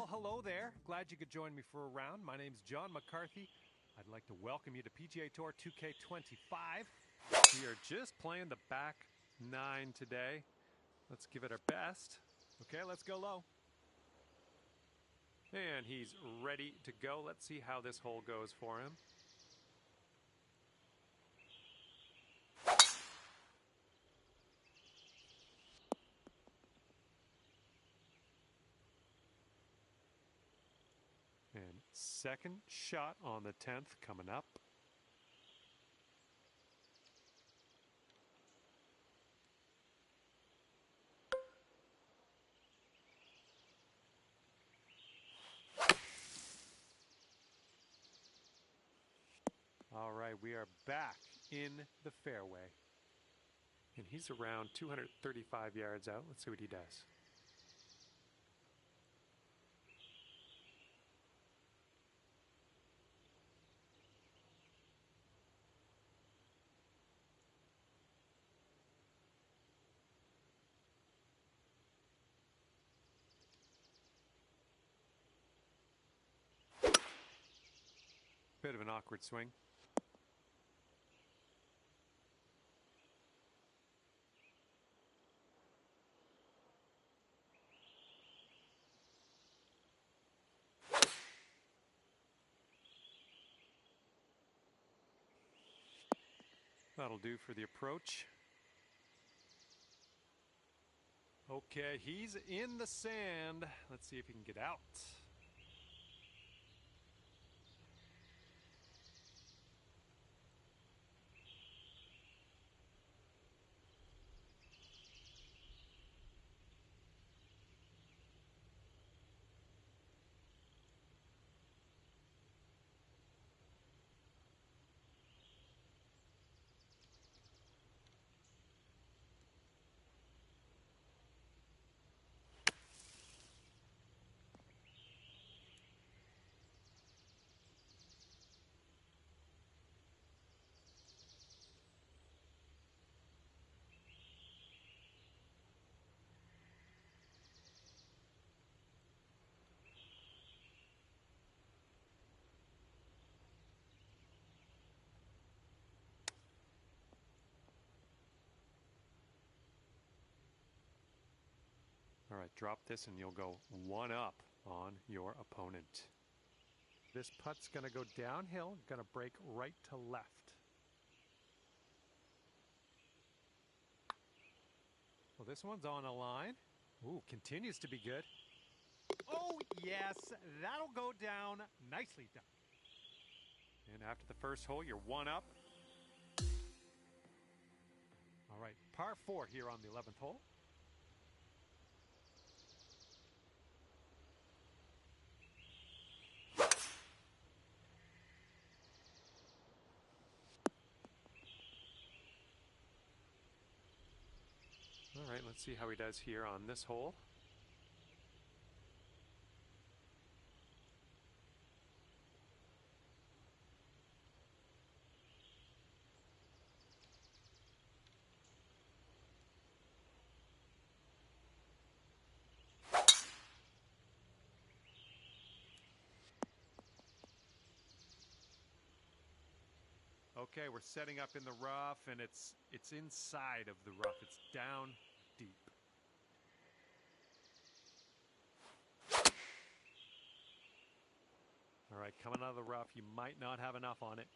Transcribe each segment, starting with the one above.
Well, hello there. Glad you could join me for a round. My name's John McCarthy. I'd like to welcome you to PGA Tour 2K25. We are just playing the back nine today. Let's give it our best. Okay, let's go low. And he's ready to go. Let's see how this hole goes for him. And second shot on the 10th coming up. All right, we are back in the fairway. And he's around 235 yards out. Let's see what he does. Bit of an awkward swing. That'll do for the approach. Okay, he's in the sand. Let's see if he can get out. All right, drop this and you'll go one up on your opponent. This putt's going to go downhill, going to break right to left. Well, this one's on a line. Ooh, continues to be good. Oh, yes, that'll go down. Nicely done. And after the first hole, you're one up. All right, par 4 here on the 11th hole. All right, let's see how he does here on this hole. Okay, we're setting up in the rough, and it's inside of the rough. It's down deep. All right, coming out of the rough, you might not have enough on it.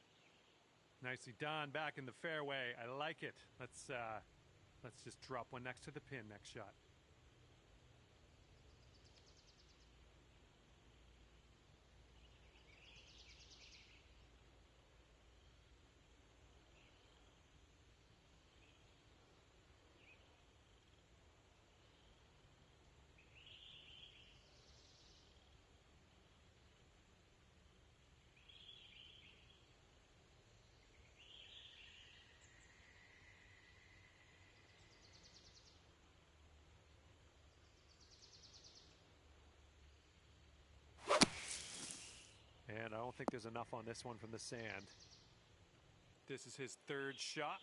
Nicely done, back in the fairway. I like it. Let's just drop one next to the pin next shot. And I don't think there's enough on this one from the sand. This is his third shot.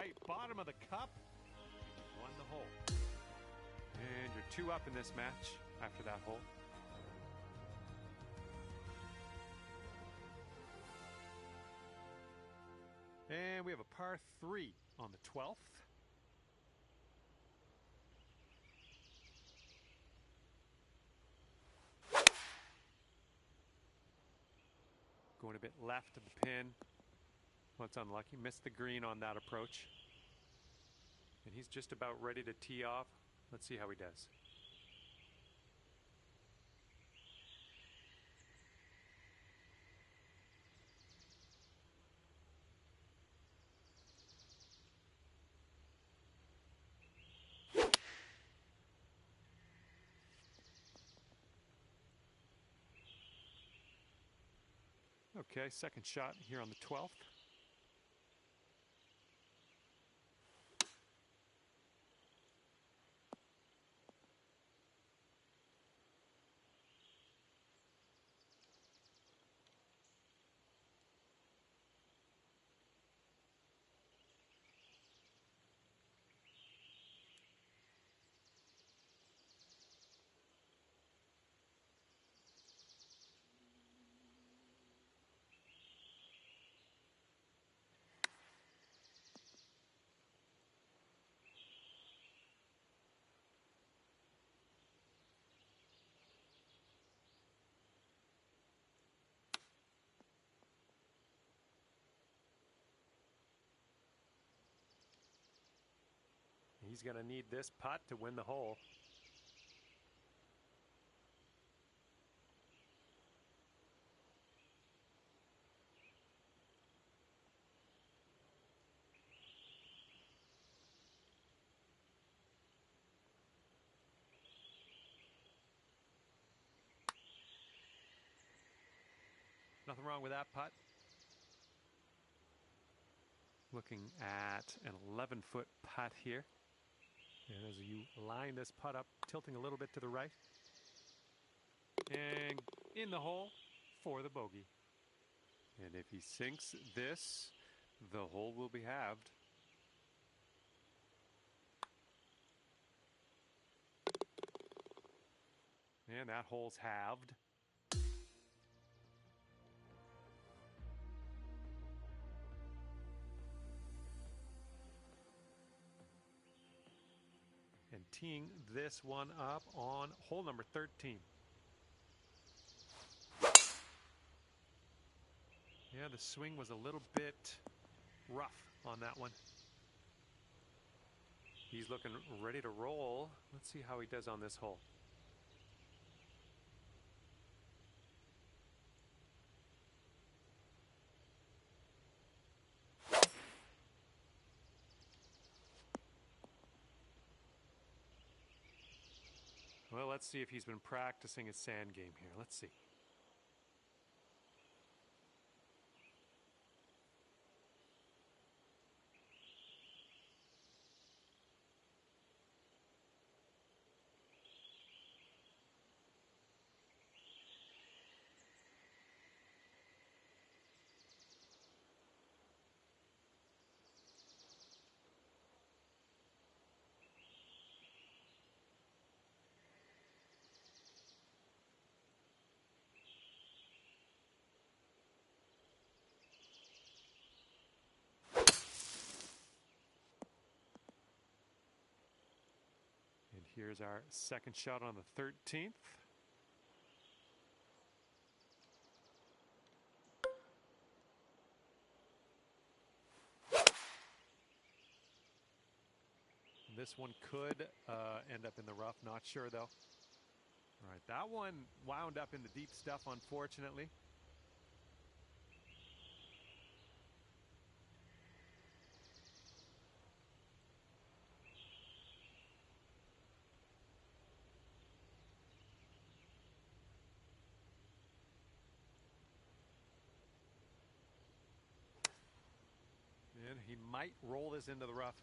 right, bottom of the cup. Won the hole. And you're 2 up in this match after that hole. And we have a par 3 on the 12th. Going a bit left of the pin. Well, it's unlucky. Missed the green on that approach. And he's just about ready to tee off. Let's see how he does. Okay, second shot here on the 12th. He's going to need this putt to win the hole. Nothing wrong with that putt. Looking at an 11-foot putt here. And as you line this putt up, tilting a little bit to the right. And in the hole for the bogey. And if he sinks this, the hole will be halved. And that hole's halved. And teeing this one up on hole number 13. Yeah, the swing was a little bit rough on that one. He's looking ready to roll. Let's see how he does on this hole. Well, let's see if he's been practicing his sand game here. Let's see. And here's our second shot on the 13th. This one could end up in the rough, not sure though. All right, that one wound up in the deep stuff, unfortunately. And he might roll this into the rough.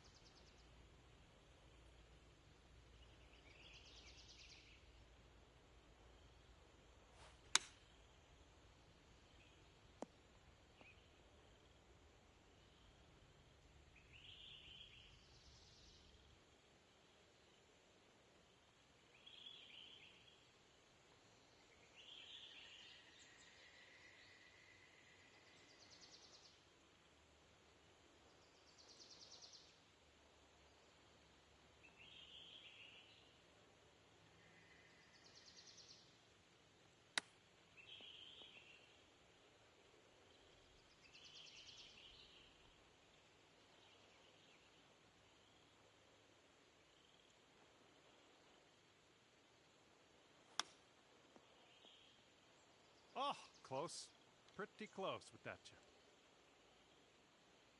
close, pretty close with that chip.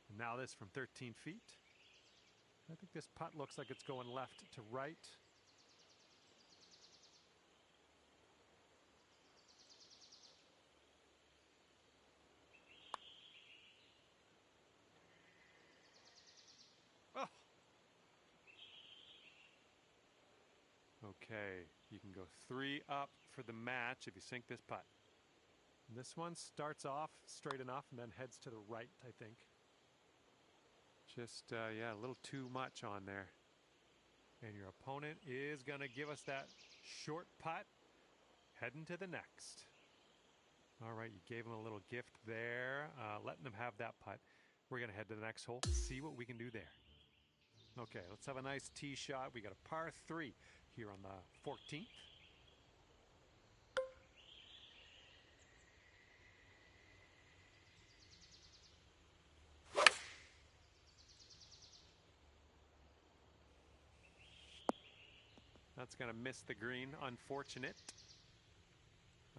And now this from 13 feet. I think this putt looks like it's going left to right. Oh. Okay, you can go 3 up for the match if you sink this putt. And this one starts off straight enough and then heads to the right, I think. Just, yeah, a little too much on there. And your opponent is going to give us that short putt, heading to the next. All right, you gave him a little gift there, letting him have that putt. We're going to head to the next hole, see what we can do there. Okay, let's have a nice tee shot. We got a par 3 here on the 14th. That's going to miss the green. Unfortunate.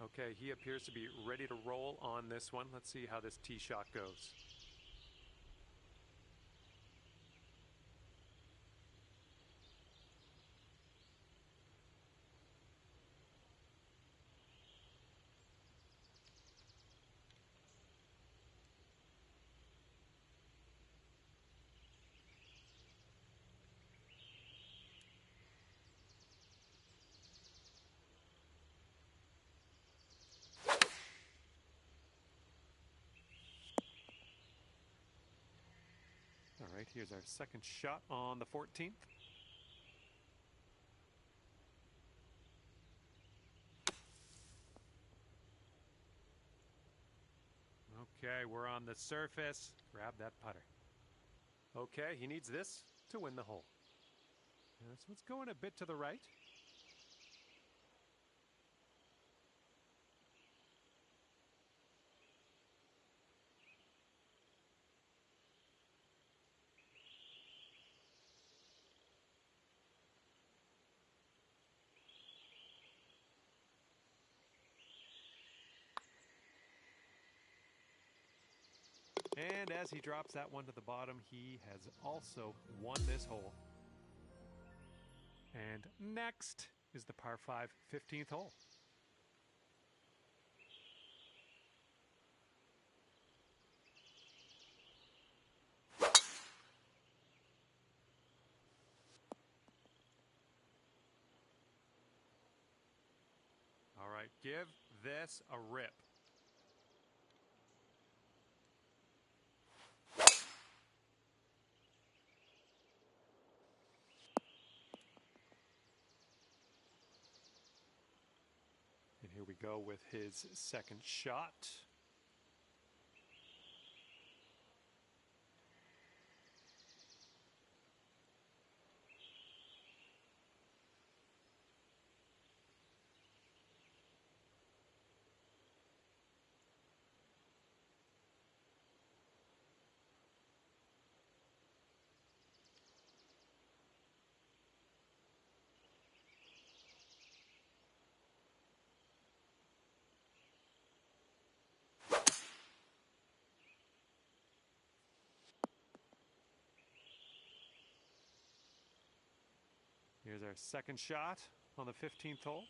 Okay, he appears to be ready to roll on this one. Let's see how this tee shot goes. All right, here's our second shot on the 14th. Okay, we're on the surface. Grab that putter. Okay, he needs this to win the hole. This one's going a bit to the right. And as he drops that one to the bottom, he has also won this hole. And next is the par 5 15th hole. All right, give this a rip. And here we go with his second shot. Here's our second shot on the 15th hole.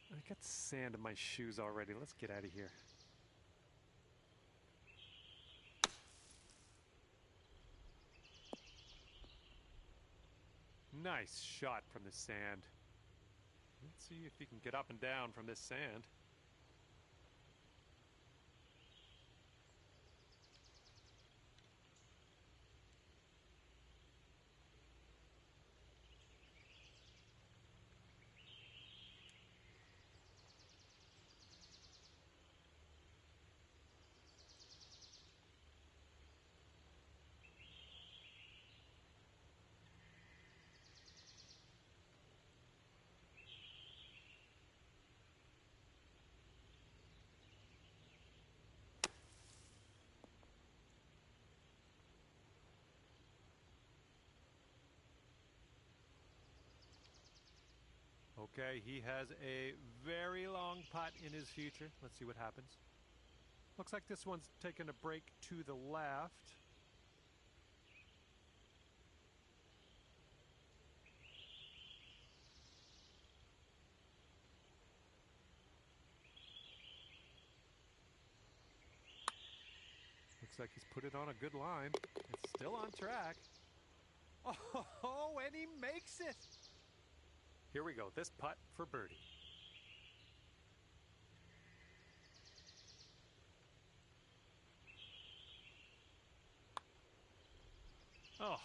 I got sand in my shoes already. Let's get out of here. Nice shot from the sand. Let's see if he can get up and down from this sand. Okay, he has a very long putt in his future. Let's see what happens. Looks like this one's taking a break to the left. Looks like he's put it on a good line. It's still on track. Oh, and he makes it. Here we go. This putt for birdie. Oh.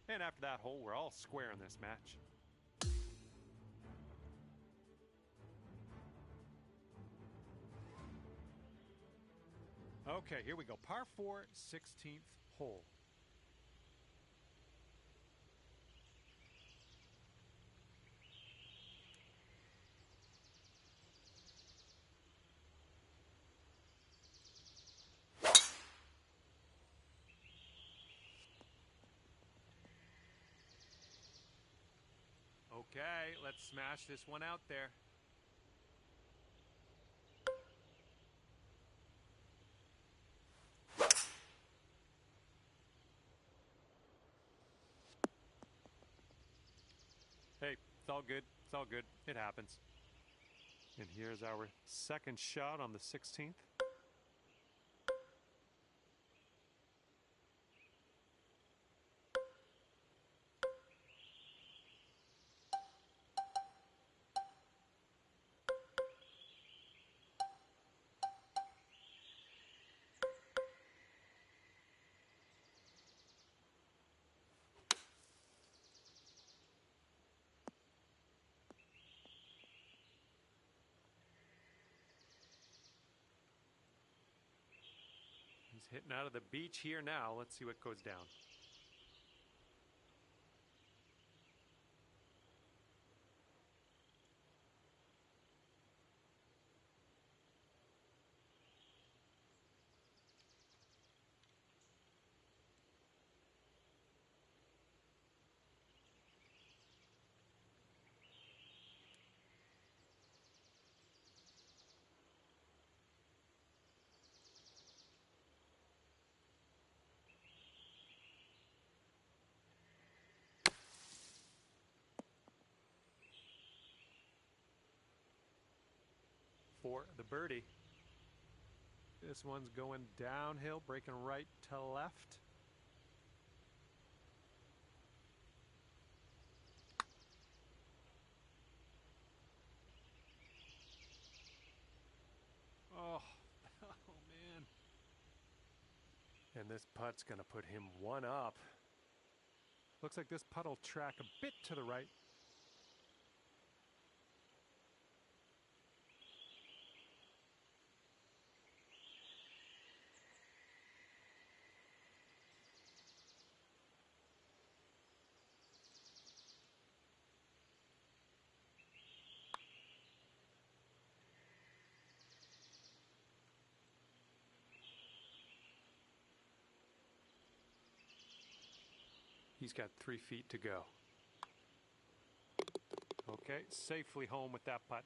And after that hole, we're all square in this match. Okay, here we go. Par 4, 16th hole. Okay, let's smash this one out there. Hey, it's all good. It's all good. It happens. And here's our second shot on the 16th. He's hitting out of the beach here now. Let's see what goes down. For the birdie. This one's going downhill, breaking right to left. Oh, oh man. And this putt's going to put him one up. Looks like this putt will track a bit to the right. He's got 3 feet to go. Okay, safely home with that putt.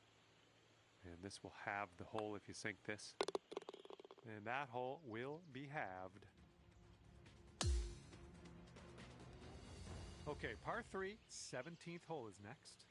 And this will halve the hole if you sink this. And that hole will be halved. Okay, par 3, 17th hole is next.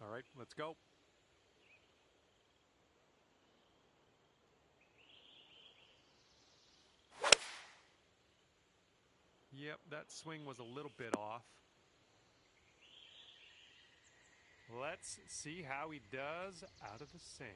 All right, let's go. Yep, that swing was a little bit off. Let's see how he does out of the sand.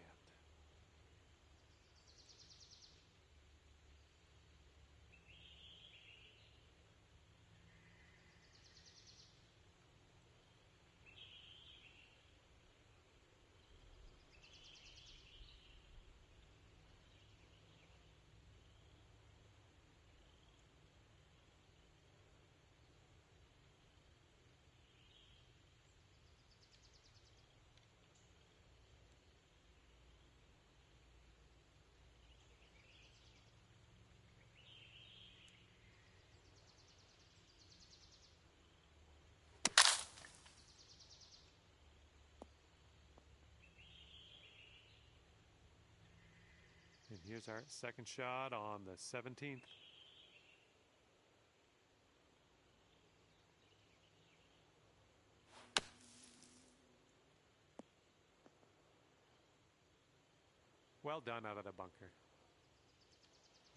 And here's our second shot on the 17th. Well done out of the bunker.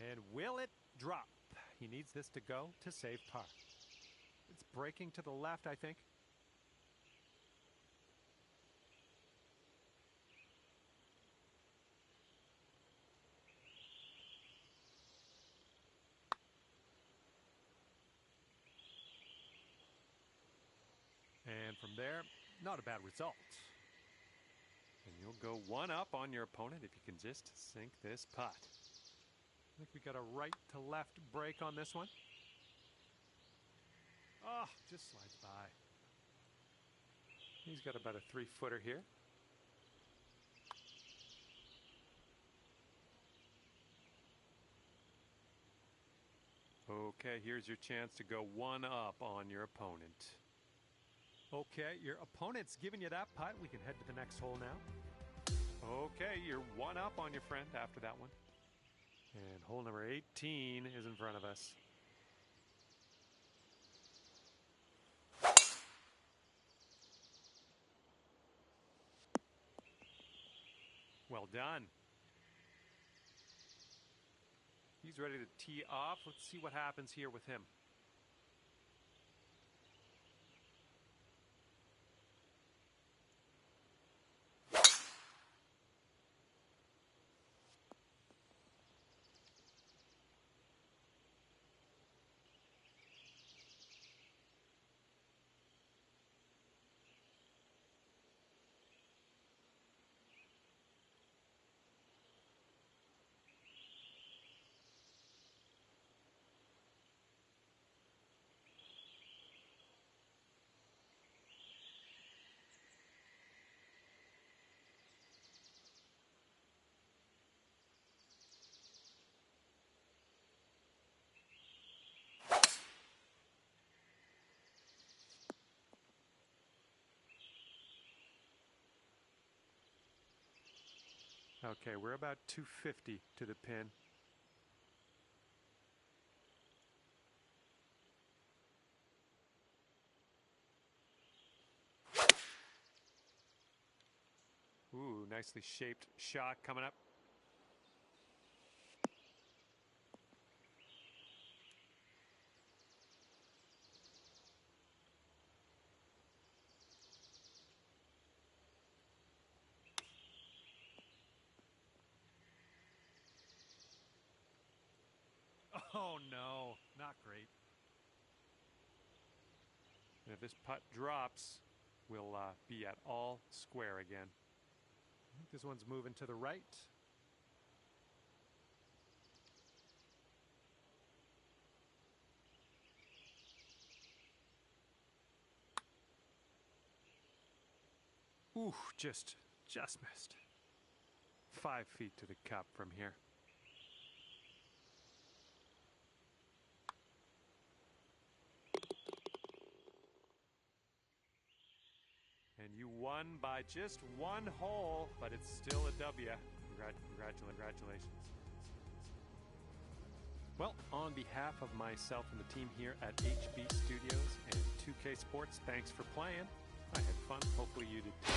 And will it drop? He needs this to go to save par. It's breaking to the left, I think. And from there, not a bad result. And you'll go one up on your opponent if you can just sink this putt. I think we got a right to left break on this one. Oh, just slides by. He's got about a 3-footer here. Okay, here's your chance to go one up on your opponent. Okay, your opponent's giving you that putt. We can head to the next hole now. Okay, you're one up on your friend after that one. And hole number 18 is in front of us. Well done. He's ready to tee off. Let's see what happens here with him. Okay, we're about 250 to the pin. Ooh, nicely shaped shot coming up. Oh no, not great. And if this putt drops, we'll be at all square again. I think this one's moving to the right. Ooh, just missed. 5 feet to the cup from here. And you won by just one hole, but it's still a W. Congratulations. Well, on behalf of myself and the team here at HB Studios and 2K Sports, thanks for playing. I had fun. Hopefully you did too.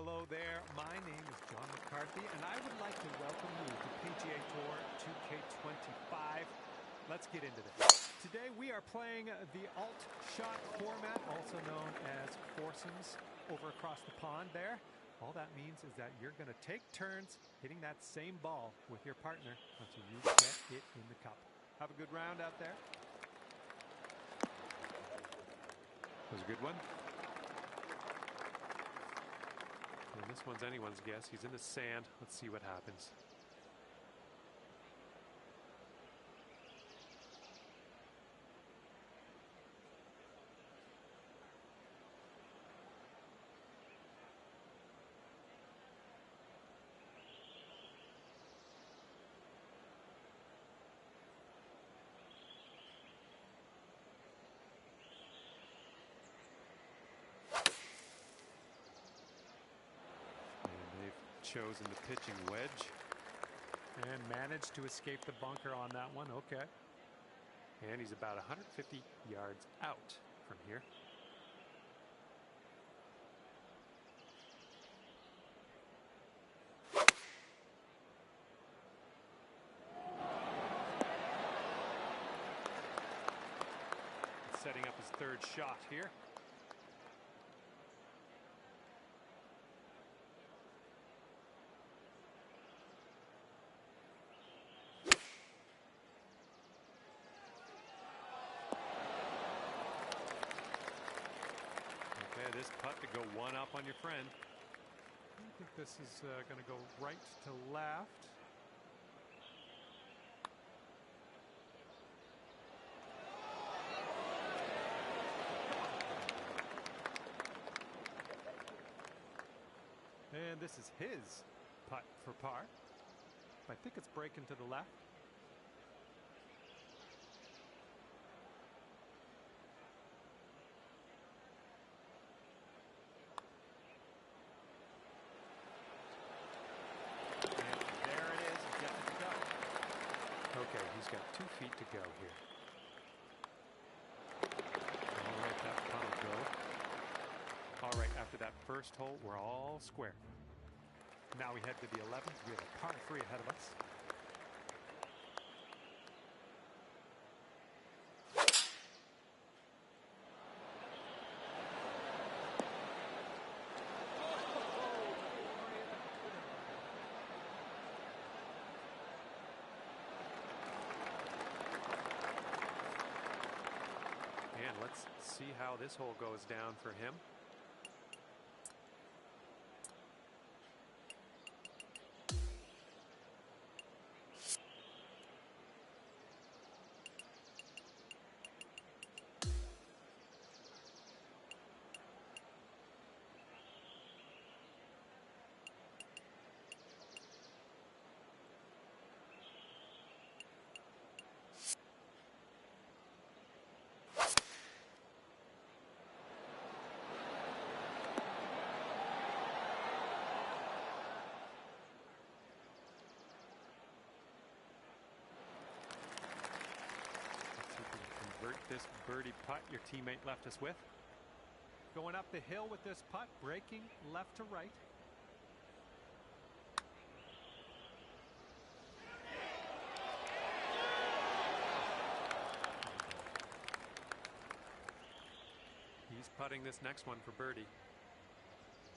Hello there, my name is John McCarthy, and I would like to welcome you to PGA Tour 2K25. Let's get into this. Today we are playing the alt shot format, also known as foursomes, over across the pond there. All that means is that you're going to take turns hitting that same ball with your partner until you get it in the cup. Have a good round out there. That was a good one. And this one's anyone's guess. He's in the sand. Let's see what happens. Chosen the pitching wedge and managed to escape the bunker on that one. Okay, and he's about 150 yards out from here. Setting up his third shot here. This putt to go one up on your friend. I think this is going to go right to left. And this is his putt for par. I think it's breaking to the left. Okay, he's got 2 feet to go here. All right, that putt'll go. All right, after that first hole, we're all square. Now we head to the 11th. We have a par 3 ahead of us. Let's see how this hole goes down for him. This birdie putt your teammate left us with. Going up the hill with this putt, breaking left to right. He's putting this next one for birdie.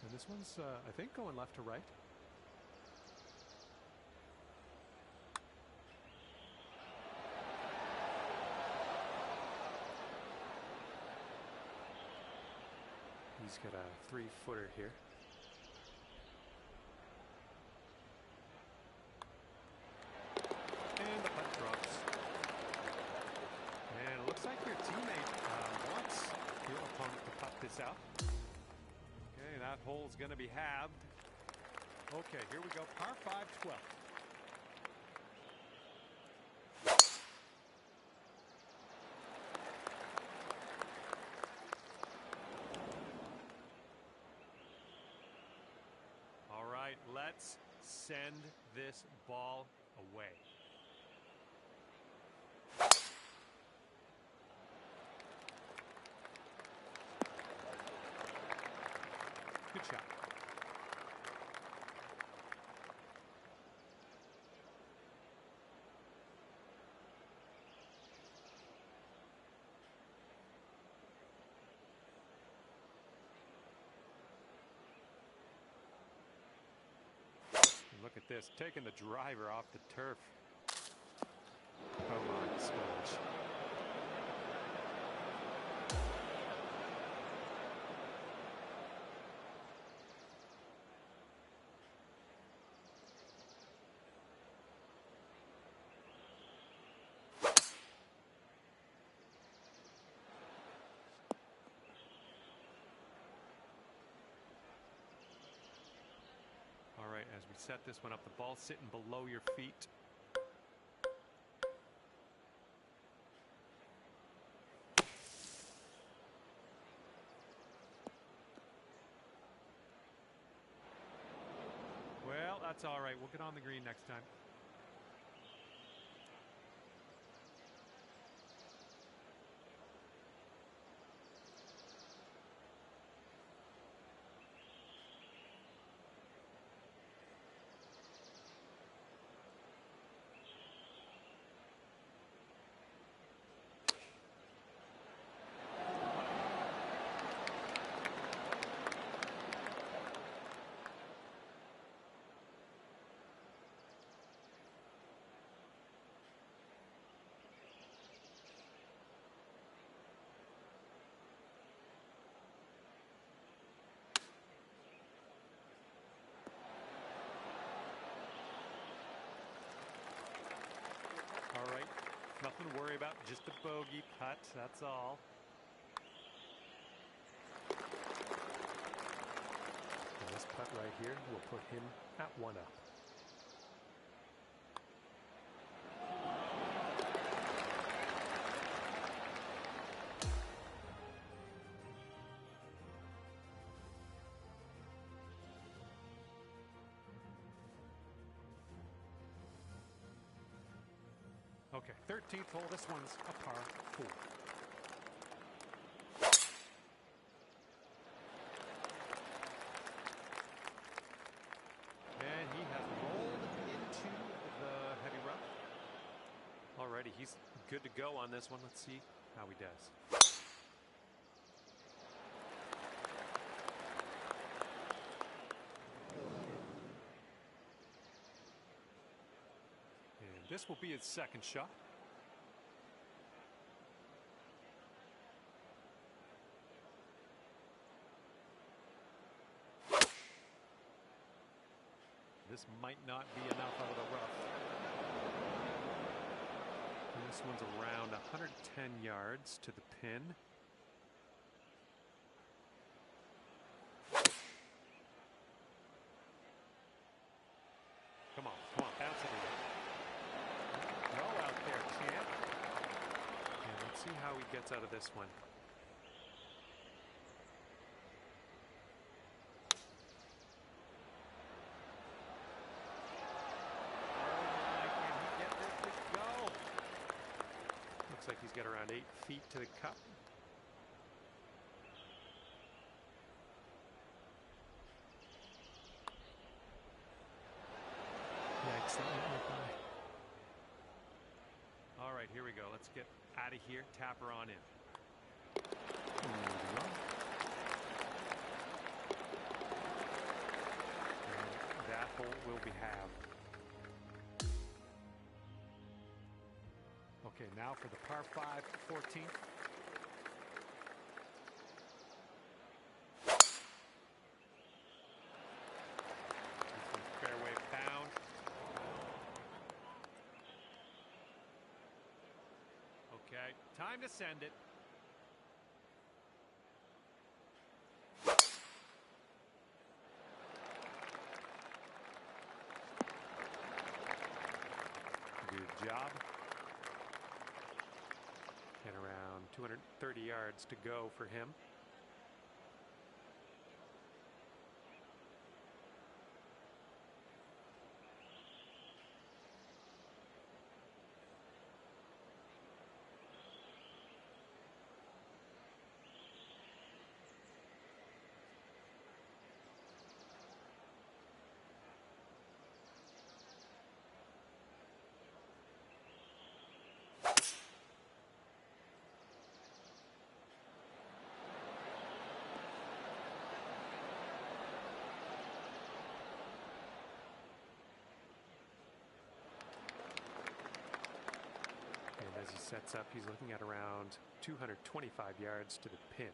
And this one's, I think, going left to right. He's got a 3-footer here. And the putt drops. And it looks like your teammate wants your opponent to putt this out. Okay, that hole's going to be halved. Okay, here we go. Par 5, 12. Let's send this ball away. Good shot. at this, taking the driver off the turf. Come on, Sponge. All right, as we set this one up, the ball's sitting below your feet. Well, that's all right. We'll get on the green next time. All right, nothing to worry about, just a bogey putt, that's all. And this putt right here will put him at 1 up. Okay, 13th hole. This one's a par 4. And he has rolled into the heavy rough. Alrighty, he's good to go on this one. Let's see how he does. This will be his second shot. This might not be enough out of the rough. And this one's around 110 yards to the pin. Come on, bounce it in. See how he gets out of this one. Can he get this to go? Looks like he's got around 8 feet to the cup. Yikes, that went right by. All right, here we go. Let's get out of here. Tap her on in. And that hole will be halved. Okay, now for the par 5, 14th. Fairway bound. Okay, time to send it. Good job. And around 230 yards to go for him. he sets up, he's looking at around 225 yards to the pin.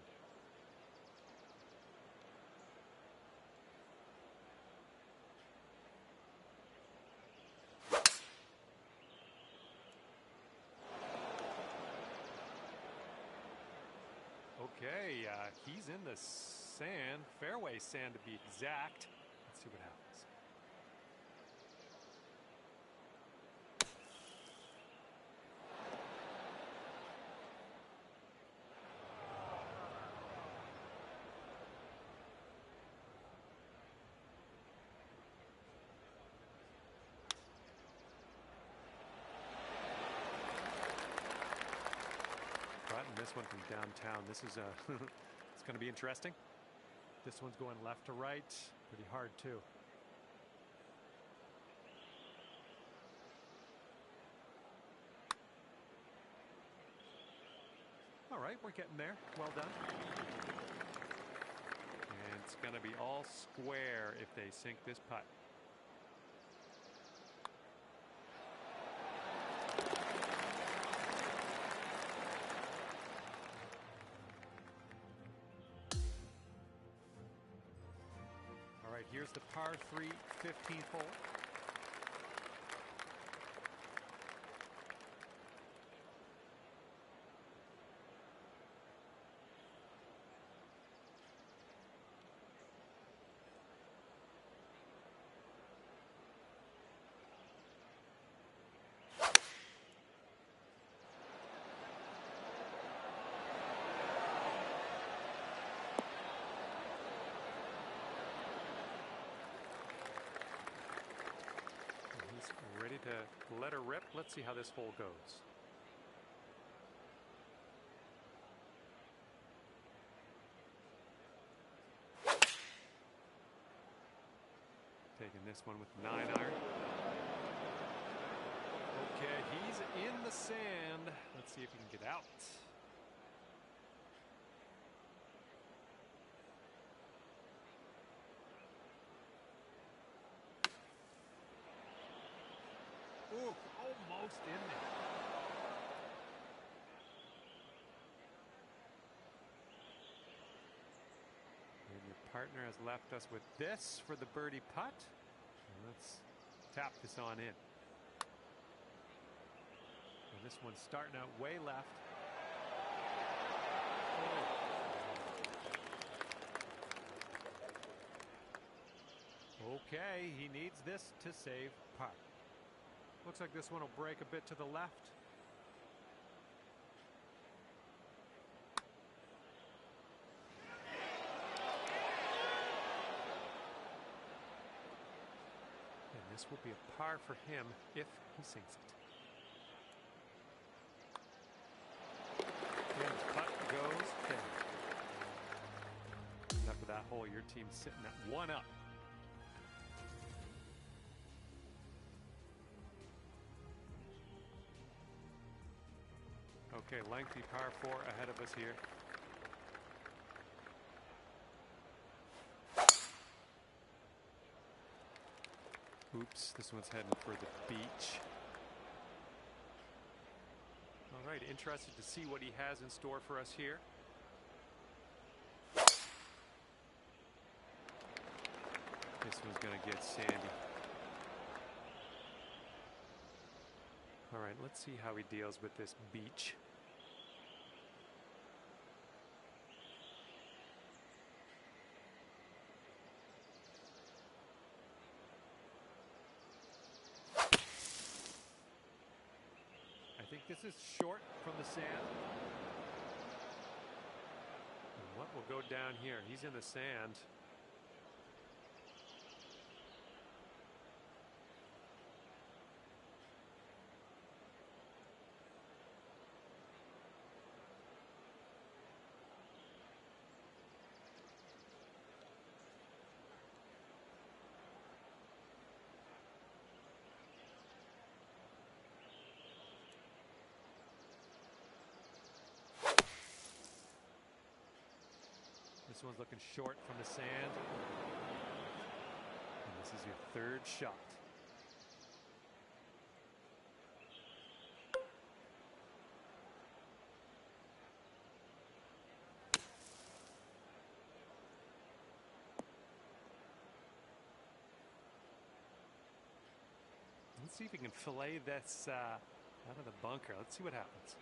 Okay, he's in the sand, fairway sand to be exact. Let's see what happens. This one from downtown. This is it's going to be interesting. This one's going left to right, pretty hard too. All right, we're getting there. Well done. And it's going to be all square if they sink this putt. Here's the par 3 15th hole. Ready to let her rip. Let's see how this hole goes. Taking this one with 9-iron. Okay, he's in the sand. Let's see if he can get out. Ooh, almost in there. And your partner has left us with this for the birdie putt. Let's tap this on in. And this one's starting out way left. Oh. Okay, he needs this to save par. Looks like this one will break a bit to the left. And this will be a par for him if he sinks it. And the putt goes down. And after that hole, your team's sitting at 1 up. Okay, lengthy par 4 ahead of us here. Oops, this one's heading for the beach. All right, interested to see what he has in store for us here. This one's going to get sandy. All right, let's see how he deals with this beach. I think this is short from the sand. And what will go down here? He's in the sand. This one's looking short from the sand. And this is your third shot. see if he can fillet this out of the bunker. Let's see what happens.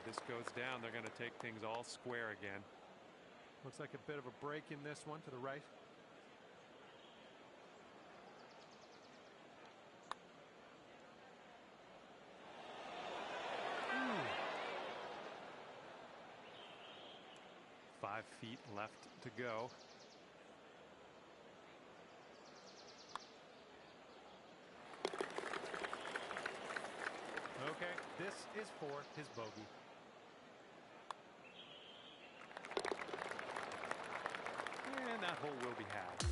This goes down, they're going to take things all square again. Looks like a bit of a break in this one to the right. Ooh. 5 feet left to go. Okay, this is for his bogey. And that hole will be had.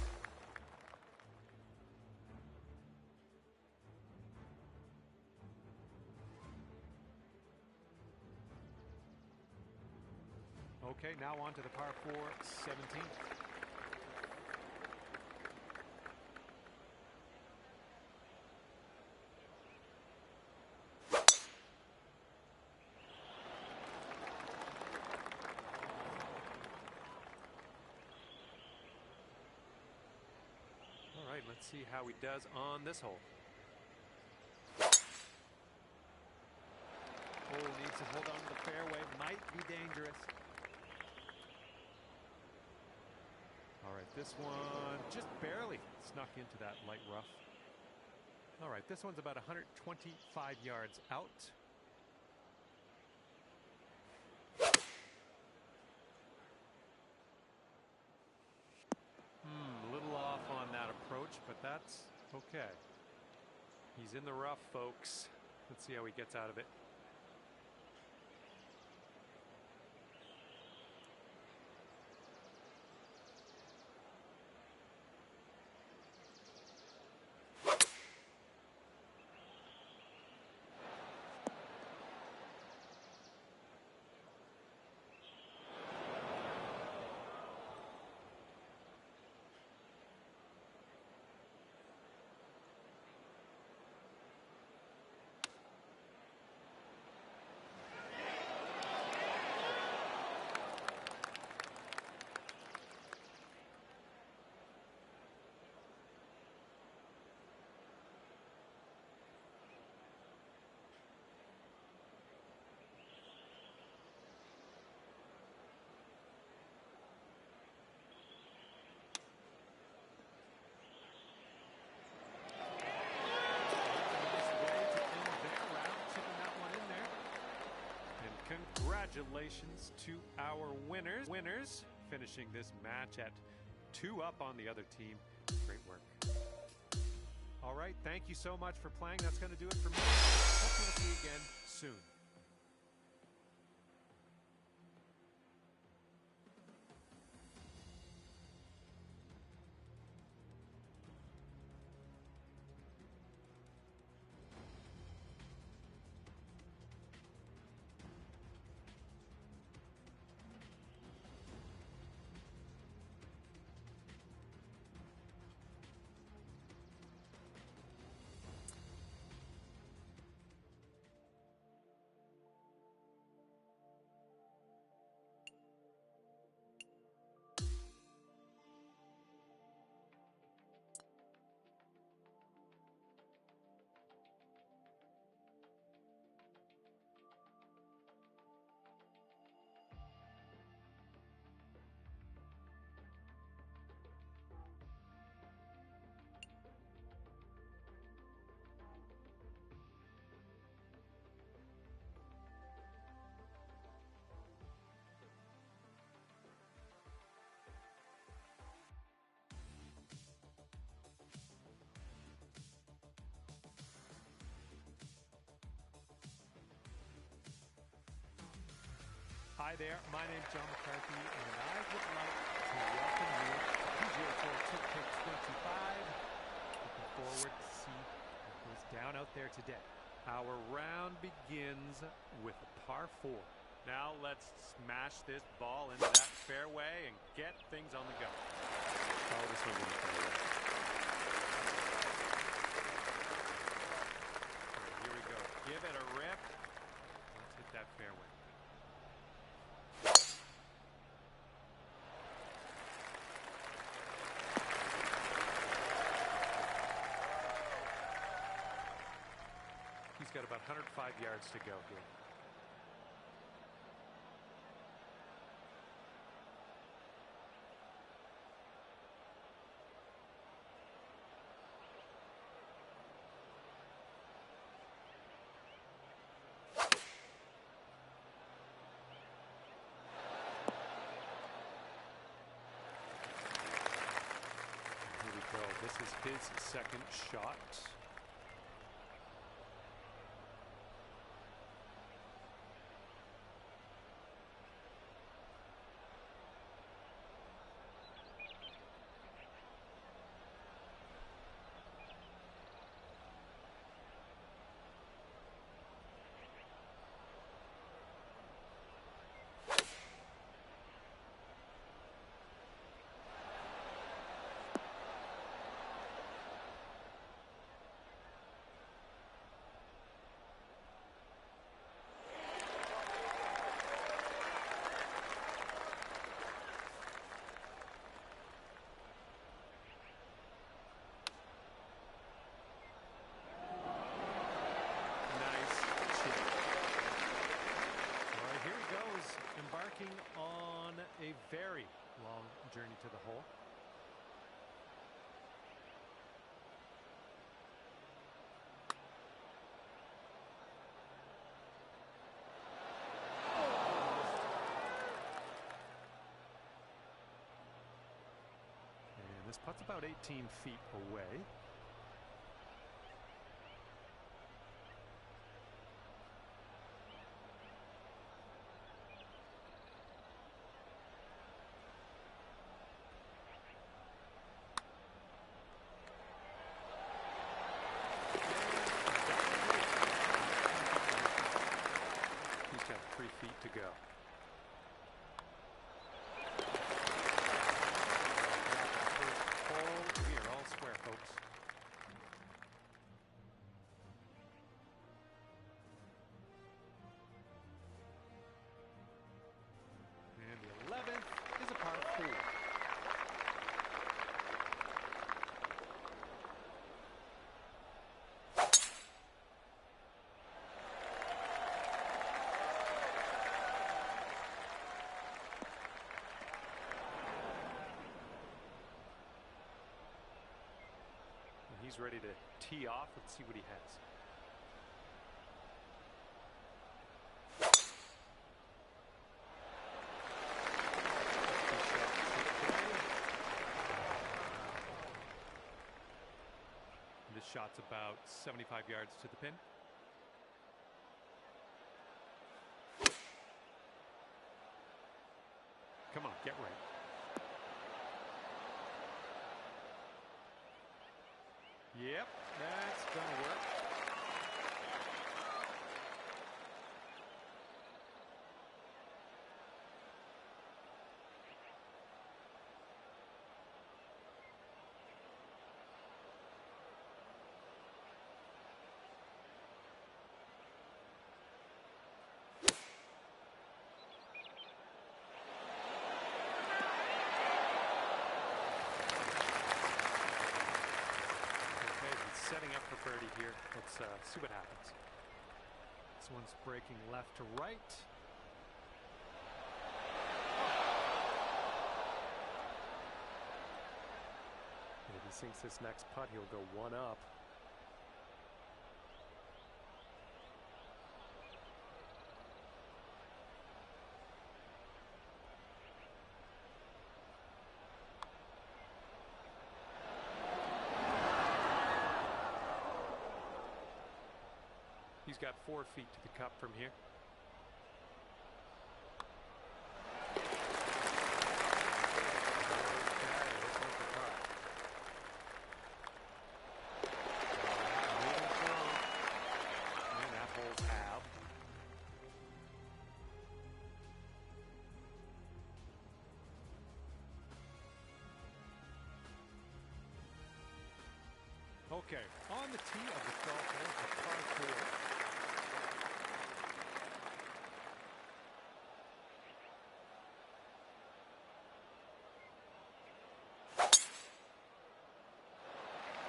Okay, now on to the par 4 17. All right, let's see how he does on this hole. Oh, needs to hold on to the fairway. Might be dangerous. All right, this one just barely snuck into that light rough. All right, this one's about 125 yards out. A little off on that approach, but that's okay. He's in the rough, folks. Let's see how he gets out of it. Congratulations to our winners, finishing this match at 2 up on the other team. Great work. All right, thank you so much for playing. That's going to do it for me. Hopefully we'll see you again soon. Hi there, my name's John McCarthy, and I would like to welcome you to PGA Tour 2K25. Looking forward to see what goes down out there today. Our round begins with a par 4. Now let's smash this ball into that fairway and get things on the go. Oh, this one's in the fairway. Okay, here we go. Give it a rip. Let's hit that fairway. He's got about 105 yards to go here. Here we go. This is his second shot. On a very long journey to the hole. And this putt's about 18 feet away. To go. We are all square, folks. And the 11th is a par 4. He's ready to tee off. Let's see what he has. This shot's about 75 yards to the pin. Come on, get right. Yep, that's gonna work. Setting up for birdie here. Let's see what happens. This one's breaking left to right. If he sinks this next putt, he'll go one up. He's got 4 feet to the cup from here. Okay, on the tee of the 12th hole, the par 4.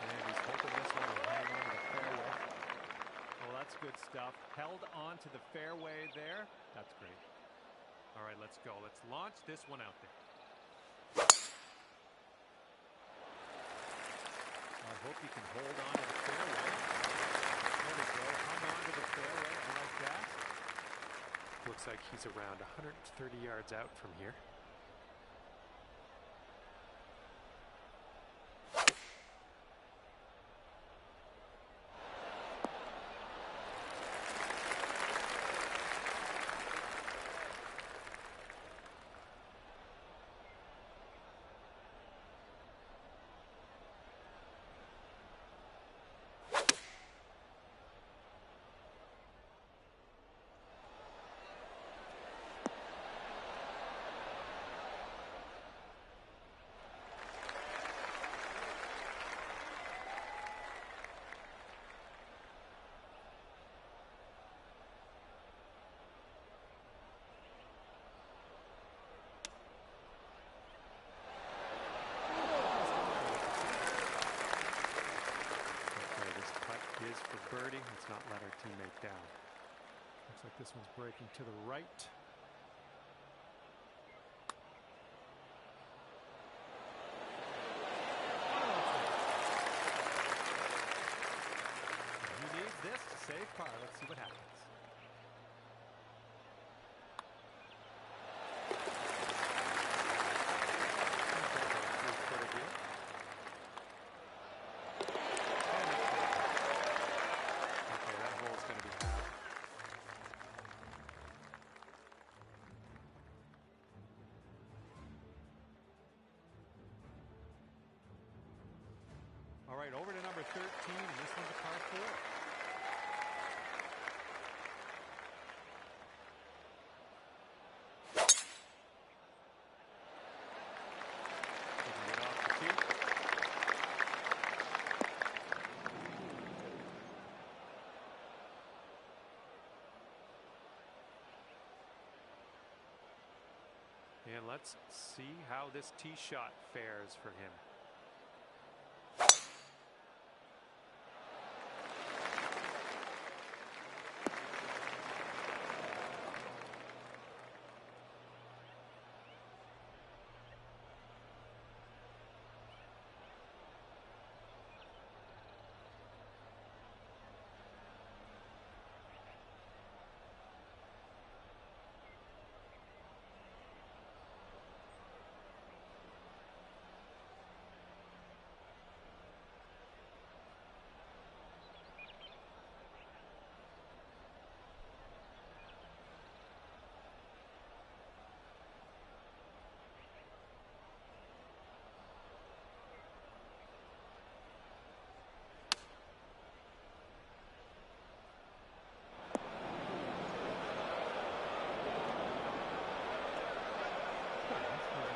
And he's hoping this one will hang on to the fairway. Well, that's good stuff. Held on to the fairway there. That's great. All right, let's go. Let's launch this one out there. I hope he can hold on to the fairway. There we go. Hung on to the fairway. I like that. Looks like he's around 130 yards out from here. Is for birdie. Let's not let our teammate down. Looks like this one's breaking to the right. He needs this to save par. Let's see what happens. All right, over to number 13, and this one's a par 4. Get off the tee. And let's see how this tee shot fares for him.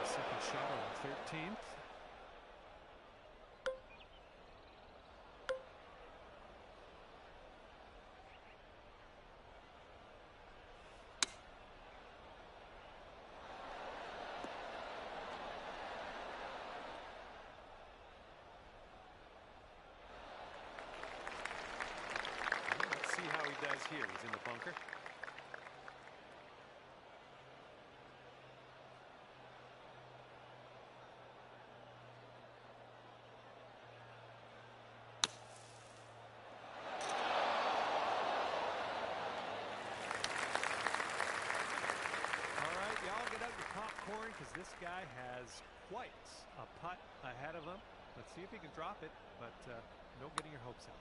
Second shot on the 13th. Let's see how he does here. He's in the bunker. Popcorn, because this guy has quite a putt ahead of him. Let's see if he can drop it, but no getting your hopes up.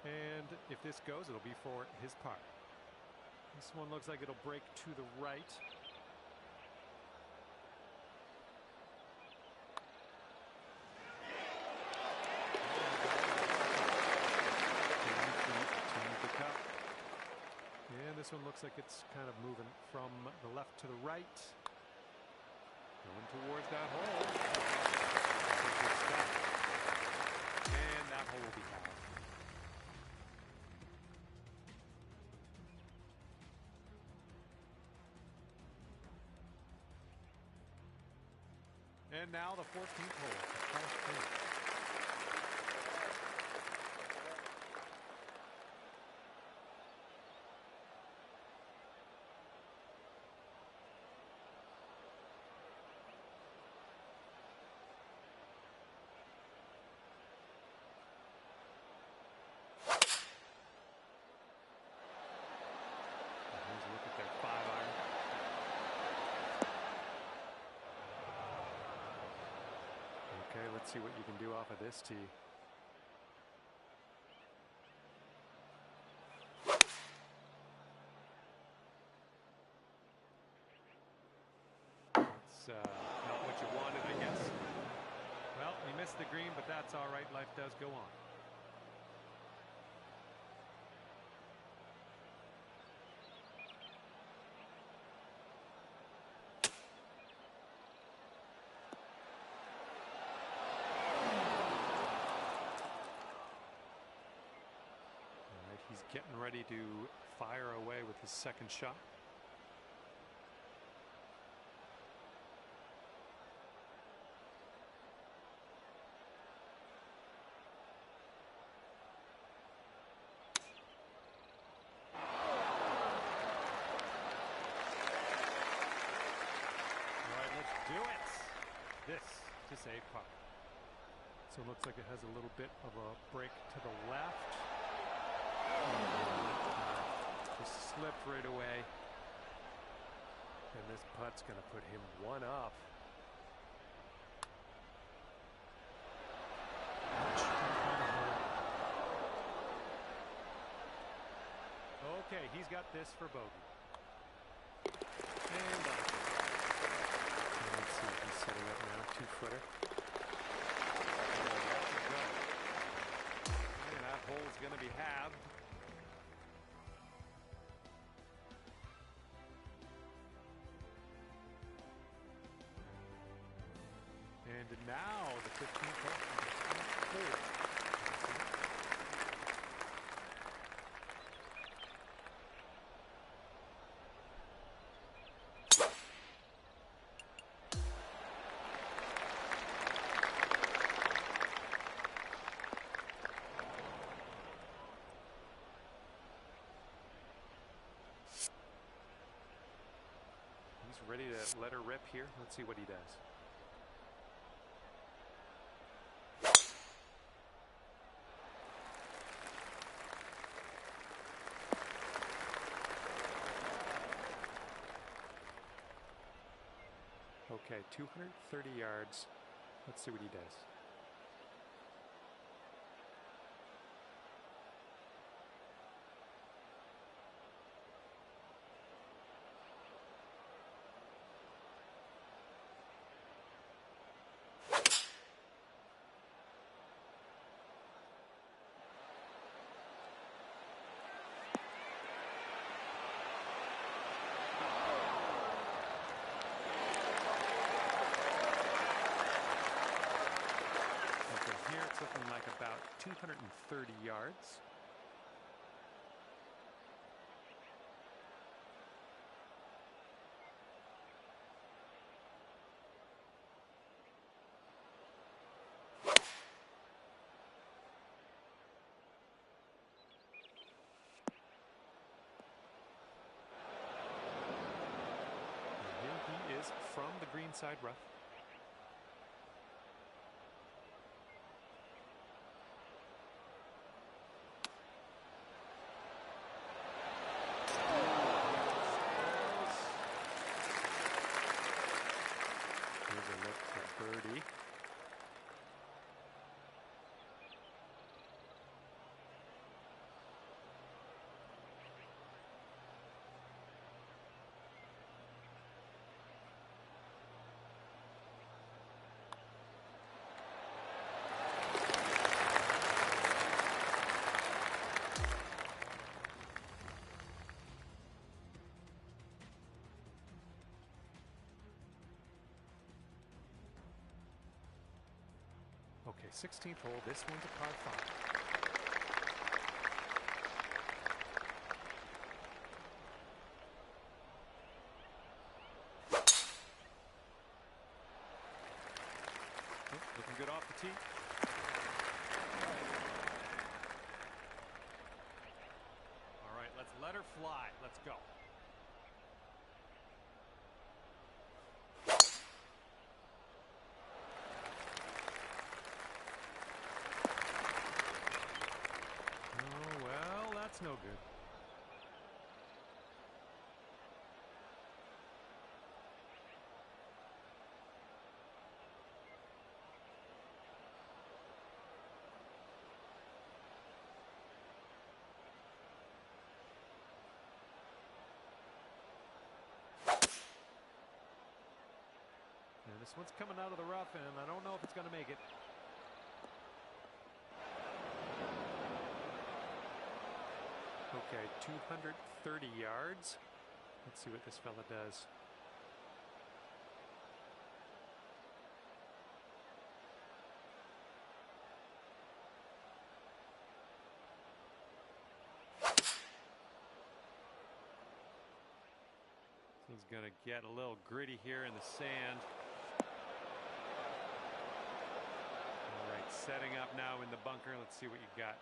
And if this goes, it'll be for his par. This one looks like it'll break to the right. And this one looks like it's kind of moving from the left to the right. Going towards that hole. And that hole will be halved. And now the 14th hole. Okay, let's see what you can do off of this tee. It's not what you wanted, I guess. Well, you missed the green, but that's all right. Life does go on. He's getting ready to fire away with his second shot. All right, let's do it. This to save par. So it looks like it has a little bit of a break to the left. Just slipped right away. And this putt's going to put him one up. Okay, he's got this for bogey. And let's see, he's setting up now, 2-footer. And that hole's going to be halved. And now the 15th hole. He's ready to let her rip here. Let's see what he does. Okay, 230 yards. Let's see what he does. Looking like about 230 yards. And here he is from the greenside rough. Birdie. Okay, 16th hole. This one's a par 5. Looking good off the tee. All right, let's let her fly. Let's go. Oh, well, that's no good. And this one's coming out of the rough, and I don't know if it's going to make it. Okay, 230 yards. Let's see what this fella does. He's going to get a little gritty here in the sand. All right, setting up now in the bunker. Let's see what you got.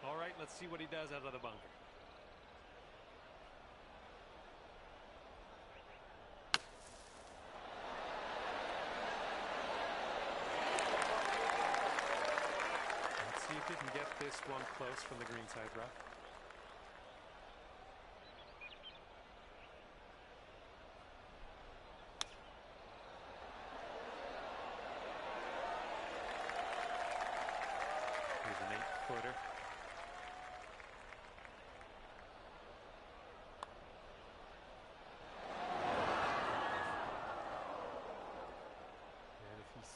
All right, let's see what he does out of the bunker. Let's see if he can get this one close from the greenside rough. Here's an 8-footer.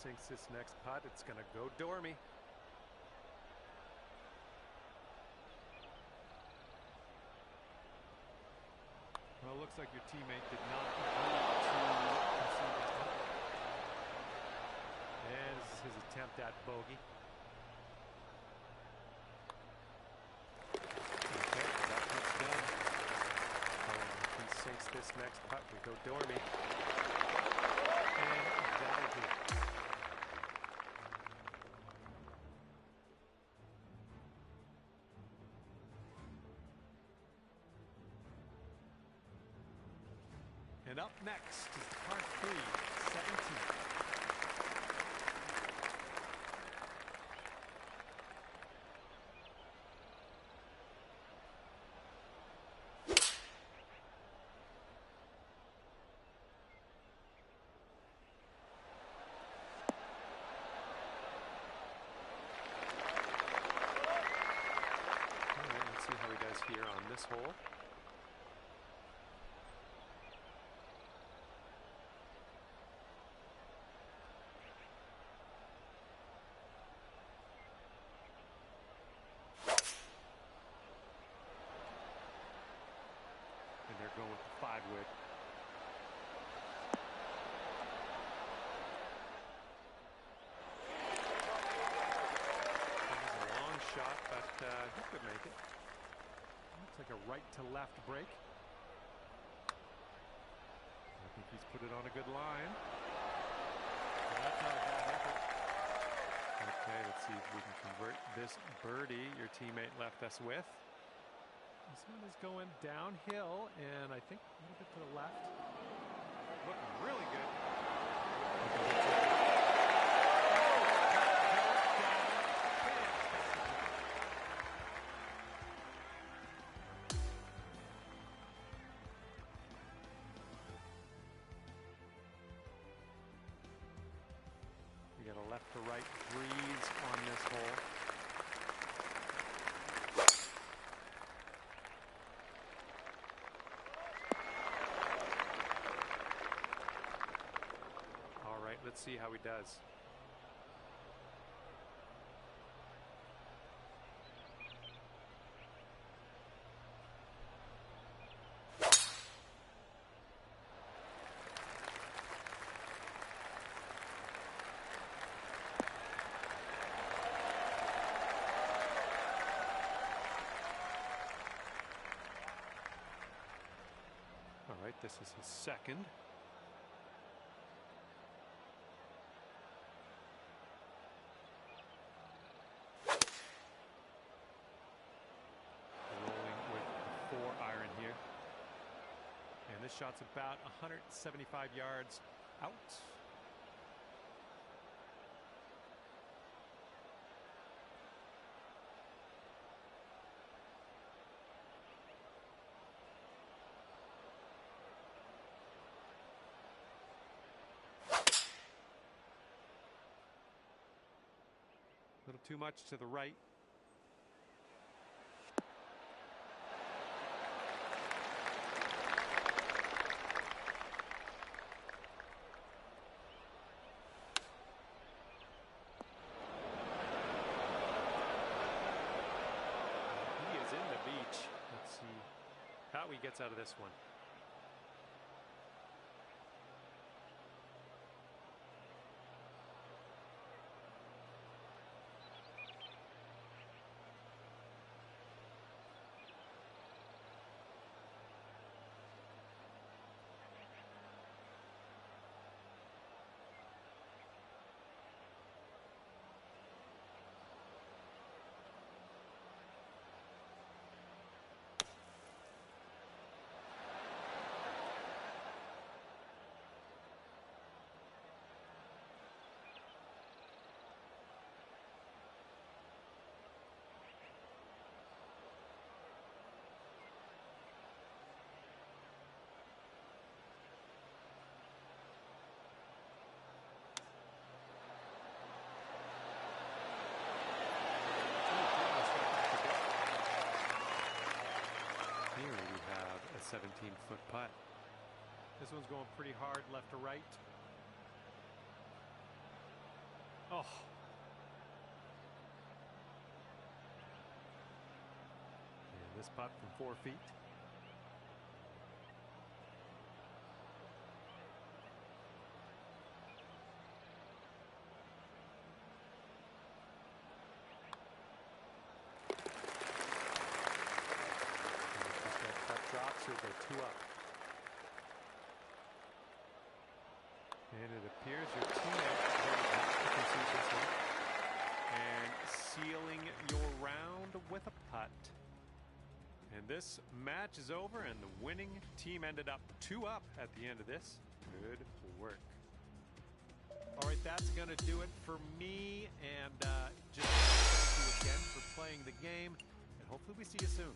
Sinks this next putt, it's going to go dormy. Well, it looks like your teammate did not agree to concede the putt. And this is his attempt at bogey. Okay, that putt's done. If he sinks this next putt, we go dormy. And that'll do it. And up next is the par 3, 17. All right, let's see how he does here on this hole. They're going with the 5-wood. This is a long shot, but he could make it. Looks like a right to left break. I think he's put it on a good line. Well, that's not a bad effort. Okay, let's see if we can convert this birdie your teammate left us with. This one is going downhill, and I think a little bit to the left. Looking really good. We got a left to right breeze on this hole. Let's see how he does. This is his second. Rolling with the 4-iron here. And this shot's about 175 yards out. A little too much to the right. He is in the beach. Let's see how he gets out of this one. Here we have a 17-foot putt. This one's going pretty hard left to right. Oh. And this putt from 4 feet. Drops, he'll go 2 up. And it appears your teammate concede this one. And sealing your round with a putt. And this match is over, and the winning team ended up 2 up at the end of this. Good work. All right, that's going to do it for me. And just thank you again for playing the game. And hopefully we see you soon.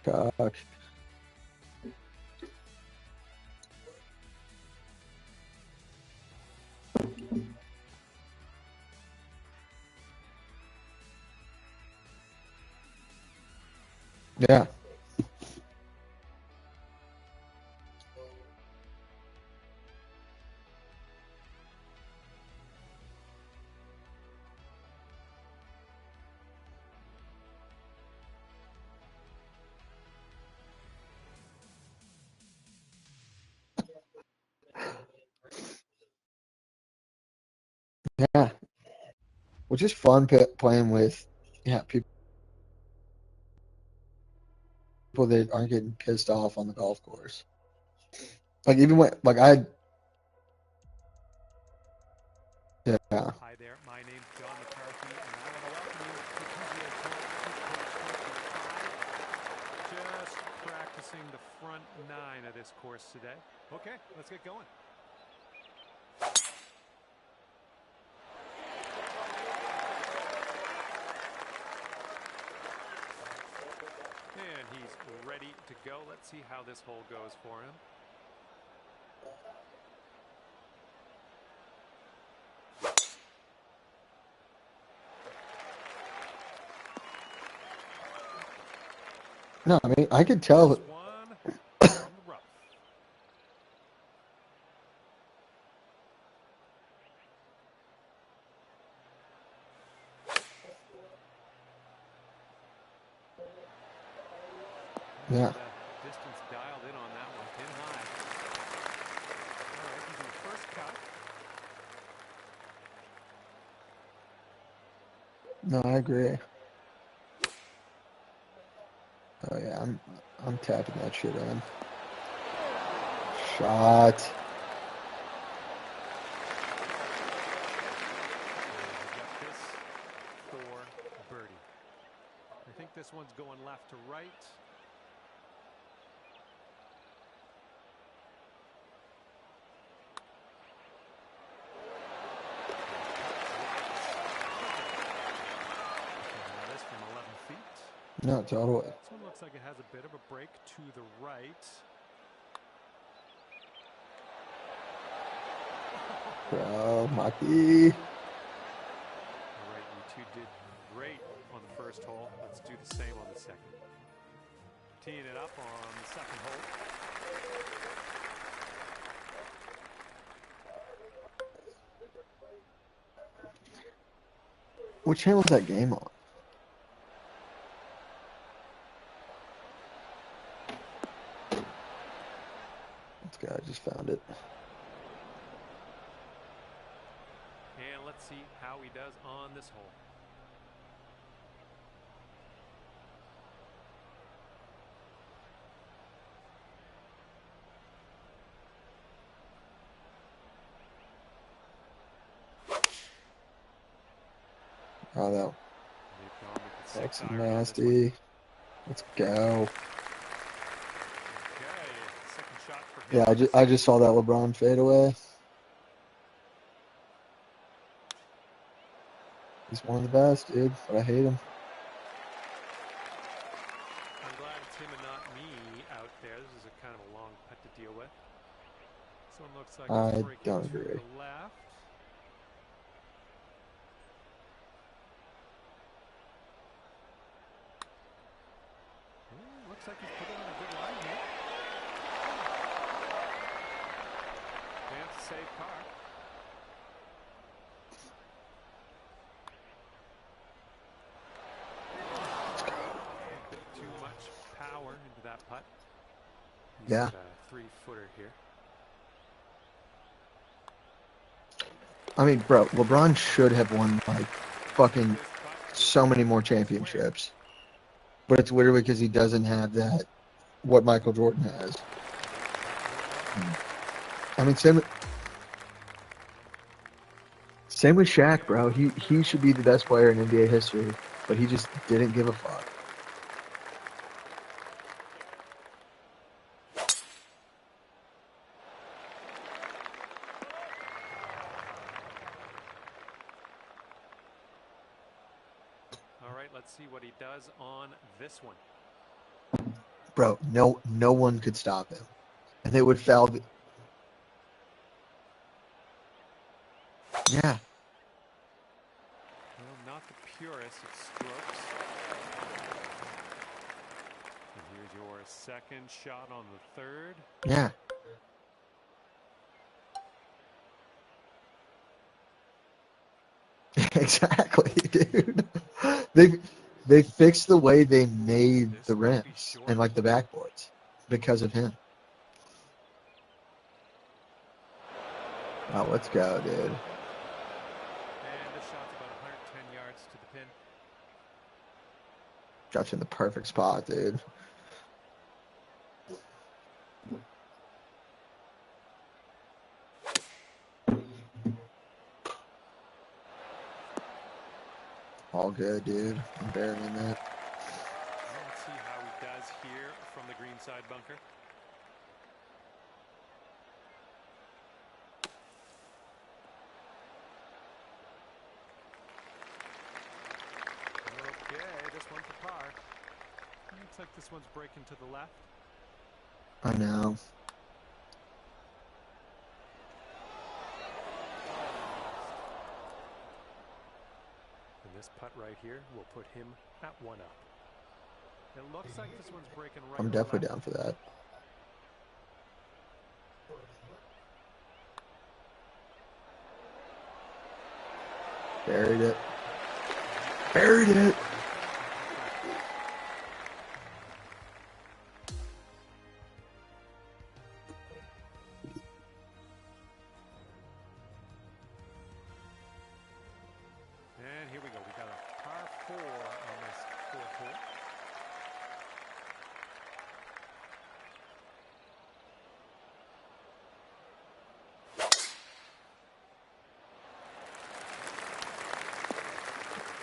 Cock. Yeah. Yeah. Which is fun playing with people that aren't getting pissed off on the golf course. Like even when yeah. Hi there, my name's John McCarthy, and I want to welcome you to PGA Tour 2K25. Just practicing the front 9 of this course today. Okay, let's get going. And he's ready to go. Let's see how this hole goes for him. No, I mean I could tell. This one from the rough. Yeah. Distance dialed in on that one, pin high. All right, he's in the first cut. No, I agree. Oh yeah, I'm tapping that shit in. Shot. He's got this for birdie. I think this one's going left to right. This from 11 feet. No, totally. This one looks like it has a bit of a break to the right. Bro, Maki. All right, you two did great on the first hole. Let's do the same on the second. Teeing it up on the second hole. What channel is that game on? Let's go, I just found it. And let's see how he does on this hole. Oh no. That's nasty. Let's go. Okay, second shot for him. Yeah, I just saw that LeBron fade away. He's one of the best, dude, but I hate him. I'm glad it's him and not me out there. This is a kind of a long putt to deal with. This one looks like it's breaking to the left. Looks like he's putting on a good line here. Chance to save par. Too much power into that putt. He's Yeah. got a 3-footer here. I mean, bro, LeBron should have won like fucking so many more championships. But it's literally because he doesn't have that what Michael Jordan has. I mean, same with Shaq, bro. He should be the best player in NBA history, but he just didn't give a fuck. All right, let's see what he does on this one. bro, no one could stop him. And they would foul. Yeah. Well, not the purest of strokes. And here's your second shot on the third. Yeah. Exactly, dude. They fixed the way they made the rims and like the backboards because of him. Oh, let's go, dude. And the shot's about 110 yards to the pin. Got you in the perfect spot, dude. All good, dude. I'm burying that. Well, let's see how he does here from the green side bunker. Okay, this one for par. Looks like this one's breaking to the left. I know. And this putt right here will put him at 1 up. It looks like this one's breaking right. I'm definitely down for that. Buried it. Buried it. And here we go. We got a par 4 on this fourth hole.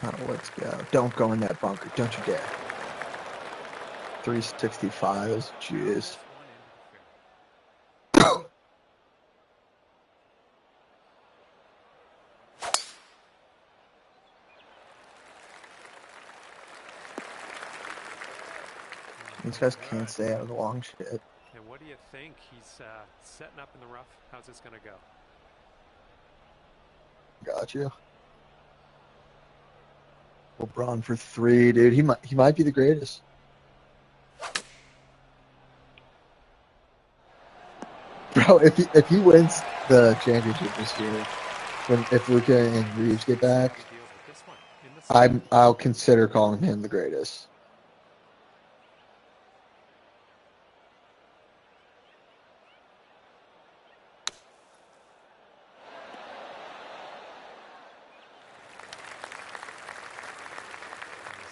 Oh, let's go. Don't go in that bunker. Don't you dare. 365 is juice. These guys can't stay out of the long shit. And what do you think? He's setting up in the rough. How's this going to go? Got you. LeBron for 3, dude. He might be the greatest. Bro, if he wins the championship this year, if Luka and Reeves get back, I'll consider calling him the greatest.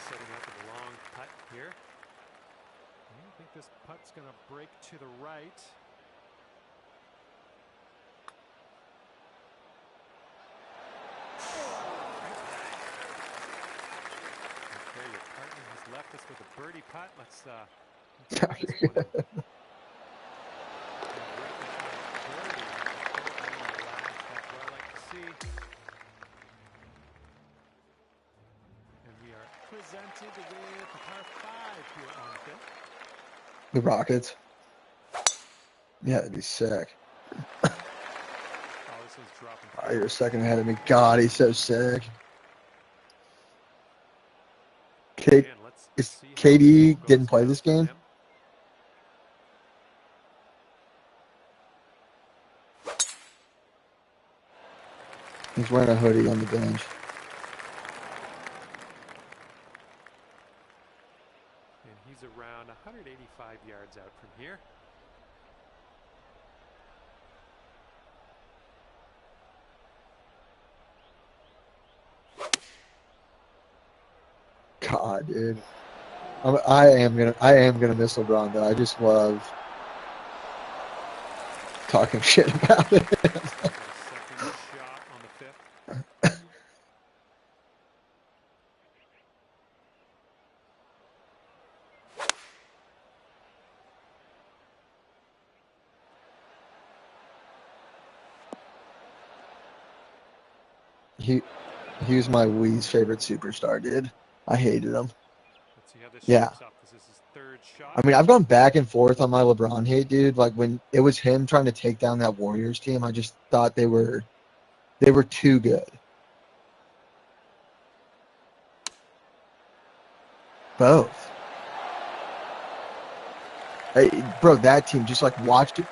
Setting up with a long putt here. I think this putt's going to break to the right. Okay, your partner has left us with a birdie putt. Let's take this one. That's what I like to see. And we are presented with a par 5 here on the fifth. The Rockets. Yeah, that'd be sick. Oh, this one's dropping. Oh, you're a second ahead of me. God, he's so sick. Is KD didn't play this game? He's wearing a hoodie on the bench. And he's around 185 yards out from here. God, dude. I am gonna miss LeBron though. I just love talking shit about it. Second shot on the fifth. He was my least favorite superstar, dude. I hated him. Let's see how this Yeah. shapes up. This is his third shot. I mean, I've gone back and forth on my LeBron hate, dude. Like when it was him trying to take down that Warriors team, I just thought they were too good. Both. Hey, bro, that team just like watching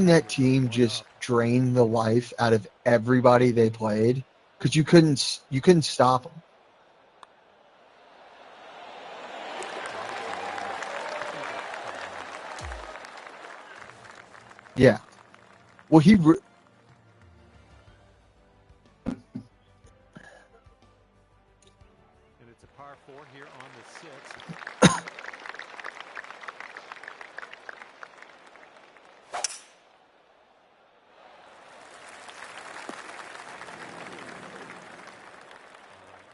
that team just drain the life out of everybody they played because you couldn't stop them. Yeah. Well, And it's a par 4 here on the 6th.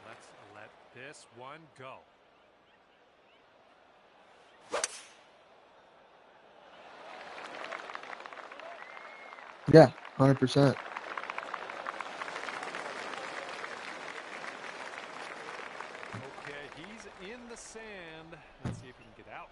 Let's let this one go. Yeah, 100%. Okay, he's in the sand. Let's see if he can get out.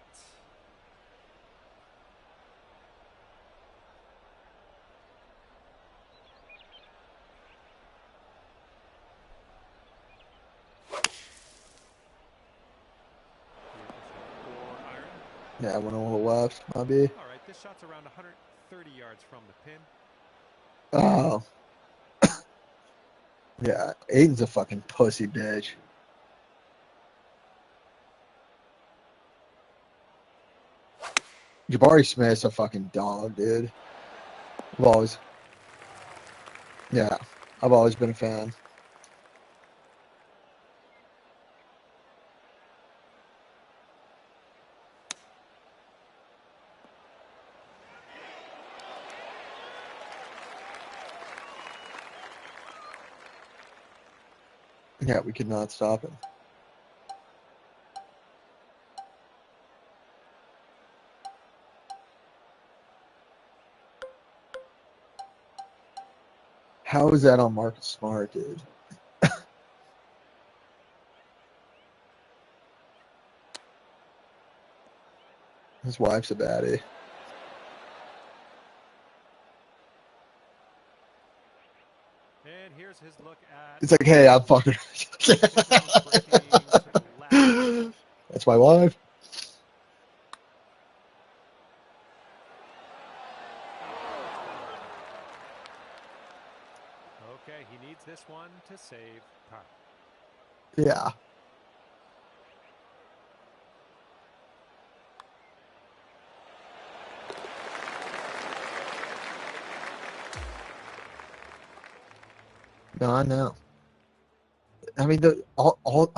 Yeah, I went a little left, maybe. All right, this shot's around 130 yards from the pin. Oh. Yeah, Aiden's a fucking pussy bitch. Jabari Smith's a fucking dog, dude. I've always been a fan. Yeah, we could not stop him. How is that on Marcus Smart, dude? His wife's a baddie. And here's his look at. It's like, hey, I'm fucking. That's my wife. Okay, he needs this one to save par. Yeah. No, I know. I mean, all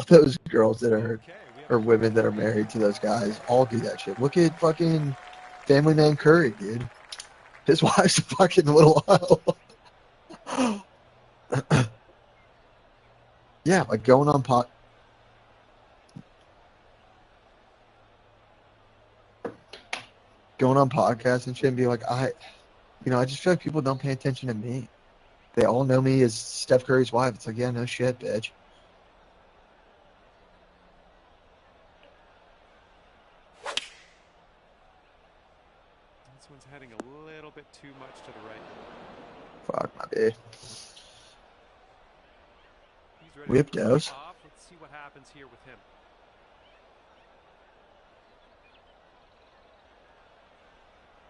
those girls that are, or women that are married to those guys, all do that shit. Look at fucking Family Man Curry, dude. His wife's a fucking little hoe. Yeah, like going on podcasts and shit and be like, I just feel like people don't pay attention to me. They all know me as Steph Curry's wife. It's like, yeah, no shit, bitch. This one's heading a little bit too much to the right. Fuck my bitch. He's ready Whip to dose. off. Let's see what happens here with him.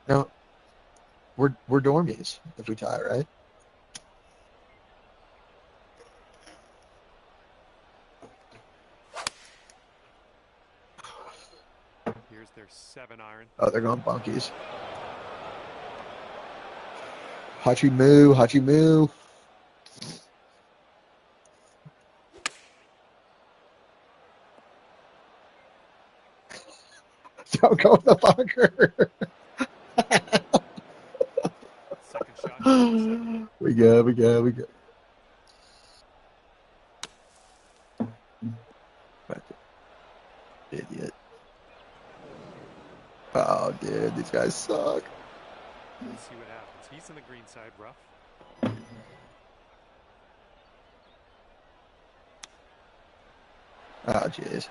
No, we're dormies if we tie, right? Here's their 7-iron. Oh, they're going bunkies. Hachi moo, Hachi moo. Don't go in the bunker. Second shot. We go. Idiot. Oh, dude, these guys suck. Let's see what happens. He's in the green side rough. Oh, jeez. Let's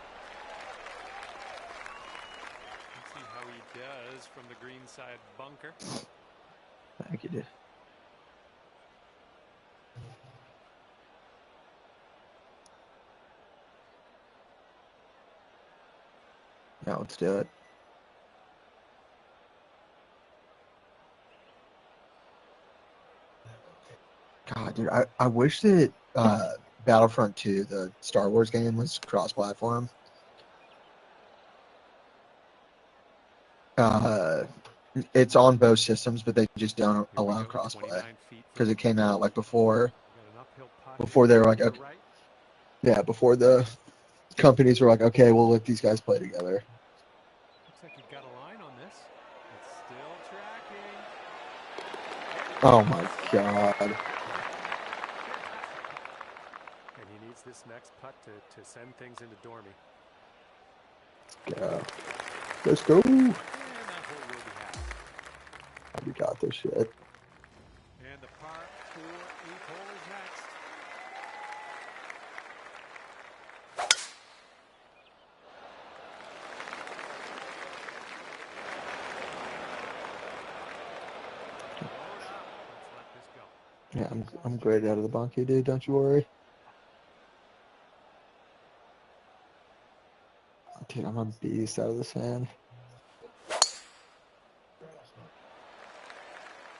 see how he does from the green side bunker. Thank you, dude. Yeah, let's do it. God, dude, I wish that Battlefront 2, the Star Wars game, was cross-platform. It's on both systems, but they just don't allow crossplay because it came out like before they were like, okay, yeah, before the companies were like, okay, we'll let these guys play together. Looks like he got a line on this. It's still tracking. Oh my god. And he needs this next putt to send things into Dormy. Yeah. Let's go. And that hole will be half. We got this shit. And the par 4 8th hole is next. Let's let this go. Yeah, I'm great out of the bunkie, dude. Don't you worry. Dude, I'm a beast out of the sand.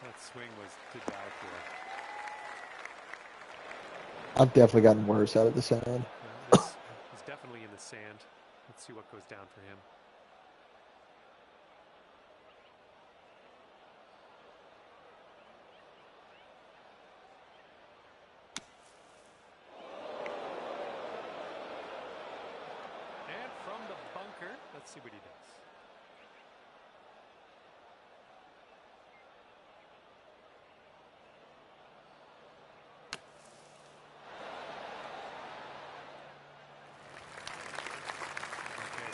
That swing was to die for. I've definitely gotten worse out of the sand. Well, this is definitely in the sand. Let's see what goes down for him. And from the bunker, let's see what he does.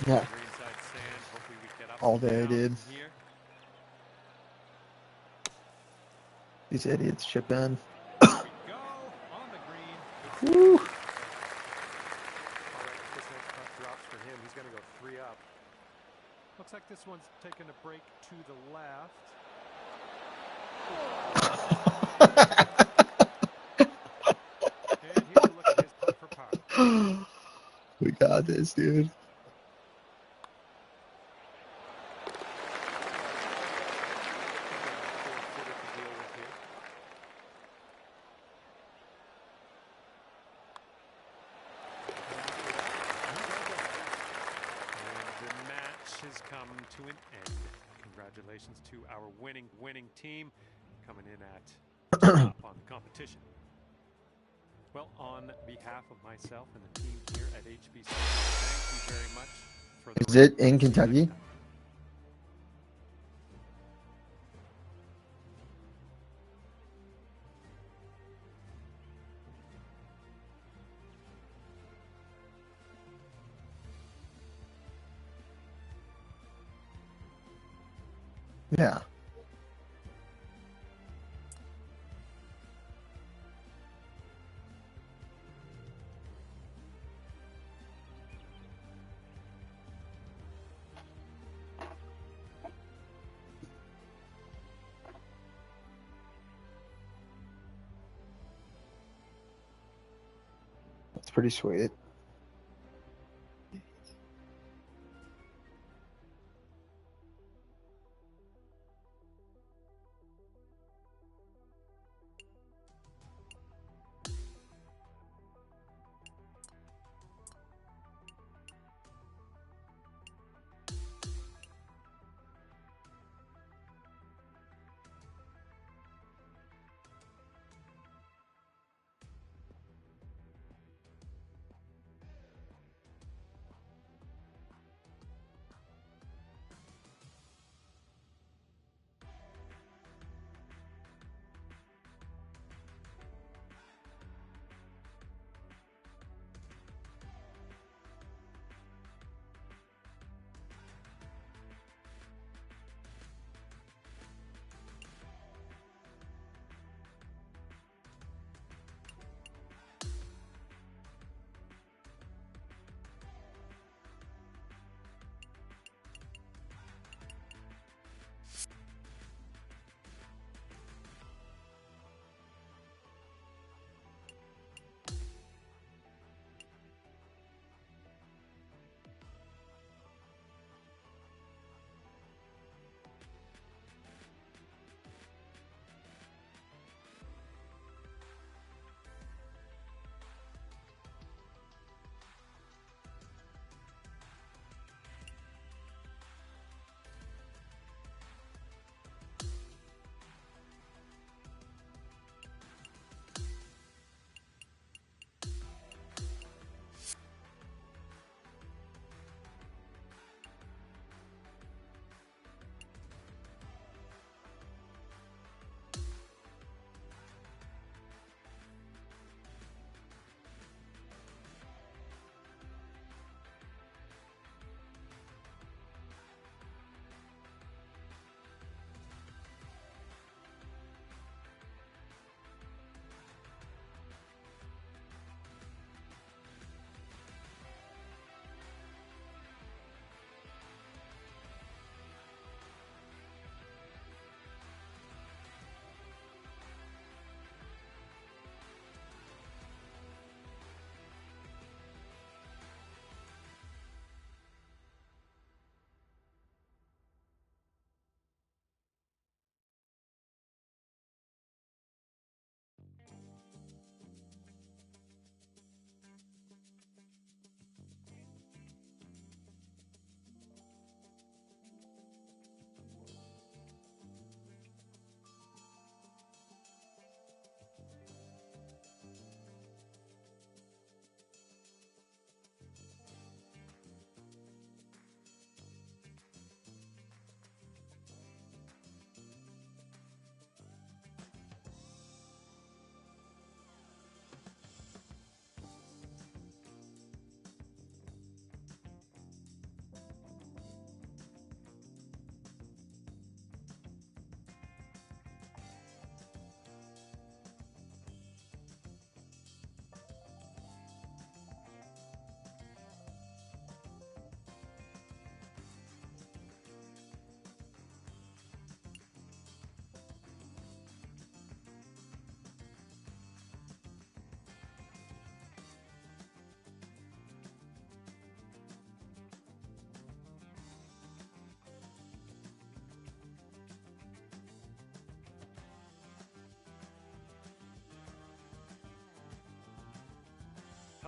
Yeah. Greenside sand. Hopefully we get up All and day, down dude. from here. These idiots chip in. There we go on the green. Woo! All right, if this next putt drops for him, he's going to go 3 up. Looks like this one's taking a break to the left. And here's a look at his putt for par. We got this, dude. Has come to an end. Congratulations to our winning team coming in at top on the competition. Well, on behalf of myself and the team here at HBC, thank you very much for the Is it in Kentucky? Yeah. That's pretty sweet.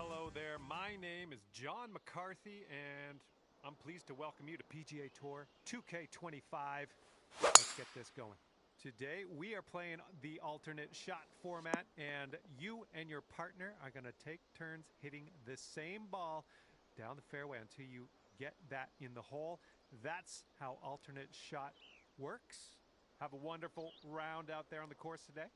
Hello there, my name is John McCarthy, and I'm pleased to welcome you to PGA Tour 2K25. Let's get this going. Today, we are playing the alternate shot format, and you and your partner are going to take turns hitting the same ball down the fairway until you get that in the hole. That's how alternate shot works. Have a wonderful round out there on the course today.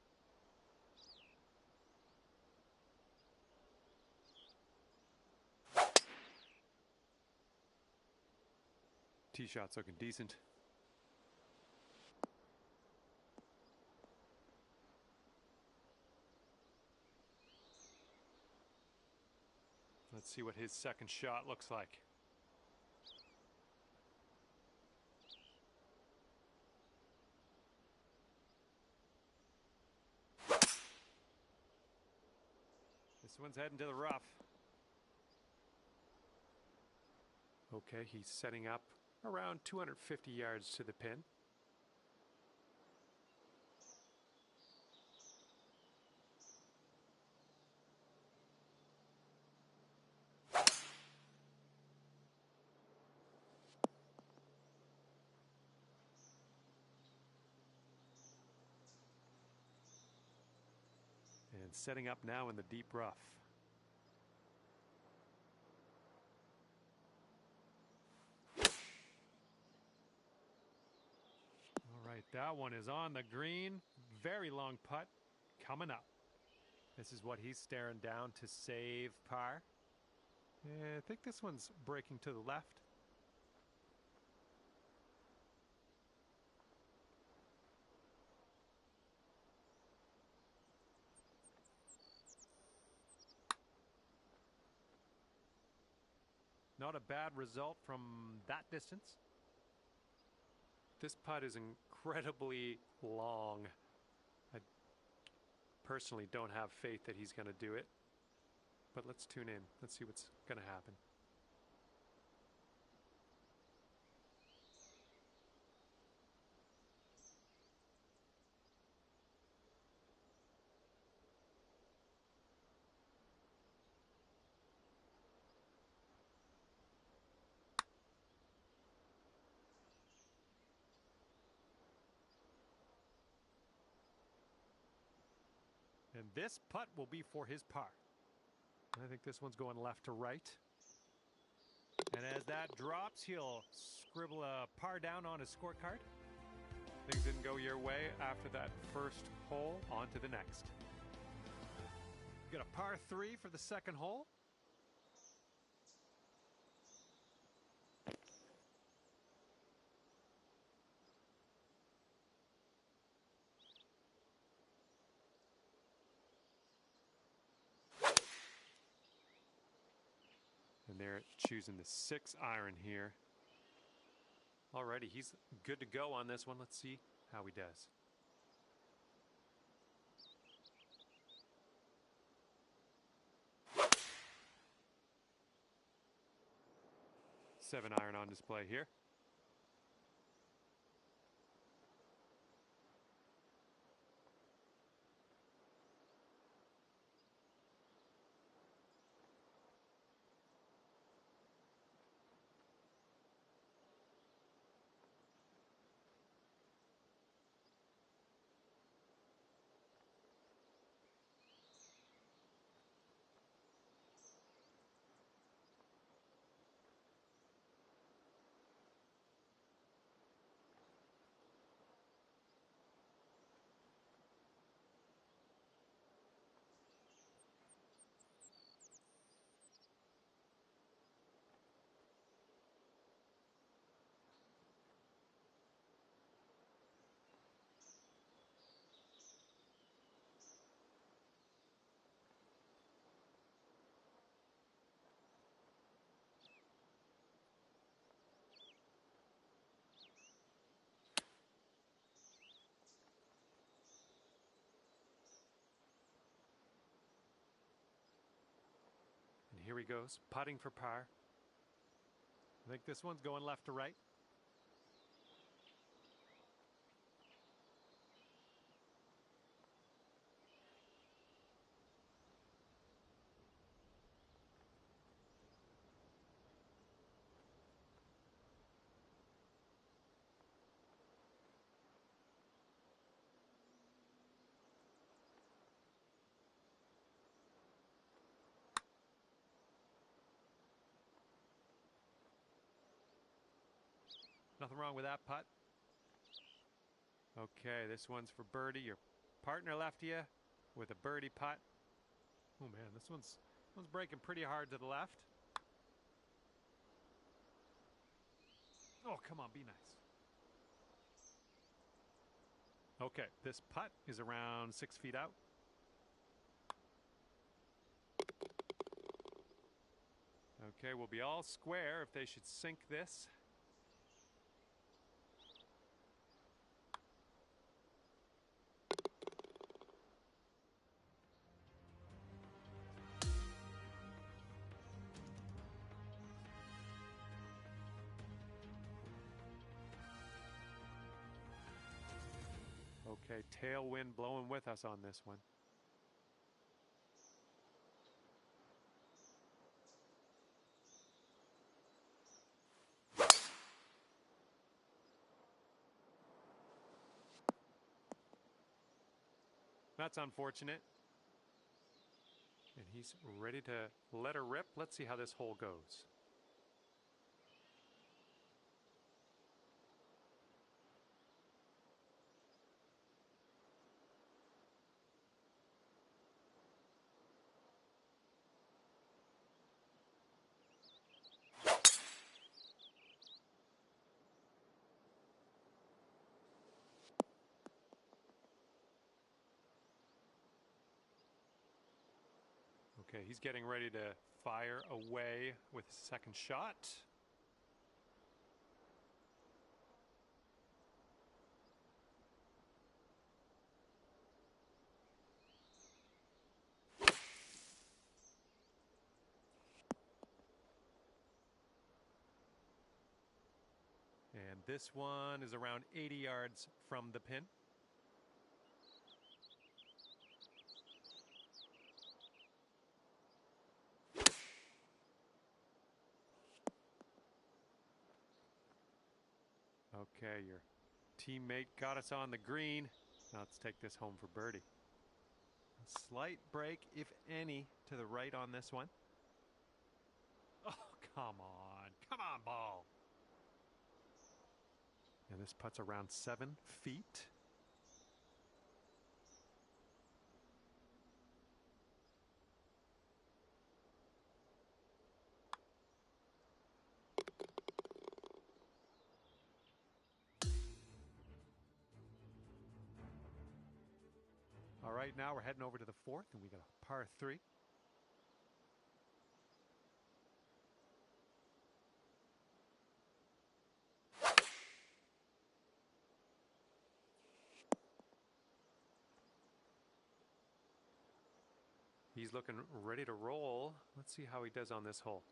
Tee shot's looking decent. Let's see what his second shot looks like. This one's heading to the rough. Okay, he's setting up around 250 yards to the pin. And setting up now in the deep rough. All right, that one is on the green. Very long putt coming up. This is what he's staring down to save par. Yeah, I think this one's breaking to the left. Not a bad result from that distance. This putt is incredibly long. I personally don't have faith that he's going to do it. But let's tune in. Let's see what's going to happen. And this putt will be for his par. I think this one's going left to right. And as that drops, he'll scribble a par down on his scorecard. Things didn't go your way after that first hole. On to the next. We got a par 3 for the second hole. And they're choosing the 6-iron here. Alrighty, he's good to go on this one. Let's see how he does. Seven iron on display here. And here he goes, putting for par. I think this one's going left to right. Nothing wrong with that putt. Okay, this one's for birdie. Your partner left you with a birdie putt. Oh man, this one's breaking pretty hard to the left. Oh, come on, be nice. Okay, this putt is around 6 feet out. Okay, we'll be all square if they should sink this. Okay, tailwind blowing with us on this one. That's unfortunate. And he's ready to let her rip. Let's see how this hole goes. Okay, he's getting ready to fire away with his second shot. And this one is around 80 yards from the pin. Okay, your teammate got us on the green. Now let's take this home for birdie. A slight break, if any, to the right on this one. Oh, come on. Come on, ball. And this putt's around 7 feet. All right, now we're heading over to the fourth, and we got a par 3. He's looking ready to roll. Let's see how he does on this hole.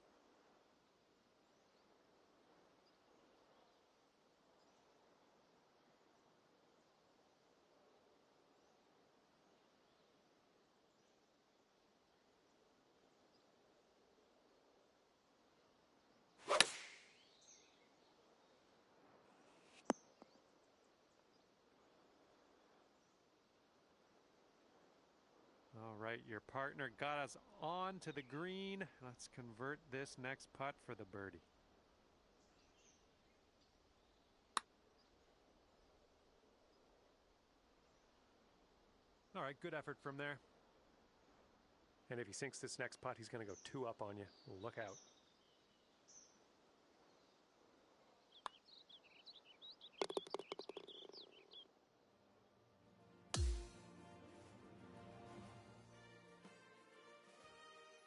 All right, your partner got us on to the green. Let's convert this next putt for the birdie. All right, good effort from there. And if he sinks this next putt, he's going to go 2 up on you. Look out.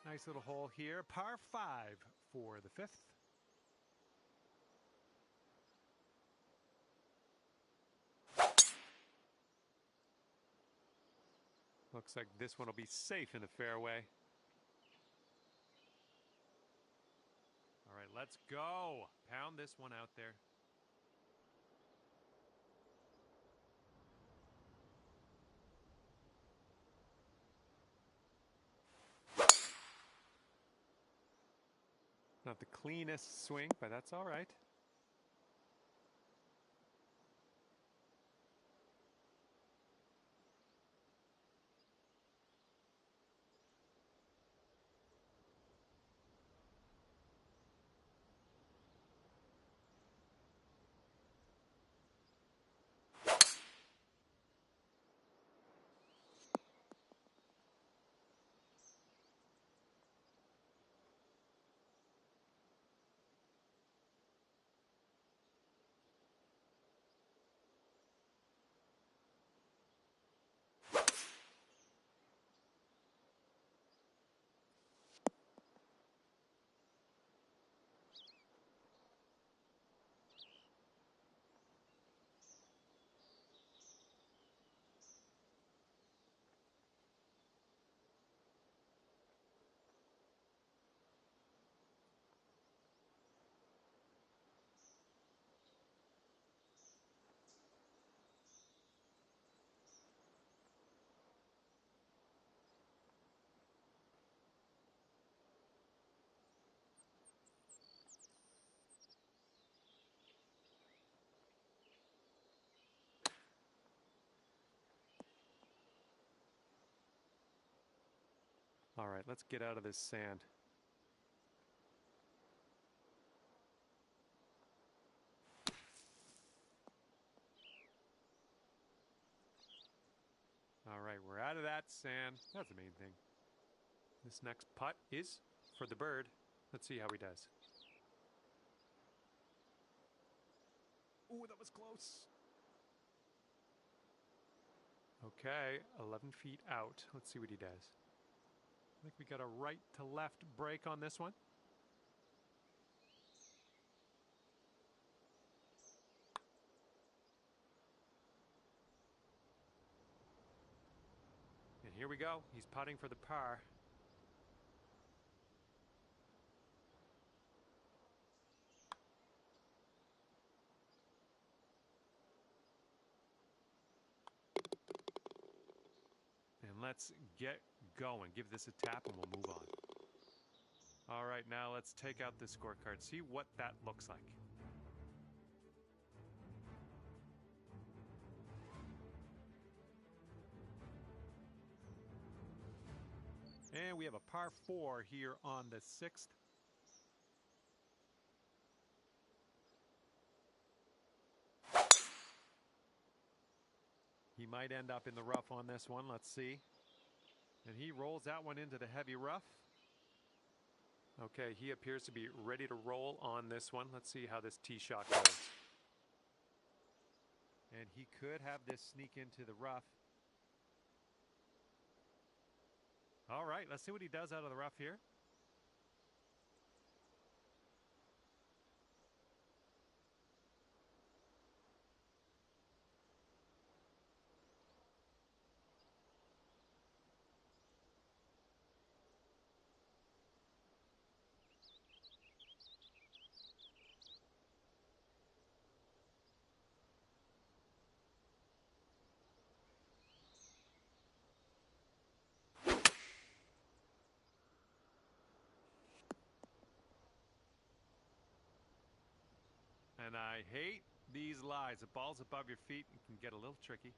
Nice little hole here. Par 5 for the 5th. Looks like this one will be safe in the fairway. All right, let's go. Pound this one out there. Not the cleanest swing, but that's all right. All right, let's get out of this sand. All right, we're out of that sand. That's the main thing. This next putt is for the bird. Let's see how he does. Ooh, that was close. Okay, 11 feet out. Let's see what he does. I think we got a right to left break on this one. And here we go. He's putting for the par. And let's get going. Give this a tap and we'll move on. All right, now let's take out this scorecard. See what that looks like. And we have a par 4 here on the 6th. He might end up in the rough on this one. Let's see. And he rolls that one into the heavy rough. Okay, he appears to be ready to roll on this one. Let's see how this tee shot goes. And he could have this sneak into the rough. All right, let's see what he does out of the rough here. And I hate these lies. The ball's above your feet and can get a little tricky.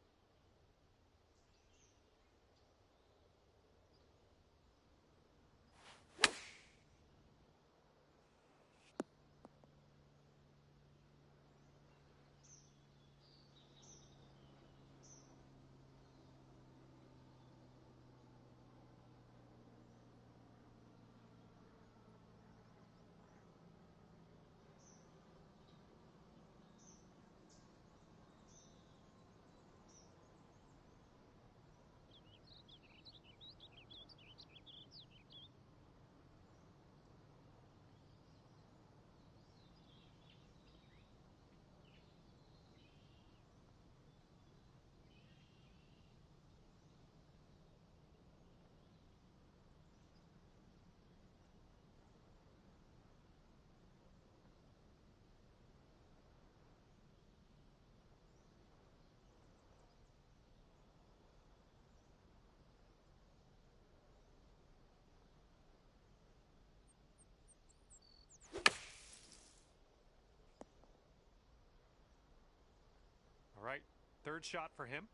All right, third shot for him.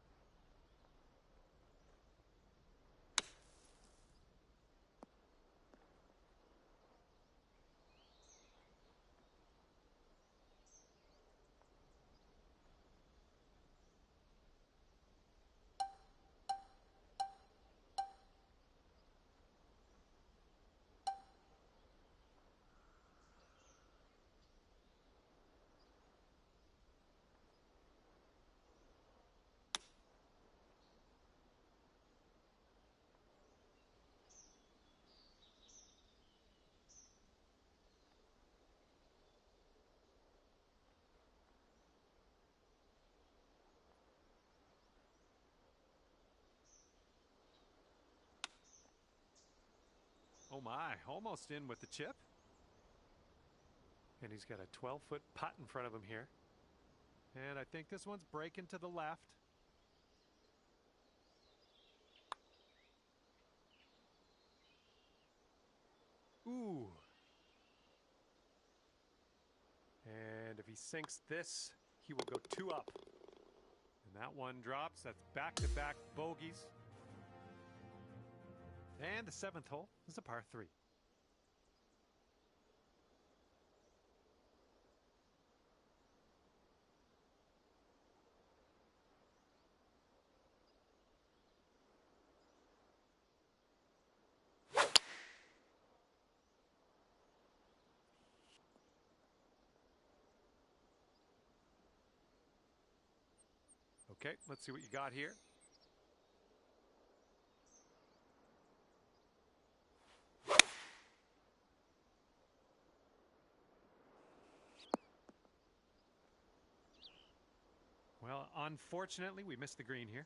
Oh my, almost in with the chip. And he's got a 12-foot putt in front of him here. And I think this one's breaking to the left. Ooh. And if he sinks this, he will go 2 up. And that one drops. That's back-to-back bogeys. And the 7th hole is a par 3. Okay, let's see what you got here. Well, unfortunately, we missed the green here.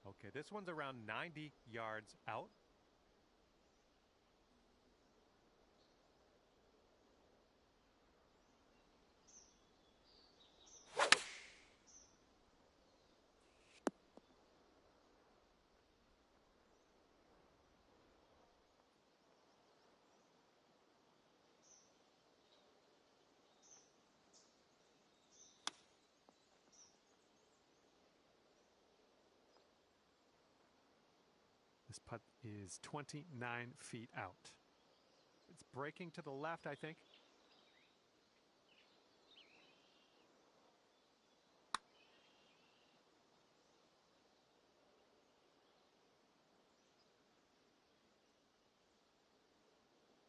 Okay, this one's around 90 yards out. This putt is 29 feet out. It's breaking to the left, I think.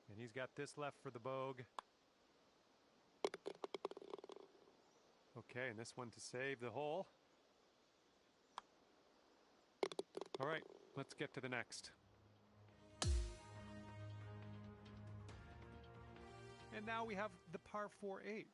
And he's got this left for the bogey. Okay, and this one to save the hole. All right, let's get to the next. And now we have the par 4 8th.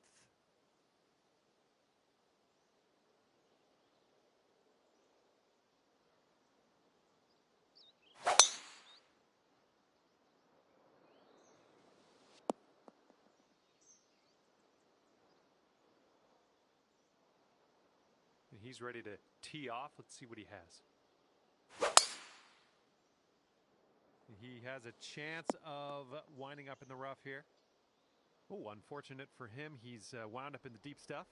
And he's ready to tee off. Let's see what he has. He has a chance of winding up in the rough here. Oh, unfortunate for him. He's wound up in the deep stuff.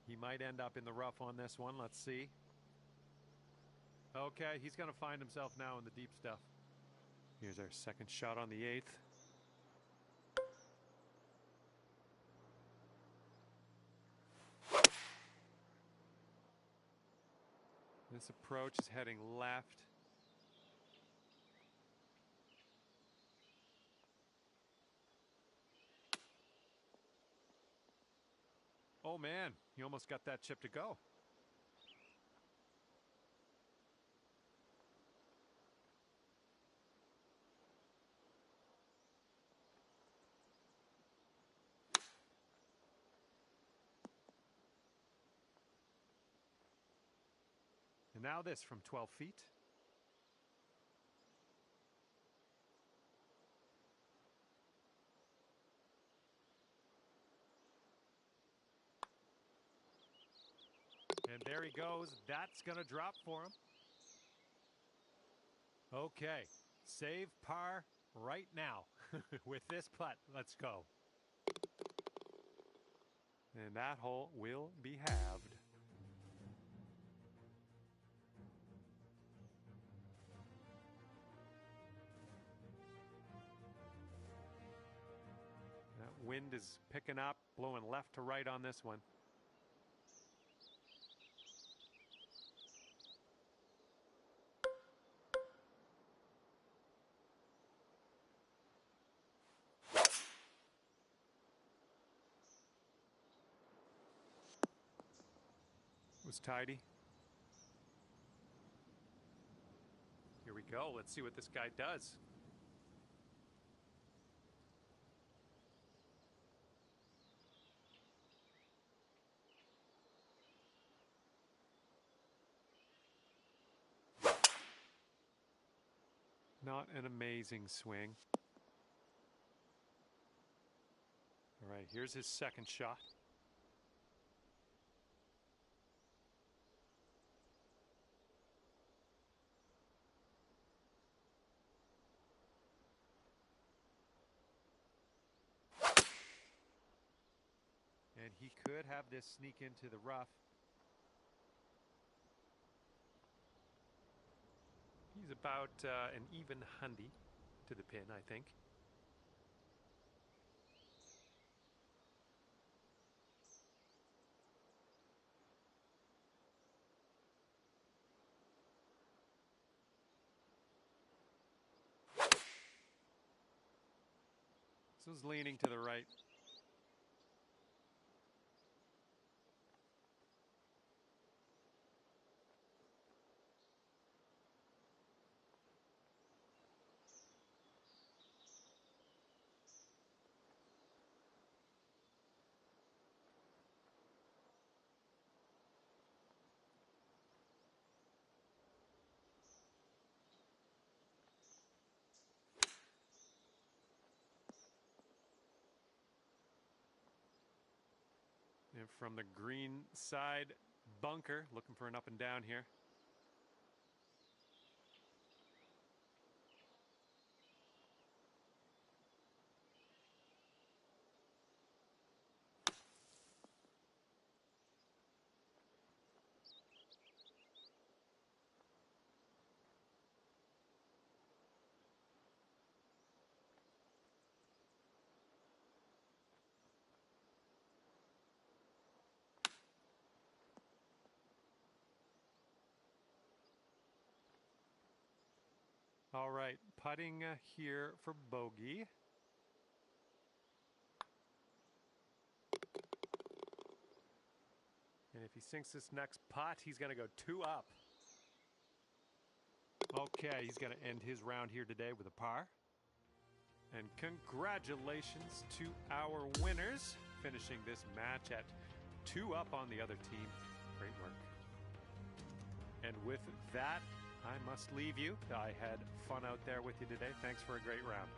He might end up in the rough on this one. Let's see. Okay, he's going to find himself now in the deep stuff. Here's our second shot on the 8th. This approach is heading left. Oh man, he almost got that chip to go. And now this from 12 feet. And there he goes. That's going to drop for him. Okay, save par right now with this putt. Let's go. And that hole will be halved. That wind is picking up, blowing left to right on this one. Was tidy. Here we go. Let's see what this guy does. Not an amazing swing. All right, here's his second shot. And he could have this sneak into the rough. He's about an even hundy to the pin, I think. This was leaning to the right. And from the green side bunker, looking for an up and down here. All right, putting here for bogey. And if he sinks this next putt, he's going to go 2 up. Okay, he's going to end his round here today with a par. And congratulations to our winners, finishing this match at 2 up on the other team. Great work. And with that, I must leave you. I had fun out there with you today. Thanks for a great round.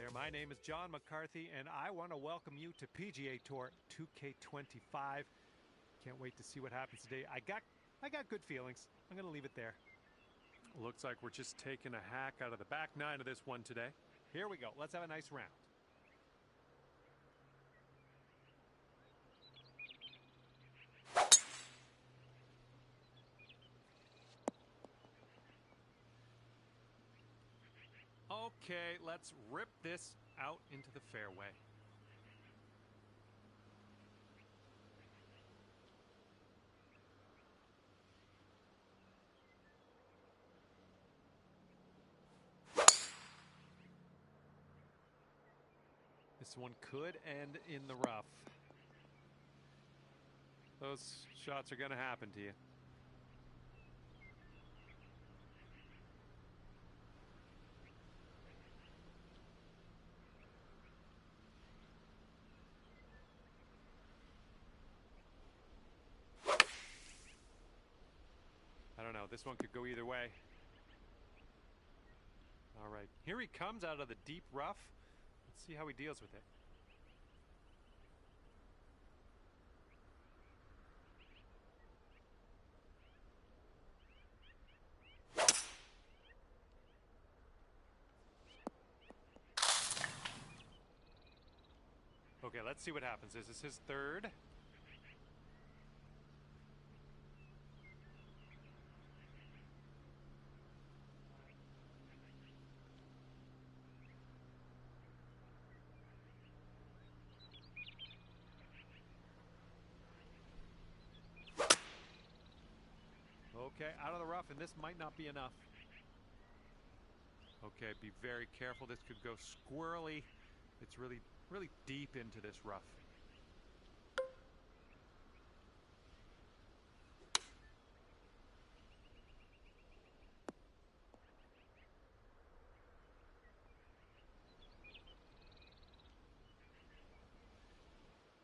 there. My name is John McCarthy, and I want to welcome you to PGA Tour 2K25. Can't wait to see what happens today. I got good feelings. I'm going to leave it there. Looks like we're just taking a hack out of the back nine of this one today. Here we go. Let's have a nice round. Okay, let's rip this out into the fairway. This one could end in the rough. Those shots are going to happen to you. I don't know. This one could go either way. All right. Here he comes out of the deep rough. Let's see how he deals with it. Okay, let's see what happens. This is his third. Okay, out of the rough, and this might not be enough. Okay, be very careful. This could go squirrely. It's really deep into this rough.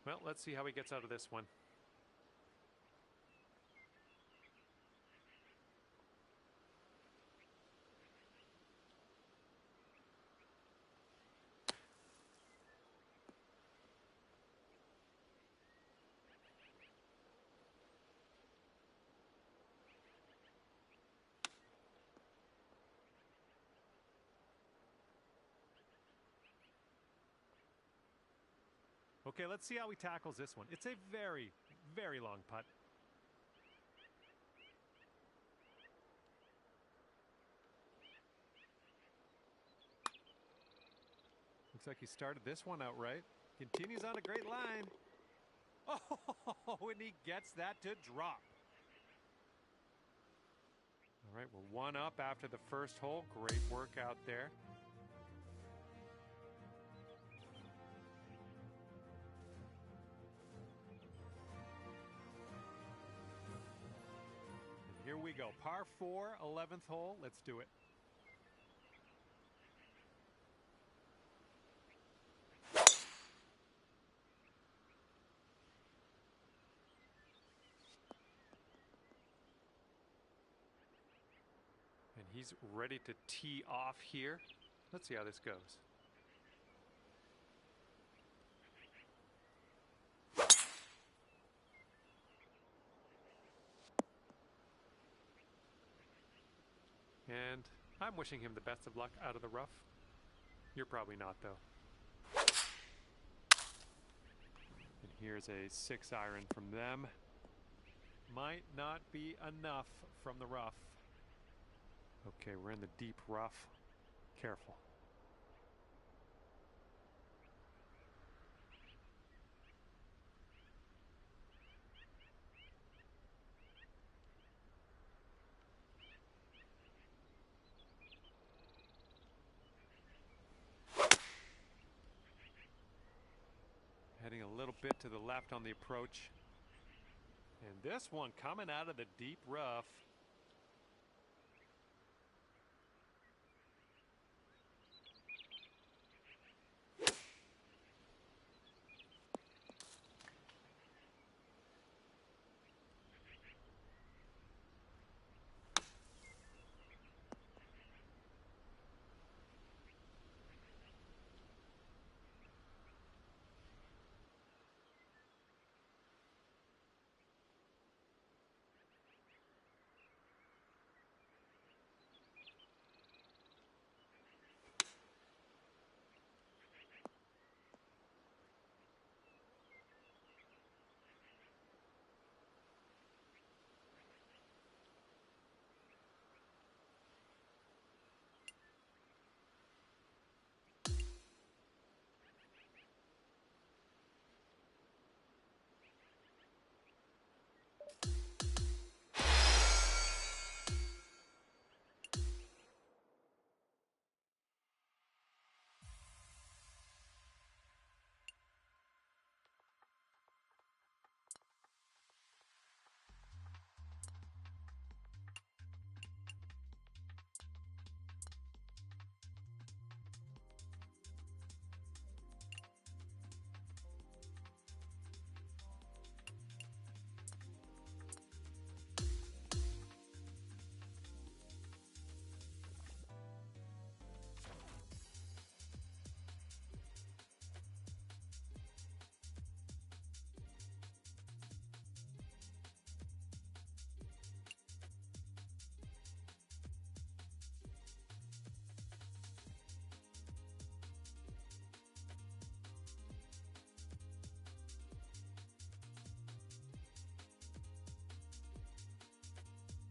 Well, let's see how he gets out of this one. Okay, let's see how he tackles this one. It's a very, very long putt. Looks like he started this one out right. Continues on a great line. Oh, and he gets that to drop. All right, we're one up after the first hole. Great work out there. Here we go. Par 4, 11th hole. Let's do it. And he's ready to tee off here. Let's see how this goes. And I'm wishing him the best of luck out of the rough. You're probably not, though. And here's a 6-iron from them. Might not be enough from the rough. Okay, we're in the deep rough. Careful. Heading a little bit to the left on the approach. And this one coming out of the deep rough.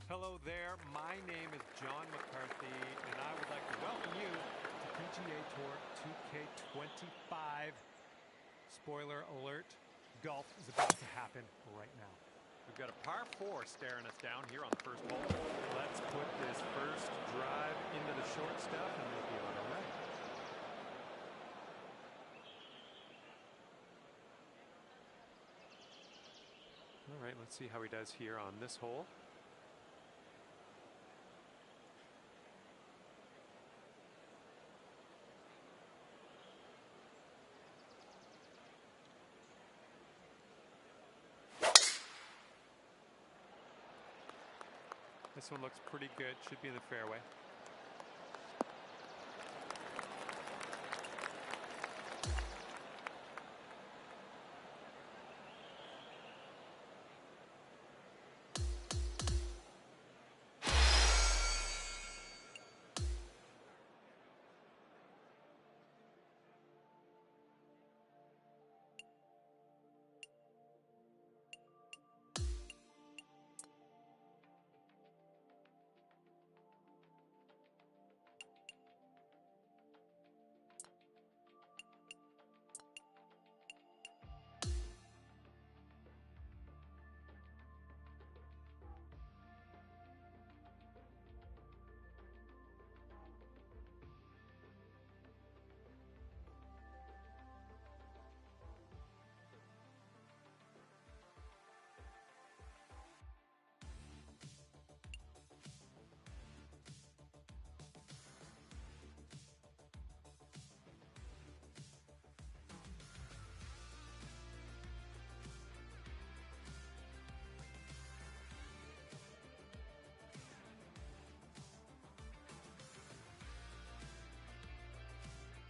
Hello there, my name is John McCarthy, and I would like to welcome you to PGA Tour 2K25. Spoiler alert, golf is about to happen right now. We've got a par 4 staring us down here on the first hole. Let's put this first drive into the short stuff and we'll be on our way. All right, let's see how he does here on this hole. This one looks pretty good, should be in the fairway.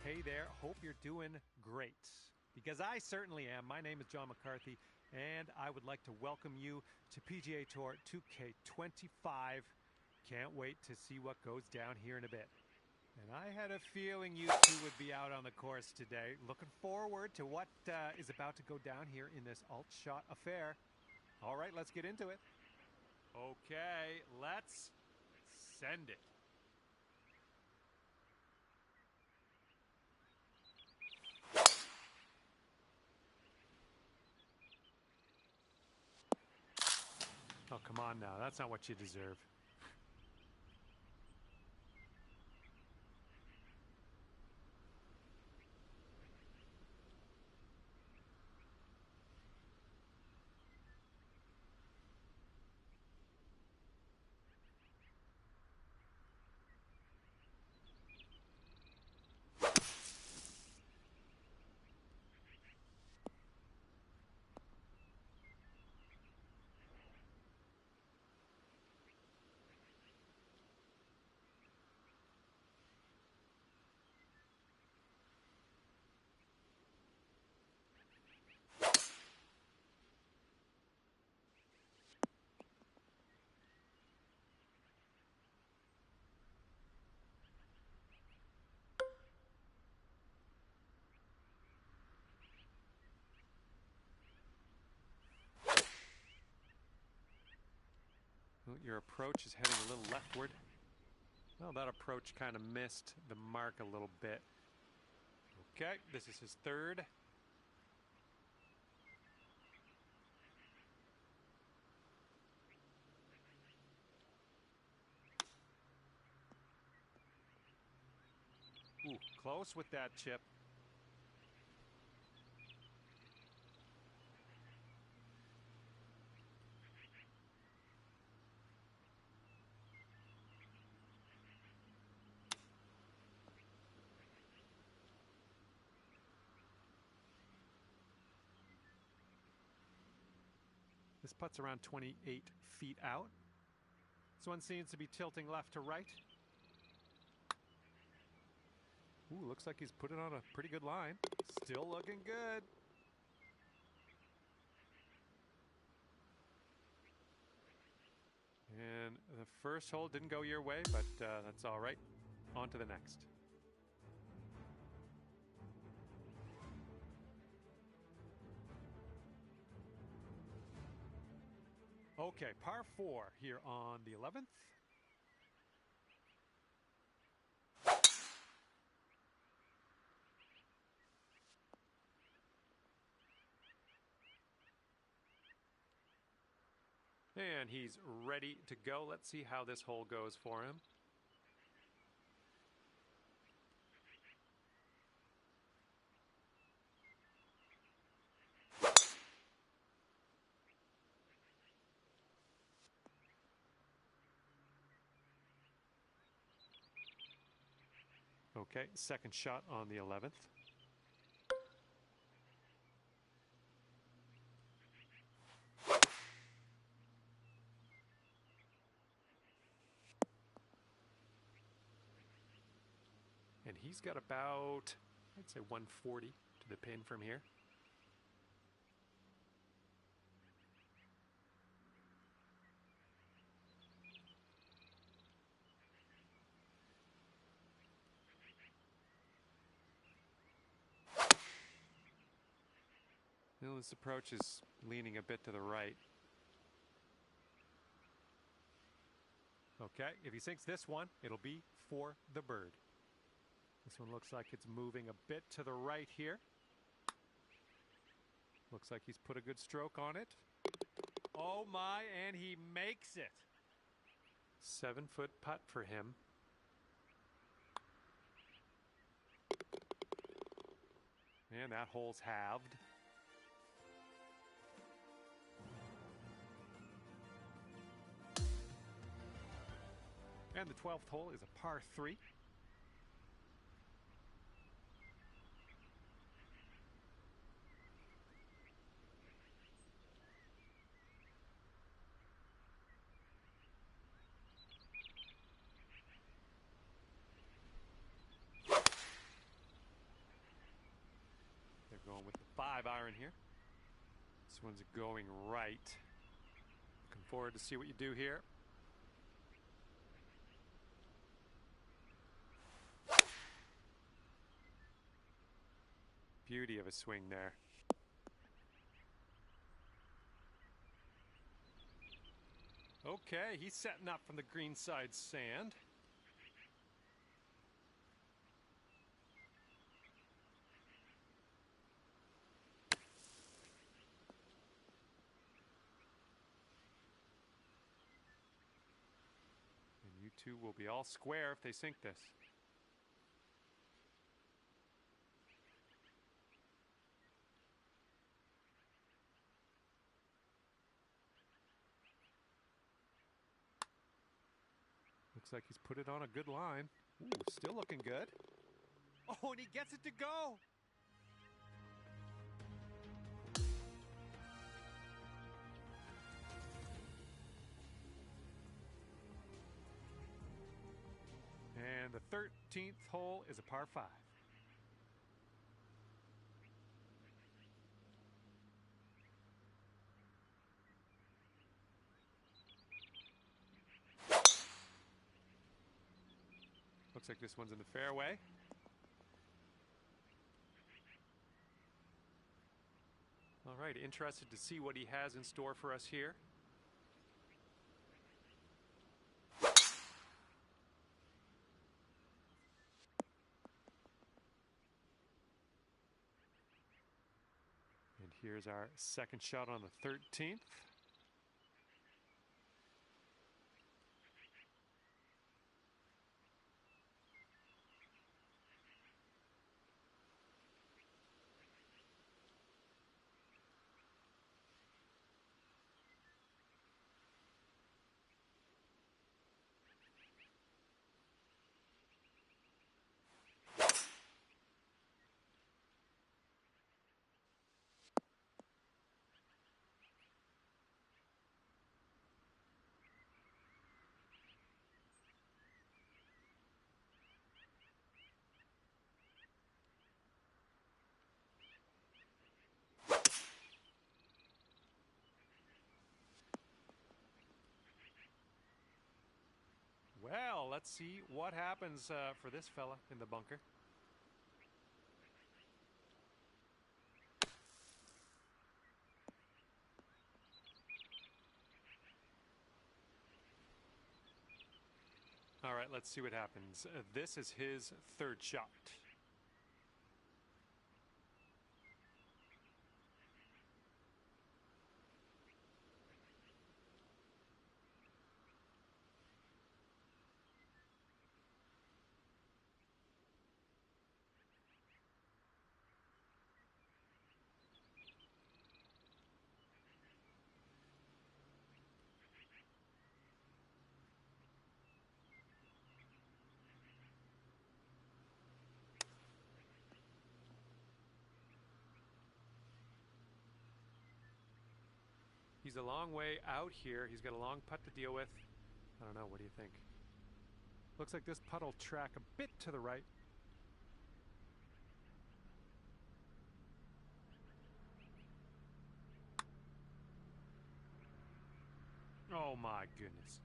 Hey there, hope you're doing great, because I certainly am. My name is John McCarthy, and I would like to welcome you to PGA Tour 2K25. Can't wait to see what goes down here in a bit. And I had a feeling you two would be out on the course today. Looking forward to what is about to go down here in this alt shot affair. All right, let's get into it. Okay, let's send it. Oh, come on now. That's not what you deserve. Your approach is heading a little leftward. Well, that approach kind of missed the mark a little bit. Okay, this is his third. Ooh, close with that chip. This putt's around 28 feet out. This one seems to be tilting left to right. Ooh, looks like he's put it on a pretty good line. Still looking good. And the first hole didn't go your way, but that's all right. On to the next. Okay, par 4 here on the 11th. And he's ready to go. Let's see how this hole goes for him. Okay, second shot on the 11th. And he's got about, I'd say 140 to the pin from here. Well, this approach is leaning a bit to the right. Okay, if he sinks this one, it'll be for the bird. This one looks like it's moving a bit to the right here. Looks like he's put a good stroke on it. Oh my, and he makes it. 7-foot putt for him. And that hole's halved. And the 12th hole is a par 3. They're going with the 5-iron here. This one's going right. Looking forward to see what you do here. Beauty of a swing there. Okay, he's setting up from the greenside sand. And you two will be all square if they sink this. Looks like he's put it on a good line. Ooh, still looking good. Oh, and he gets it to go. And the 13th hole is a par 5. Looks like this one's in the fairway. All right, interested to see what he has in store for us here. And here's our second shot on the 13th. Well, let's see what happens for this fella in the bunker. All right, let's see what happens. This is his third shot. He's a long way out here. He's got a long putt to deal with. I don't know. What do you think? Looks like this putt will track a bit to the right. Oh my goodness.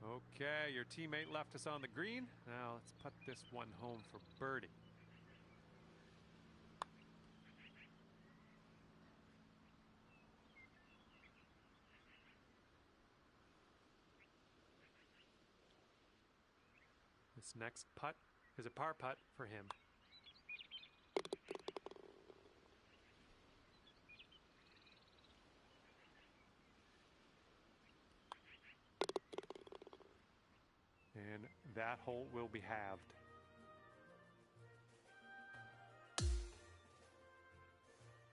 Okay, your teammate left us on the green. Now let's put this one home for birdie. This next putt is a par putt for him. And that hole will be halved.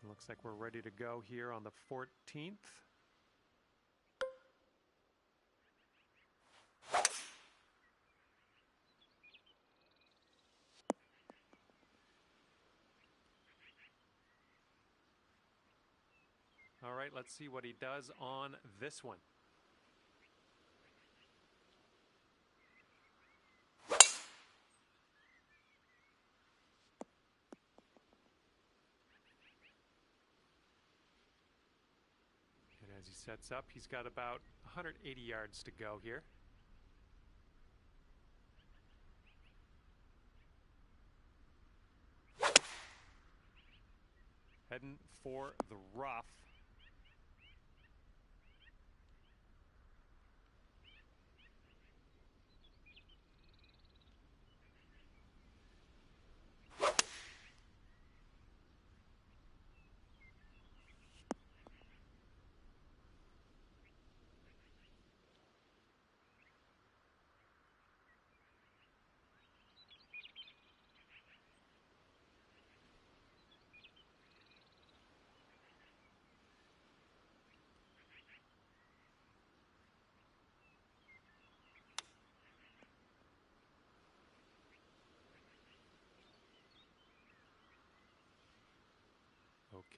Looks like we're ready to go here on the 14th. All right, let's see what he does on this one. And as he sets up, he's got about 180 yards to go here. Heading for the rough.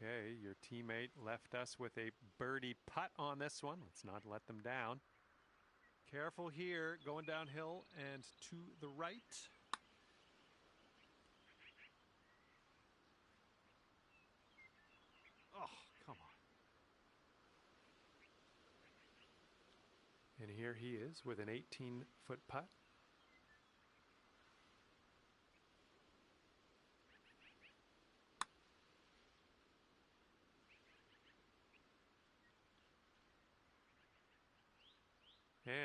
Okay, your teammate left us with a birdie putt on this one. Let's not let them down. Careful here, going downhill and to the right. Oh, come on. And here he is with an 18-foot putt.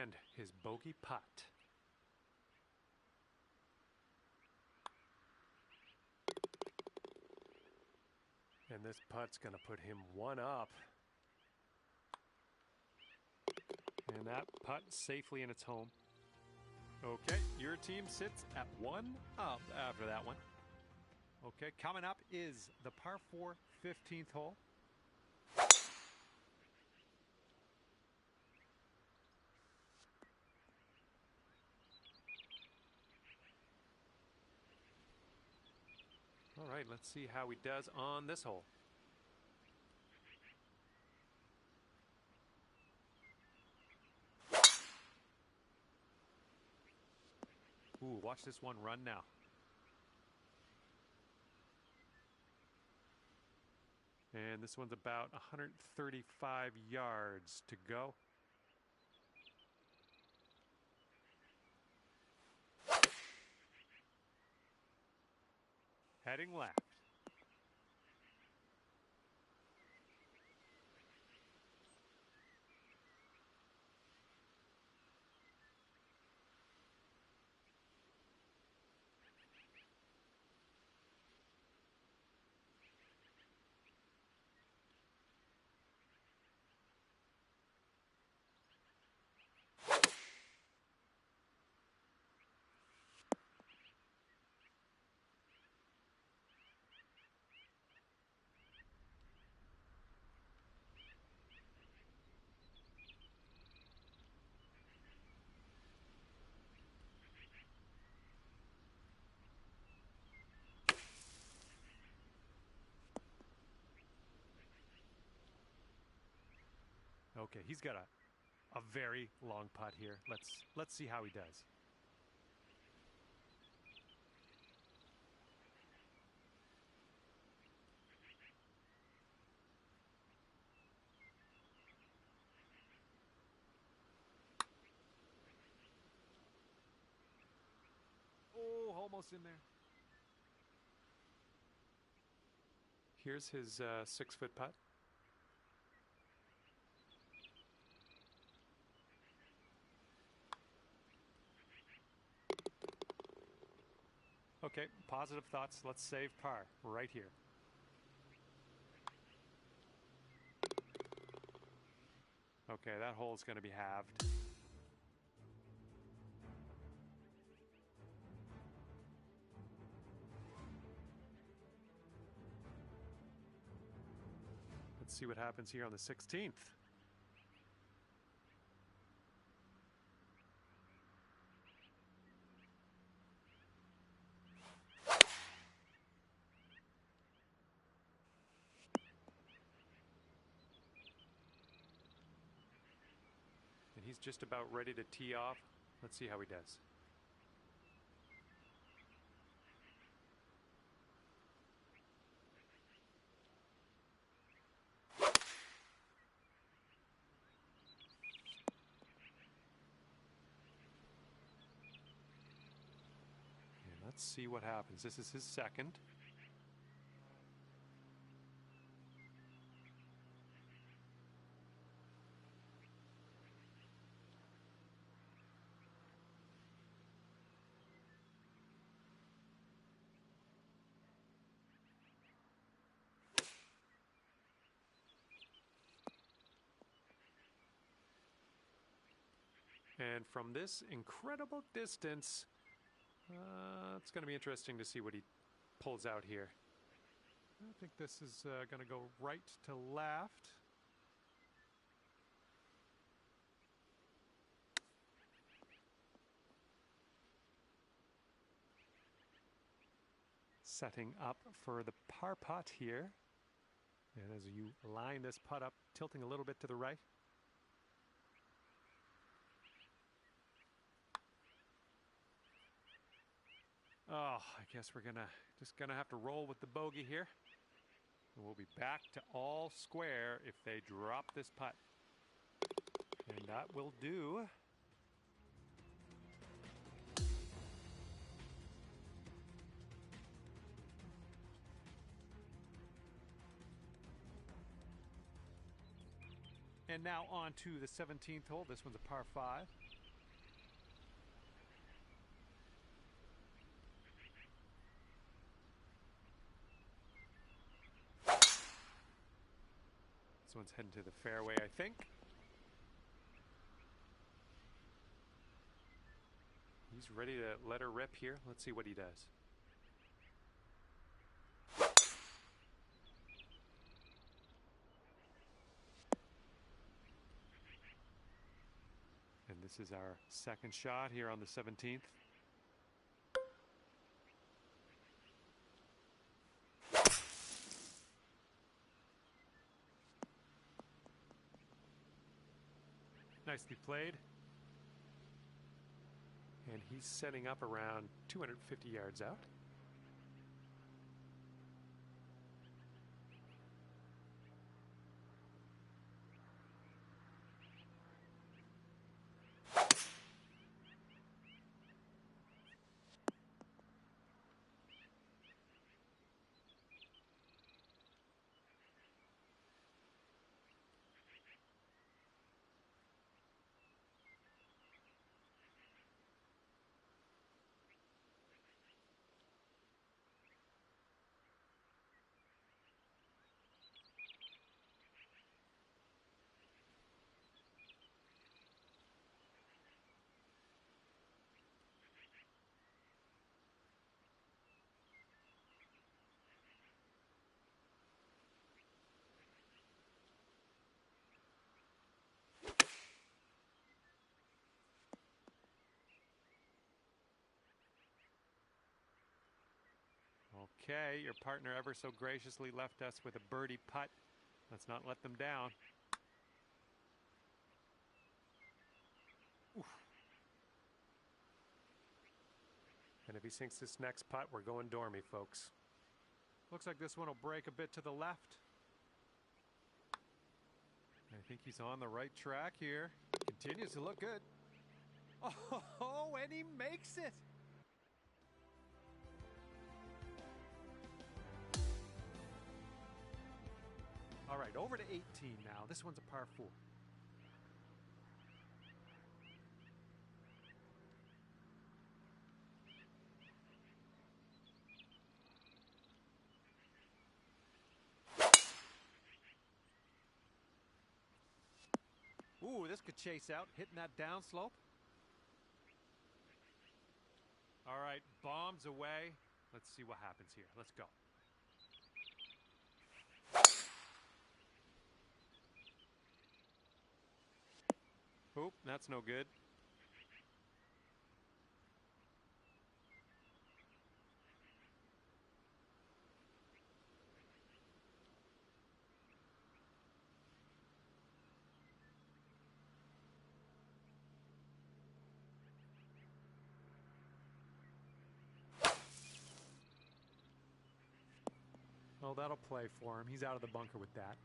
And his bogey putt. And this putt's going to put him one up. And that putt safely in its home. Okay, your team sits at 1 up after that one. Okay, coming up is the par 4 15th hole. All right, let's see how he does on this hole. Ooh, watch this one run now. And this one's about 135 yards to go. Heading left. Okay, he's got a very long putt here. Let's see how he does. Oh, almost in there. Here's his 6-foot putt. Okay, positive thoughts. Let's save par right here. Okay, that hole's going to be halved. Let's see what happens here on the 16th. And he's just about ready to tee off. Let's see how he does. And let's see what happens. This is his second. And from this incredible distance, it's going to be interesting to see what he pulls out here. I think this is going to go right to left. Setting up for the par putt here. And as you line this putt up, tilting a little bit to the right. Oh, I guess we're just gonna have to roll with the bogey here. And we'll be back to all square if they drop this putt. And that will do. And now on to the 17th hole. This one's a par 5. This one's heading to the fairway, I think. He's ready to let her rip here. Let's see what he does. And this is our second shot here on the 17th. Nicely played. And he's setting up around 250 yards out. Okay, your partner ever so graciously left us with a birdie putt. Let's not let them down. And if he sinks this next putt, we're going dormy, folks. Looks like this one will break a bit to the left. I think he's on the right track here. Continues to look good. Oh, and he makes it. All right, over to 18 now. This one's a par 4. Ooh, this could chase out, hitting that downslope. All right, bombs away. Let's see what happens here. Let's go. Oop, that's no good. Well, that'll play for him. He's out of the bunker with that.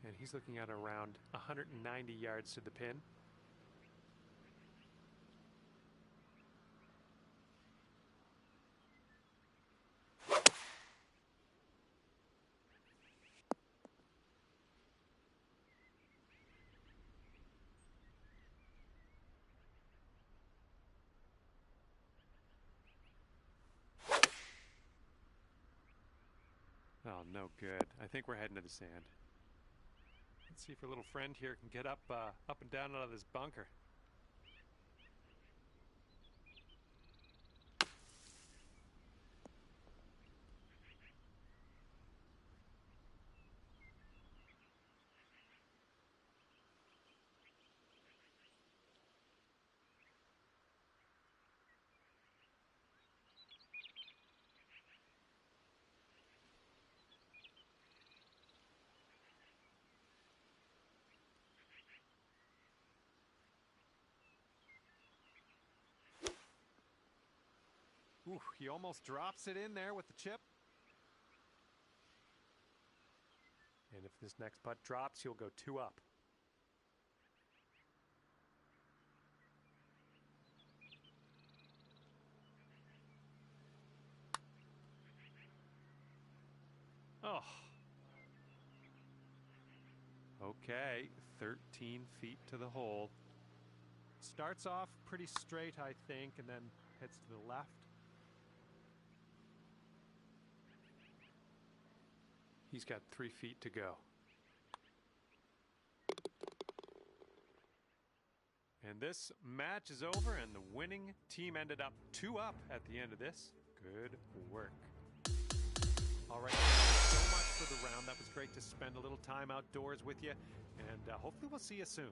And he's looking at around 190 yards to the pin. Oh, no good. I think we're heading to the sand. Let's see if our little friend here can get up and down out of this bunker. Ooh, he almost drops it in there with the chip. And if this next putt drops, he'll go 2 up. Oh. Okay, 13 feet to the hole. Starts off pretty straight, I think, and then heads to the left. He's got 3 feet to go. And this match is over, and the winning team ended up 2 up at the end of this. Good work. All right, thank you so much for the round. That was great to spend a little time outdoors with you, and hopefully we'll see you soon.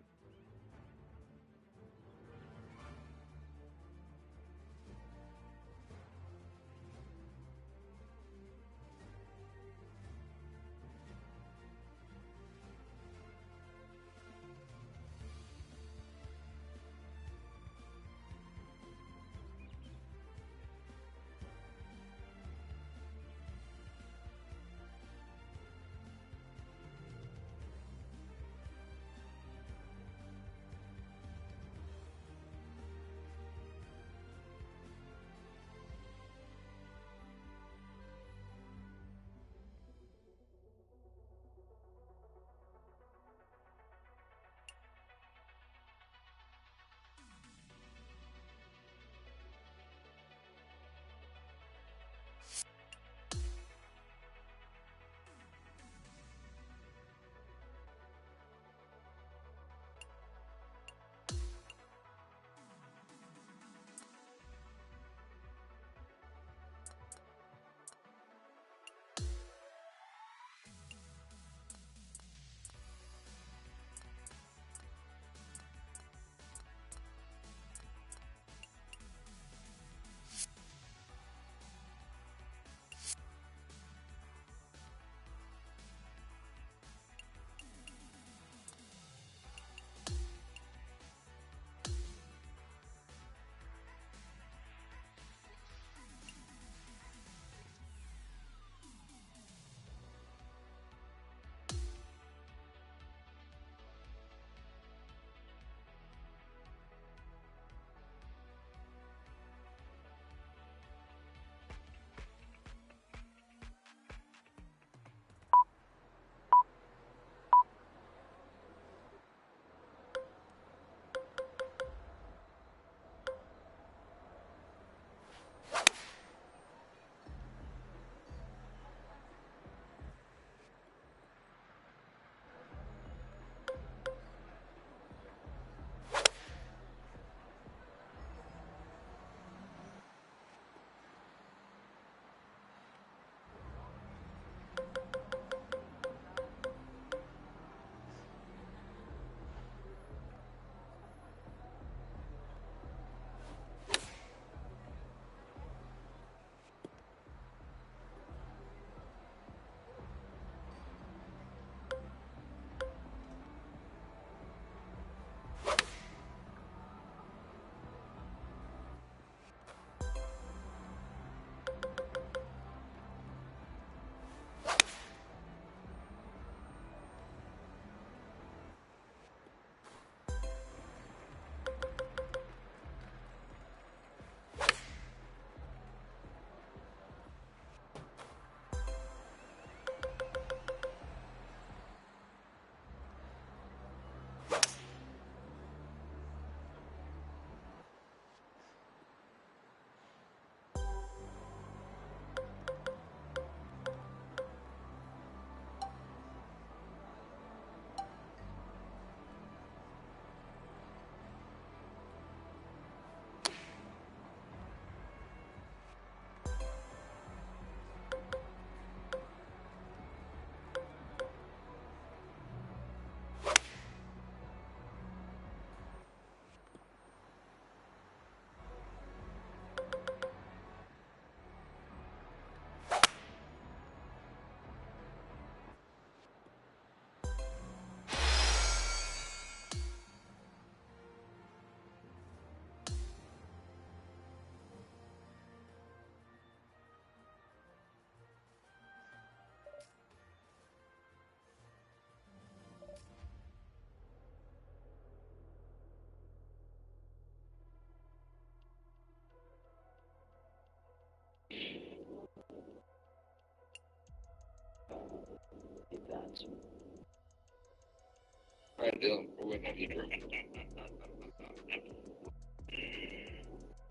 All right, Dylan, we're waiting on you, Drew.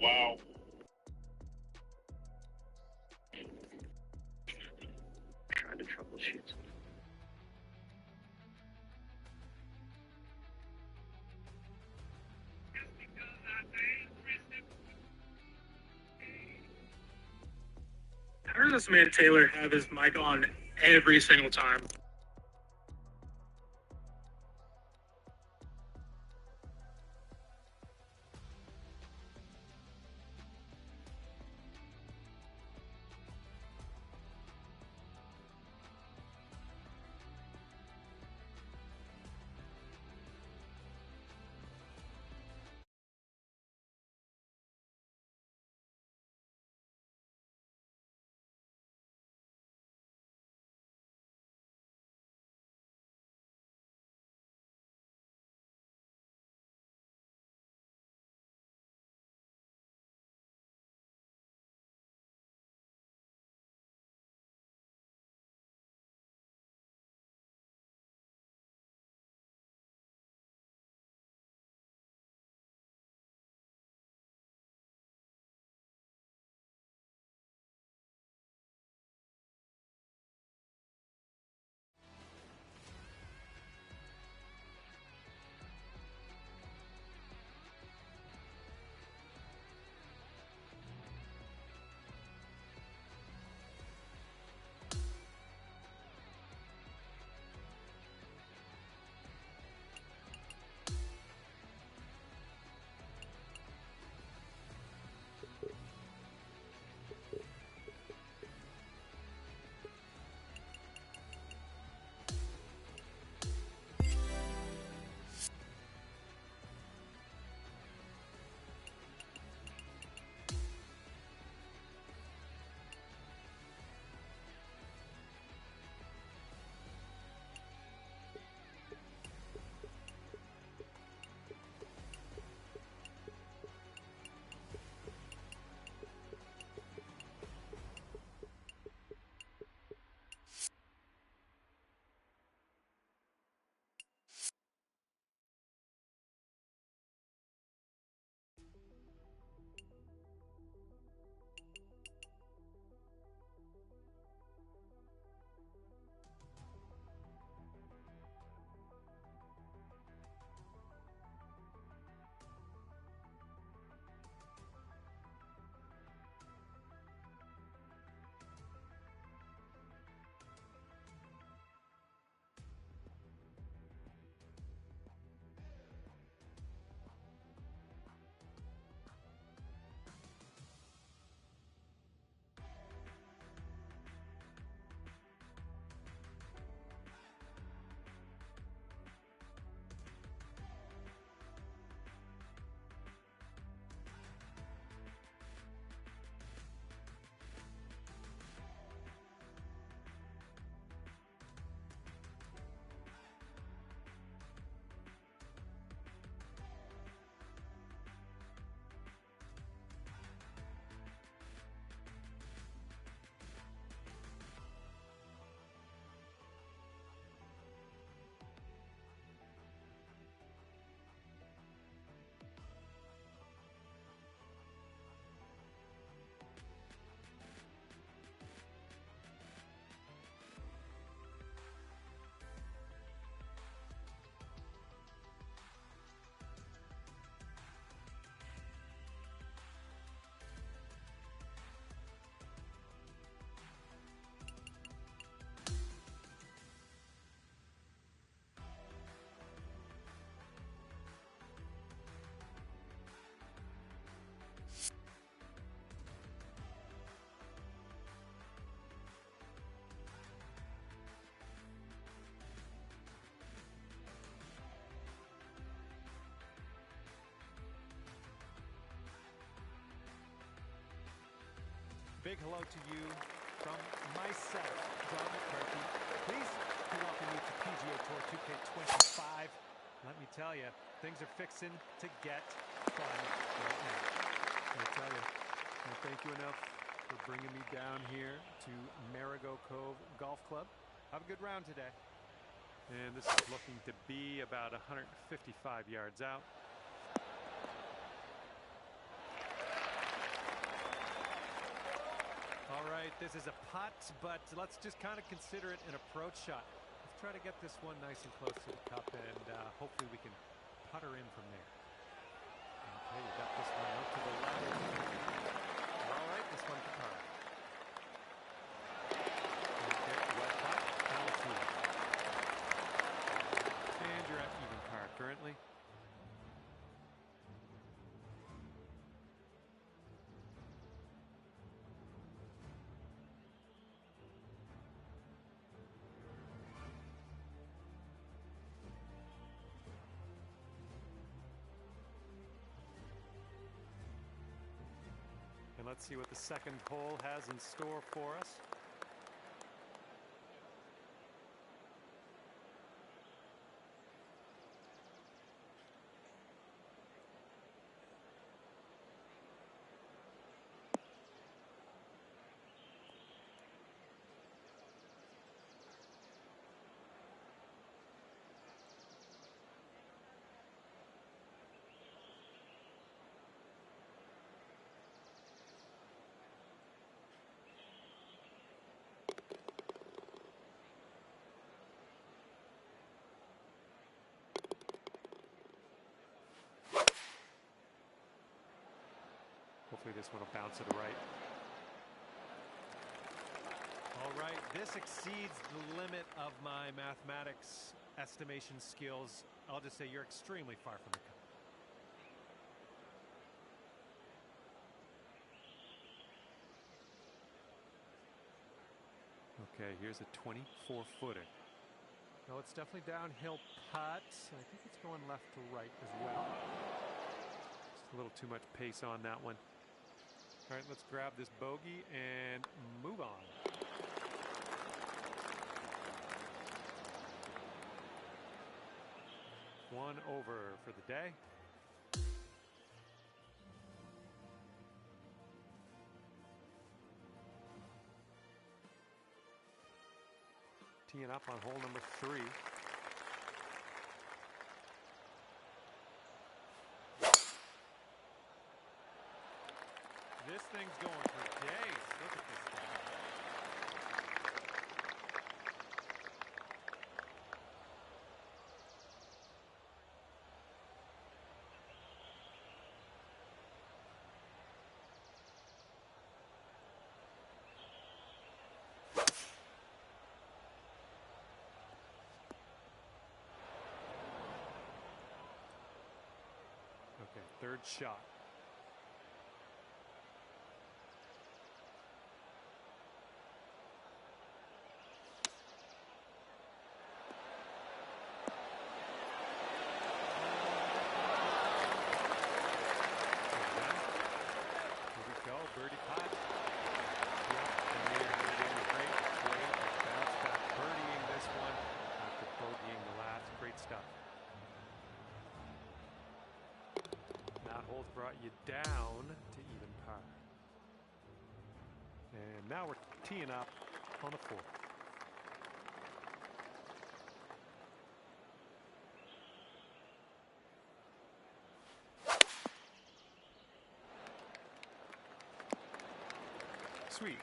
Wow. Trying to troubleshoot. How does this man Taylor have his mic on every single time? Big hello to you from myself, John McCarthy. Please welcome you to PGA Tour 2K25. Let me tell you, things are fixing to get fun right now. I tell you, I thank you enough for bringing me down here to Marigot Cove Golf Club. Have a good round today. And this is looking to be about 155 yards out. All right, this is a putt, but let's just kind of consider it an approach shot. Let's try to get this one nice and close to the cup, and hopefully we can putter in from there. Okay, you got this one out to the left. All right, this one to par. Okay, wet putt, down to it. And you're at even par currently. And let's see what the second hole has in store for us. Hopefully this one will bounce to the right. All right, this exceeds the limit of my mathematics estimation skills. I'll just say you're extremely far from the cup. Okay, here's a 24-footer. No, it's definitely downhill putt. I think it's going left to right as well. Just a little too much pace on that one. All right, let's grab this bogey and move on. One over for the day. Teeing up on hole number 3. This thing's going for days. Look at this guy. Okay, third shot. Birdie putt. Yep, and they had it in a great way. Bounce back, birdieing this one after bogeying the last. Great stuff. That hole's brought you down to even par. And now we're teeing up on the 4th. Sweet.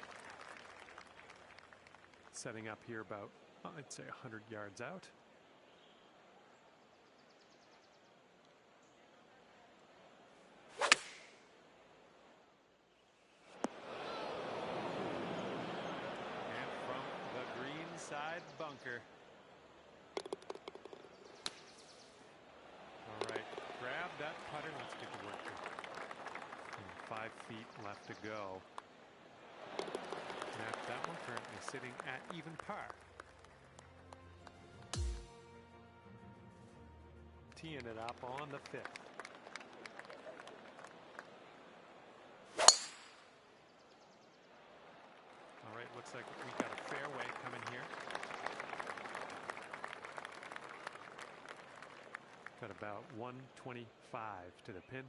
Setting up here about, I'd say 100 yards out. And from the green side bunker. All right, grab that putter. Let's get to work here. 5 feet left to go. That one currently sitting at even par. Teeing it up on the 5th. All right, looks like we got a fairway coming here. Got about 125 to the pin.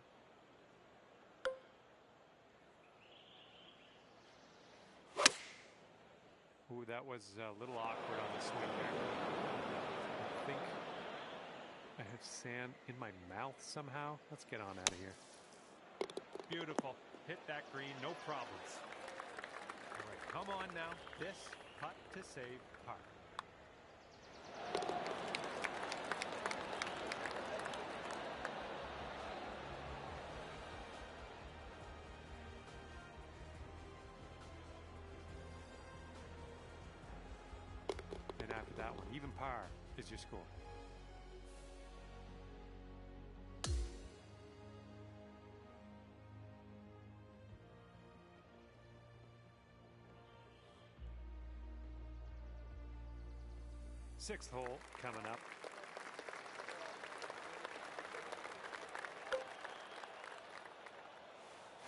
Ooh, that was a little awkward on the swing there. have sand in my mouth somehow. Let's get on out of here. Beautiful. Hit that green, no problems. All right, come on now. This putt to save par. And after that one, even par is your score. Sixth hole coming up.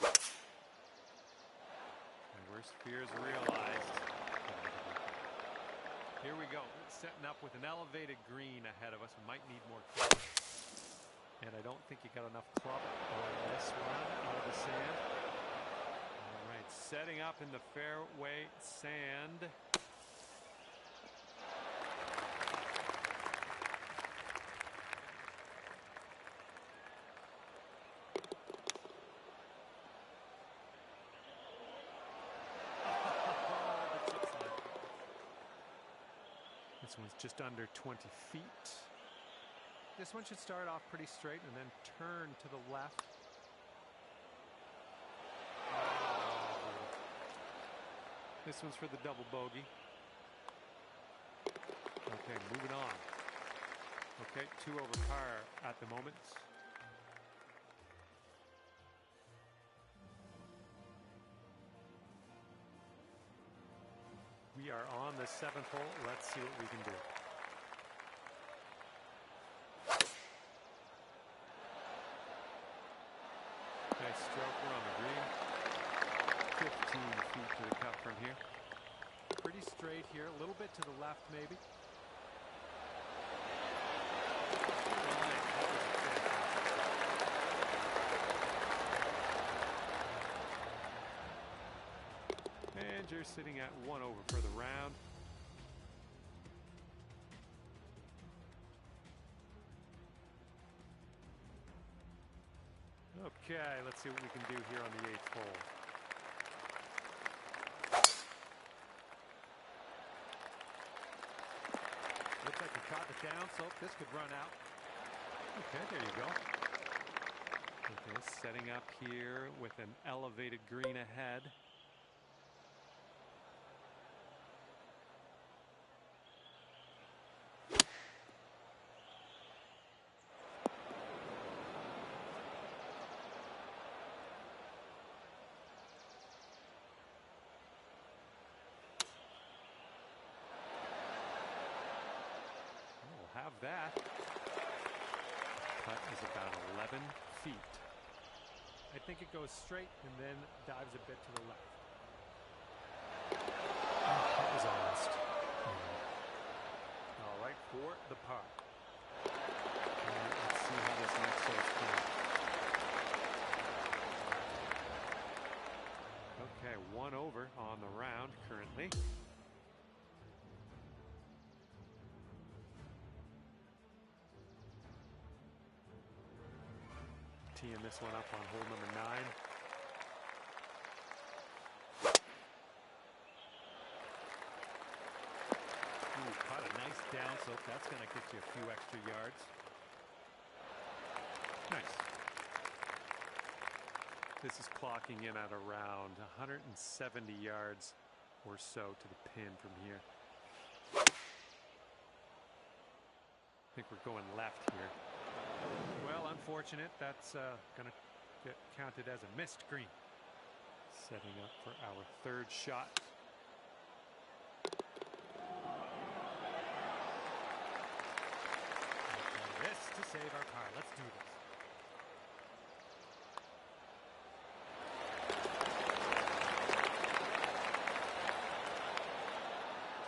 My worst fears realized. Here we go. Setting up with an elevated green ahead of us. We might need more club. And I don't think you got enough club on this one out of the sand. All right, setting up in the fairway sand. This one's just under 20 feet. This one should start off pretty straight and then turn to the left. This one's for the double bogey. Okay, moving on. Okay, 2 over par at the moment. We are on the 7th hole. Let's see what we can do. Nice stroke. We're on the green. 15 feet to the cup from here. Pretty straight here. A little bit to the left, maybe. And you're sitting at 1 over for the round. Okay, let's see what we can do here on the 8th hole. Looks like we caught the down slope. This could run out. Okay, there you go. Okay, setting up here with an elevated green ahead. Have that. Putt is about 11 feet. I think it goes straight and then dives a bit to the left. That was almost. All right, for the par. Let's see how this next hole's going. Okay, 1 over on the round currently. Teeing this one up on hole number 9. Ooh, caught a nice down slope. That's going to get you a few extra yards. Nice. This is clocking in at around 170 yards or so to the pin from here. I think we're going left here. Well, unfortunate. That's going to get counted as a missed green. Setting up for our 3rd shot. Okay, this to save our par. Let's do this.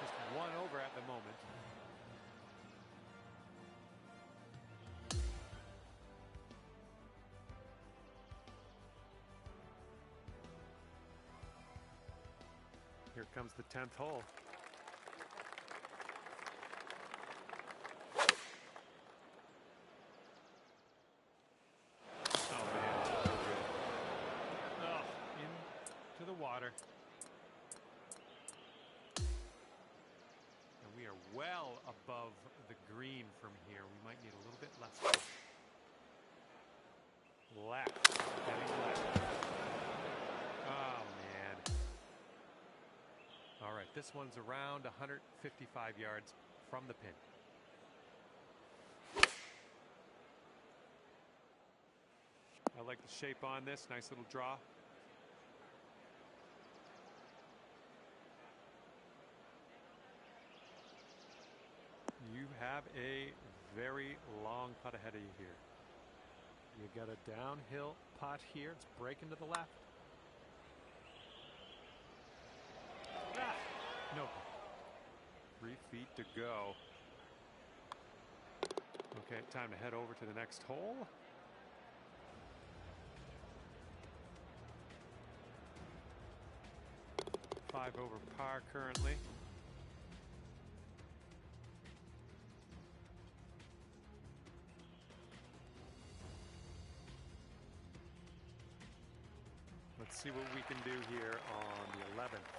Just 1 over at the moment. Here comes the 10th hole. Heading left. Oh, man. All right, this one's around 155 yards from the pin. I like the shape on this. Nice little draw. You have a very long putt ahead of you here. You got a downhill putt here. It's breaking to the left. Ah, no. 3 feet to go. Okay, time to head over to the next hole. Five over par currently. Let's see what we can do here on the 11th.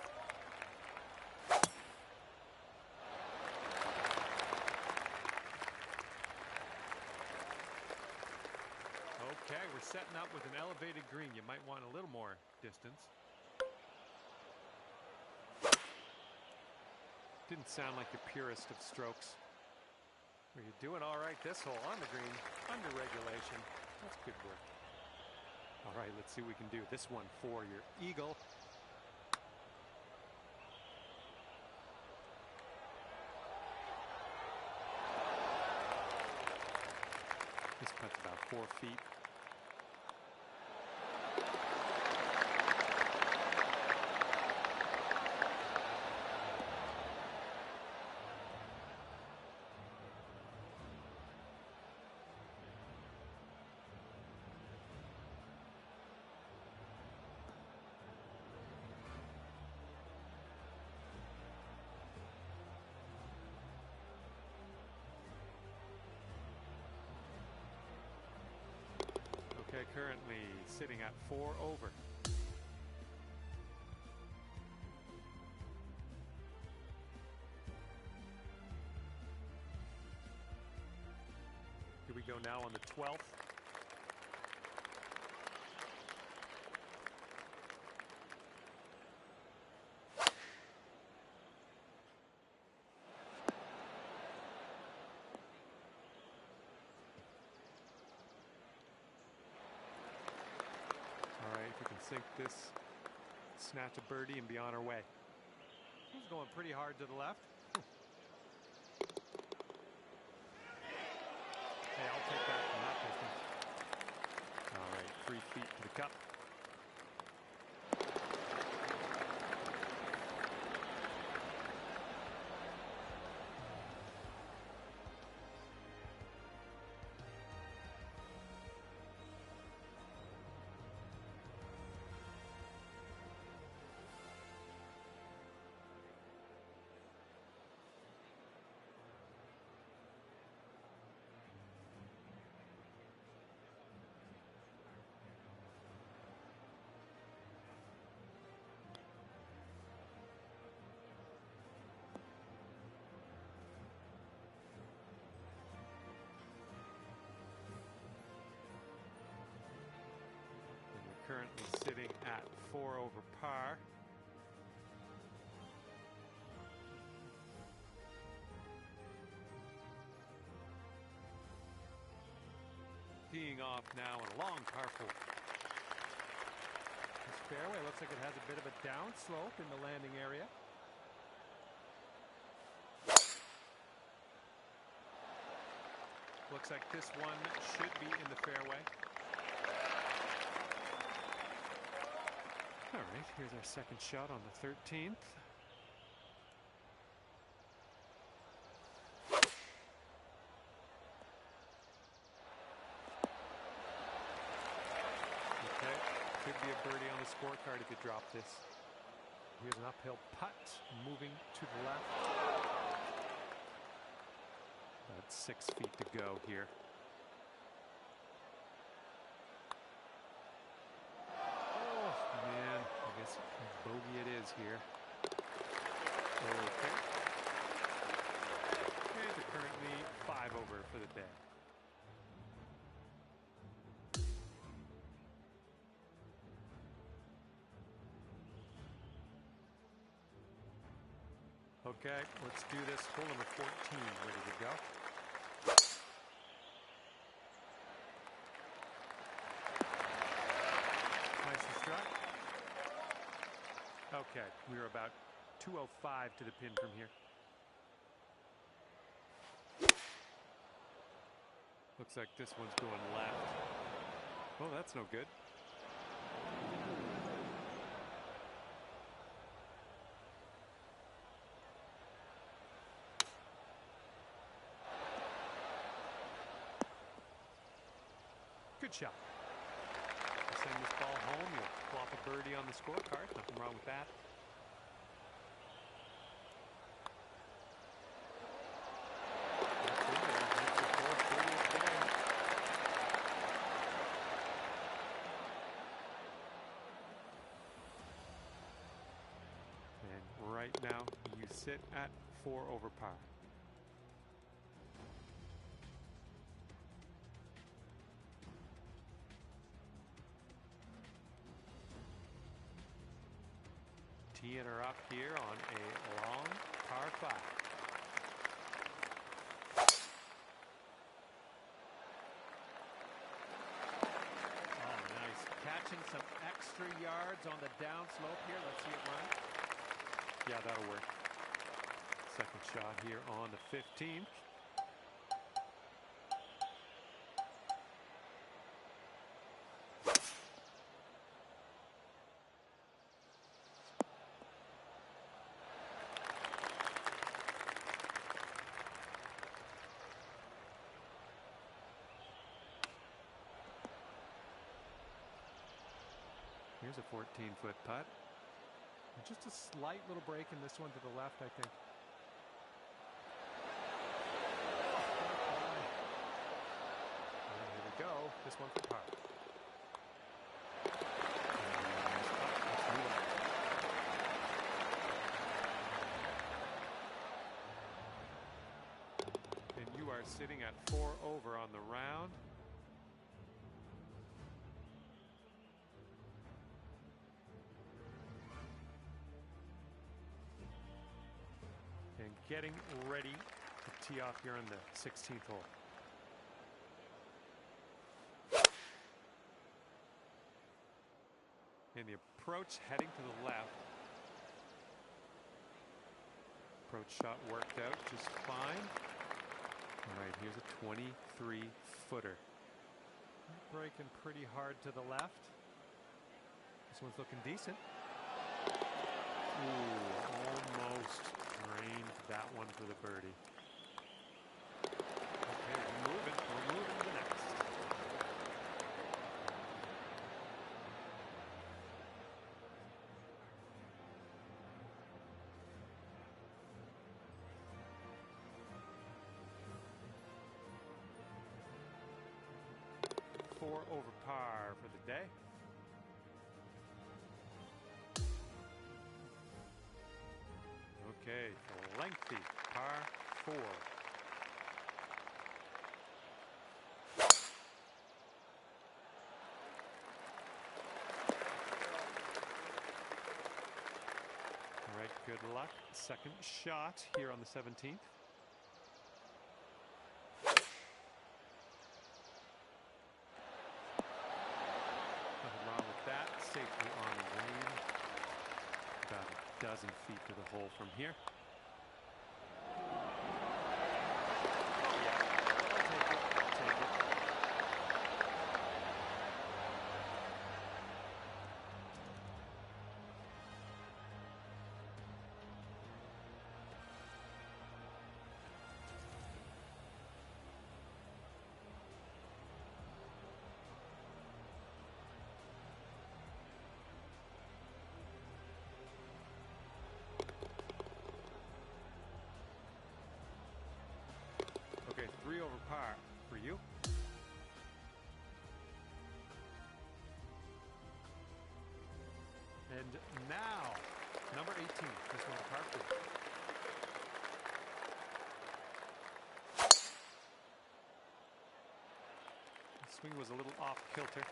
Okay, we're setting up with an elevated green. You might want a little more distance. Didn't sound like the purest of strokes. Well, you're doing all right this hole on the green, under regulation. That's good work. All right, let's see what we can do. This one for your eagle. This putt's about 4 feet. Okay, currently sitting at 4 over. Here we go now on the 12th. If we can sink this, snatch a birdie and be on our way. He's going pretty hard to the left. Hey, I'll take that from that distance. All right, 3 feet to the cup. Currently sitting at 4 over par. Teeing off now in a long par 4. This fairway looks like it has a bit of a downslope in the landing area. Looks like this one should be in the fairway. All right, here's our second shot on the 13th. Okay, could be a birdie on the scorecard if you drop this. Here's an uphill putt, moving to the left. About 6 feet to go here. Bogey it is here. Okay. And they're currently 5 over for the day. Okay, let's do this. Hole number 14, ready to go. Nicely struck. Okay, we're about 205 to the pin from here. Looks like this one's going left. Oh, that's no good. Good shot. Send this ball home, you'll plop a birdie on the scorecard. Nothing wrong with that. And right now, you sit at 4 over par. Teeing her up here on a long par 5. Oh, nice. Catching some extra yards on the downslope here. Let's see it run. Yeah, that'll work. Second shot here on the 15th. Here's a 14-foot putt. Just a slight little break in this one to the left, I think. And here we go. This one for par. And you are sitting at 4 over on the round. And getting ready to tee off here on the 16th hole. And the approach heading to the left. Approach shot worked out just fine. All right, here's a 23-footer. Breaking pretty hard to the left. This one's looking decent. Ooh, almost drained that one for the birdie. Okay, we're moving to the next. Four over par for the day. Okay, lengthy par 4. All right, good luck. Second shot here on the 17th. Nothing wrong with that. Safely on the lane. About a dozen feet to the hole from here. Okay, 3 over par for you. And now, number 18. This one's a par 4. The swing was a little off kilter.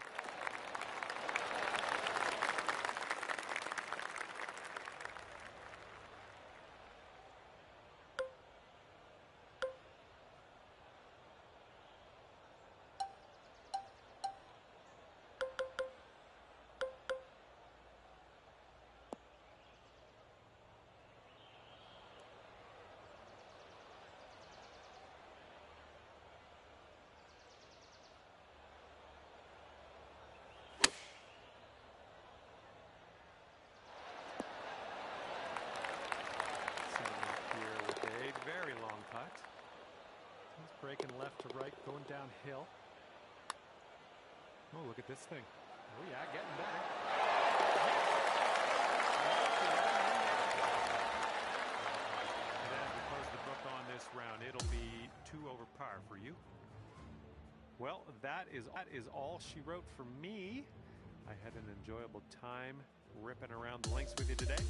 breaking left to right, going downhill. Oh, look at this thing. Oh, yeah, getting better. And as we close the book on this round, it'll be 2 over par for you. Well, that is all she wrote for me. I had an enjoyable time ripping around the links with you today.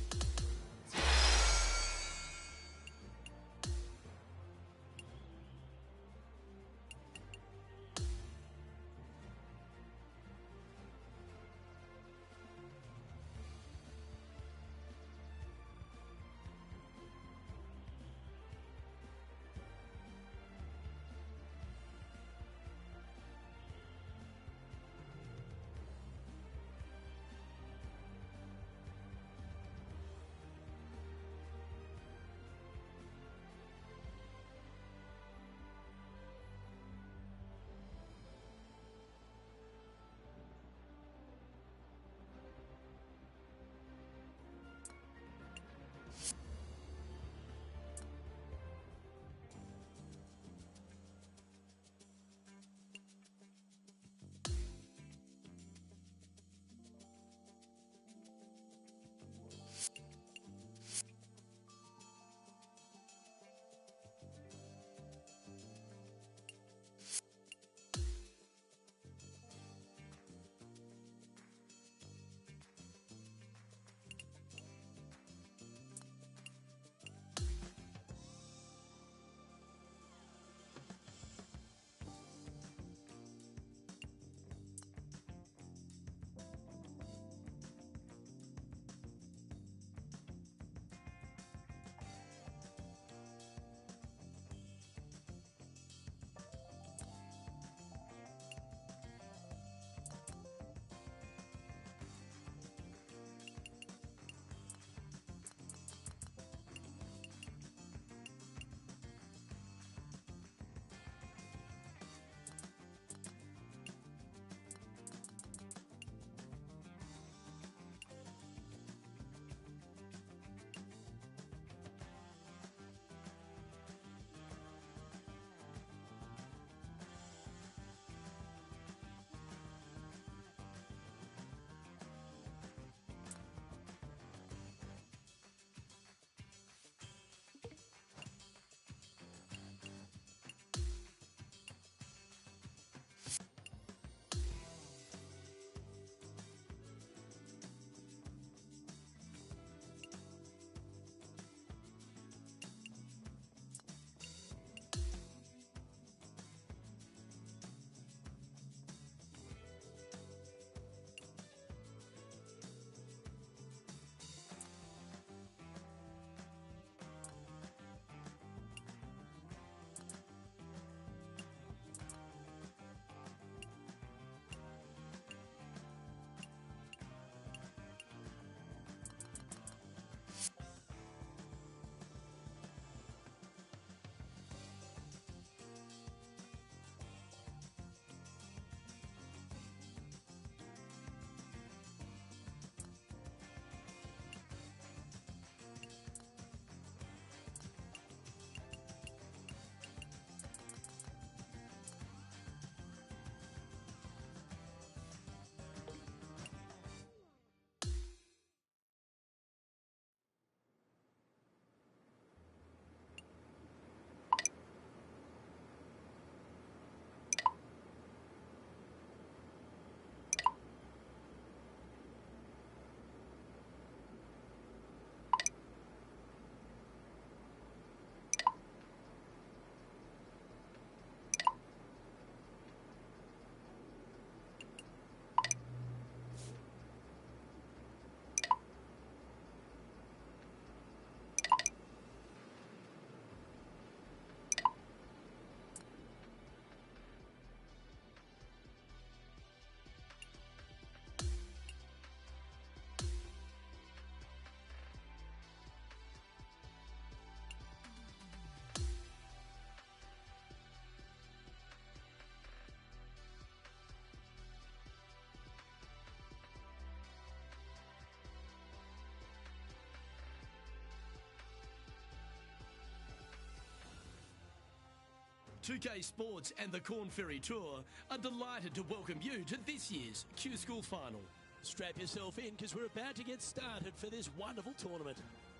2K Sports and the Corn Ferry Tour are delighted to welcome you to this year's Q School Final. Strap yourself in because we're about to get started for this wonderful tournament.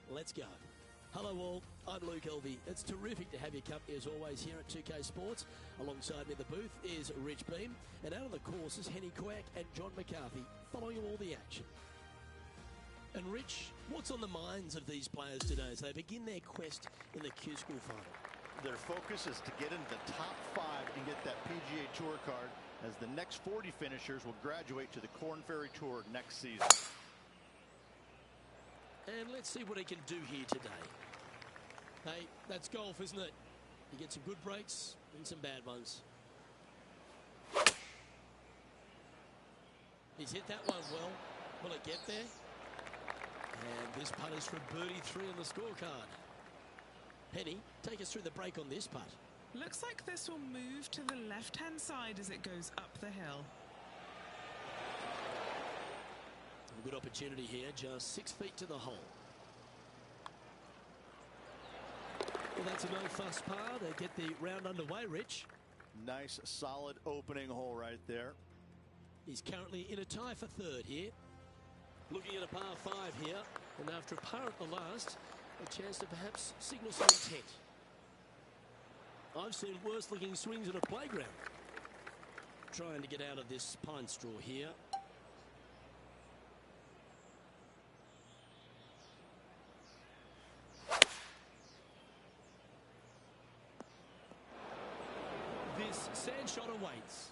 Let's go. Hello all, I'm Luke Elvey. It's terrific to have your company as always here at 2K Sports. Alongside me in the booth is Rich Beam, and out on the course is Henny Quack and John McCarthy following all the action. And Rich, what's on the minds of these players today as they begin their quest in the Q School Final? Their focus is to get into the top 5 and get that PGA Tour card, as the next 40 finishers will graduate to the Corn Ferry Tour next season. And let's see what he can do here today. Hey, that's golf, isn't it? You get some good breaks and some bad ones. He's hit that one well. Will it get there? And this putt is for birdie 3 on the scorecard. Penny, take us through the break on this putt. Looks like this will move to the left-hand side as it goes up the hill. A good opportunity here, just 6 feet to the hole. Well, that's a no-fuss par to get the round underway, Rich. Nice, solid opening hole right there. He's currently in a tie for 3rd here. Looking at a par 5 here, and after a par at the last, a chance to perhaps signal some intent. I've seen worse looking swings at a playground. Trying to get out of this pine straw here. This sand shot awaits.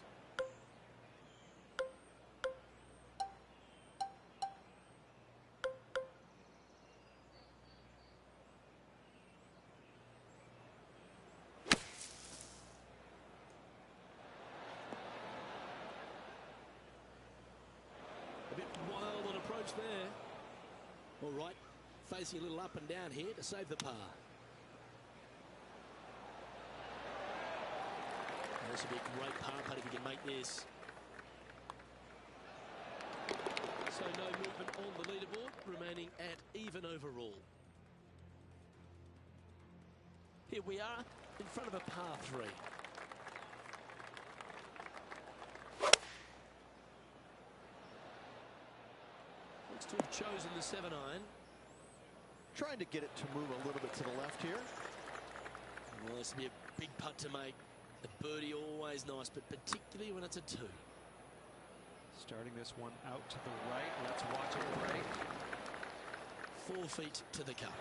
There. All right, facing a little up and down here to save the par. This will be a great par putt if he can make this. So no movement on the leaderboard, remaining at even overall. Here we are in front of a par 3. To have chosen the 7-iron. Trying to get it to move a little bit to the left here. Well, this will be a big putt to make. The birdie always nice, but particularly when it's a 2. Starting this one out to the right. Let's watch it break. 4 feet to the cup.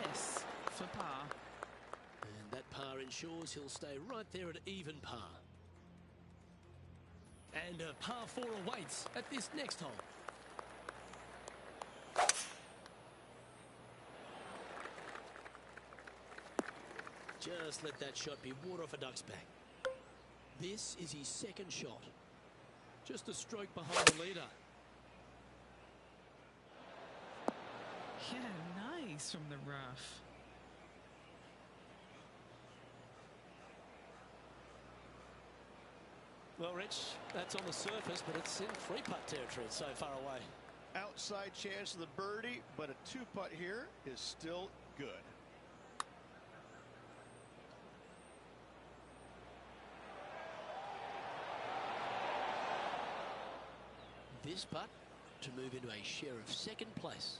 This for par. And that par ensures he'll stay right there at even par. And a par 4 awaits at this next hole. Just let that shot be water off a duck's back. This is his 2nd shot. Just a stroke behind the leader. Yeah, nice from the rough. Well, Rich, that's on the surface, but it's in 3-putt territory. It's so far away. Outside chance of the birdie, but a 2-putt here is still good. This putt to move into a share of 2nd place.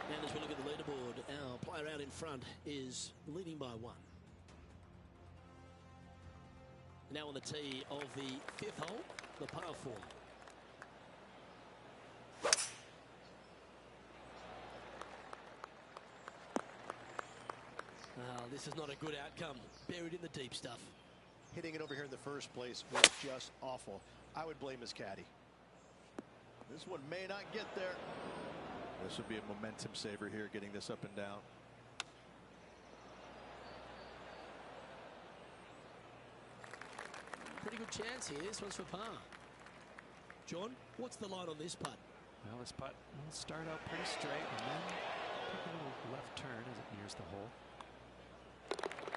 And as we look at the leaderboard, our player out in front is leading by 1. Now on the tee of the 5th hole, the par 4. This is not a good outcome. Buried in the deep stuff. Hitting it over here in the first place was just awful. I would blame his caddy. This one may not get there. This would be a momentum saver here, getting this up and down. Pretty good chance here. This one's for par. John, what's the line on this putt? Well, this putt will start out pretty straight and then take a little left turn as it nears the hole.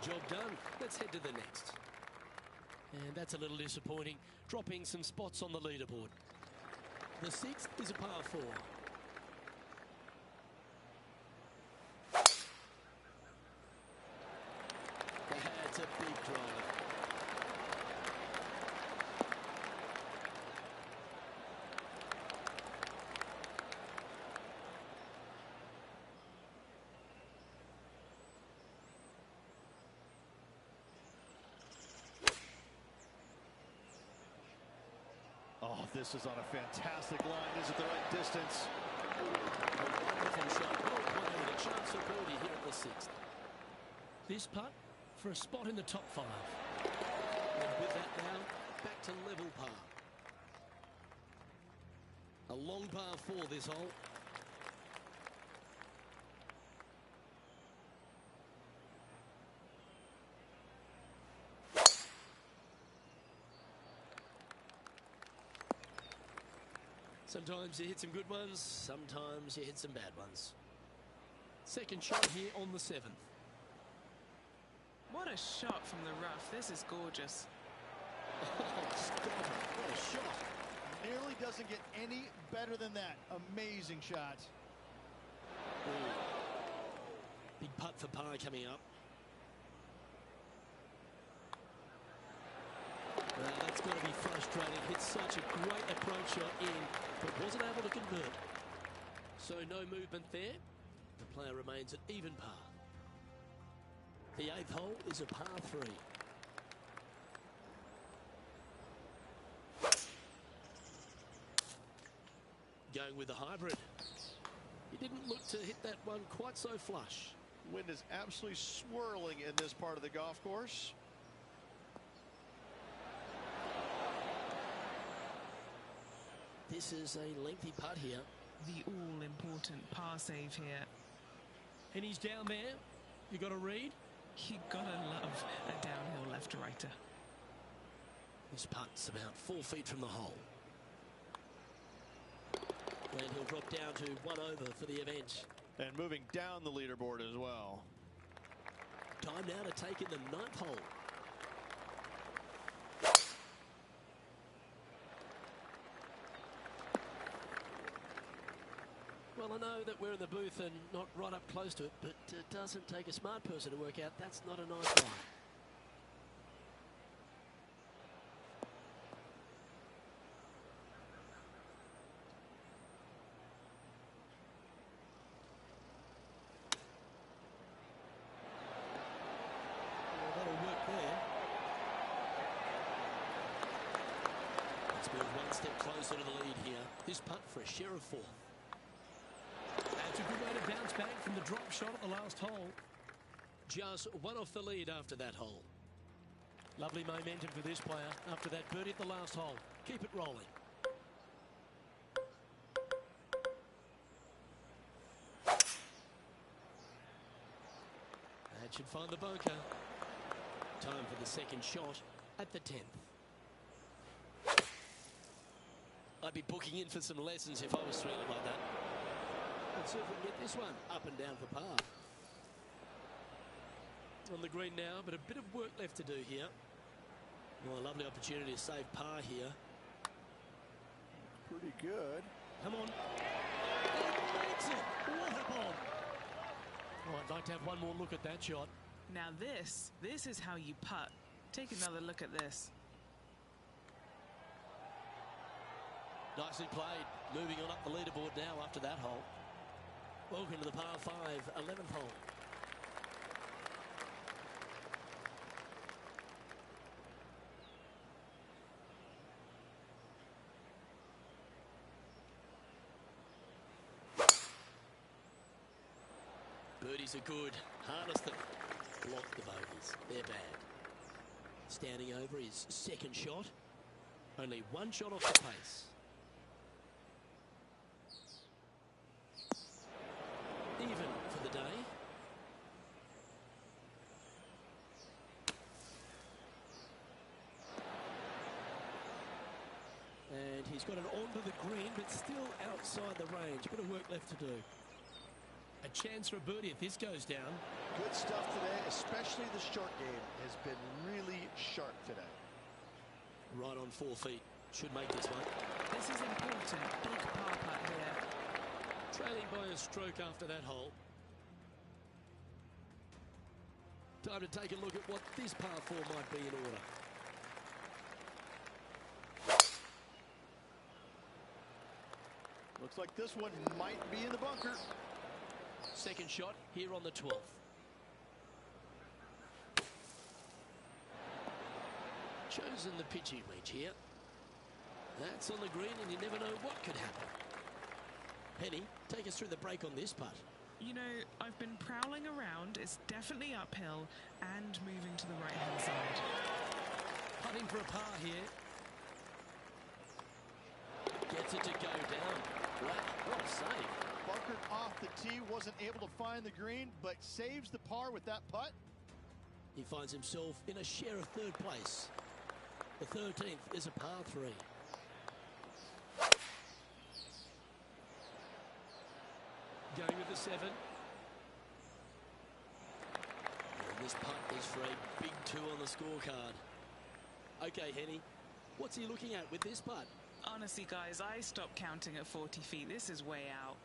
Job done. Let's head to the next. And that's a little disappointing, dropping some spots on the leaderboard. The 6th is a par 4. This is on a fantastic line. Is it the right distance? Wonderful shot. Well played. A chance for birdie here at the 6th. This putt for a spot in the top 5. And with that now, back to level par. A long par 4 this hole. Sometimes you hit some good ones, sometimes you hit some bad ones. Second shot here on the 7th. What a shot from the rough. This is gorgeous. What a shot. Nearly doesn't get any better than that. Amazing shot. Ooh. Big putt for par coming up. That's got to be frustrating. Hit such a great approach shot in, but wasn't able to convert. So no movement there. The player remains at even par. The 8th hole is a par 3. Going with the hybrid. He didn't look to hit that one quite so flush. Wind is absolutely swirling in this part of the golf course. This is a lengthy putt here. The all-important par save here. And he's down there. You got to read. You gotta love a downhill left-righter. This putt's about 4 feet from the hole. And he'll drop down to 1 over for the event. And moving down the leaderboard as well. Time now to take in the 9th hole. Well, I know that we're in the booth and not right up close to it, but it doesn't take a smart person to work out that's not a nice line. Well, that'll work there. Let's move 1 step closer to the lead here. This putt for a share of 4. That's a good way to bounce back from the drop shot at the last hole. Just 1 off the lead after that hole. Lovely momentum for this player after that birdie at the last hole. Keep it rolling. That should find the bunker. Time for the second shot at the 10th. I'd be booking in for some lessons if I was swinging like that. Let's see if we can get this one up and down for par. On the green now, but a bit of work left to do here. Well, a lovely opportunity to save par here. Pretty good. Come on. It makes it. What a bomb. Oh, I'd like to have one more look at that shot. Now this is how you putt. Take another look at this. Nicely played. Moving on up the leaderboard now after that hole. Welcome to the par 5, 11th hole. Birdies are good. Harness them. Block the bogeys. They're bad. Standing over his second shot. Only 1 shot off the pace. Even for the day. And he's got it onto the green, but still outside the range. A bit of work left to do. A chance for a birdie if this goes down. Good stuff today, especially the short game has been really sharp today. Right on 4 feet. Should make this one. This is important. Big par putt here. Trailing by a stroke after that hole. Time to take a look at what this par 4 might be in order. Looks like this one might be in the bunker. Second shot here on the 12th. Chosen the pitching wedge here. That's on the green, and you never know what could happen. Henny, take us through the break on this putt. You know, I've been prowling around. It's definitely uphill and moving to the right-hand side. Putting for a par here. Gets it to go down. Wow, what a save. Bunkered off the tee, wasn't able to find the green, but saves the par with that putt. He finds himself in a share of third place. The 13th is a par 3. Going with the 7. And this putt is for a big 2 on the scorecard. Okay, Henny, what's he looking at with this putt? Honestly, guys, I stopped counting at 40 feet. This is way out.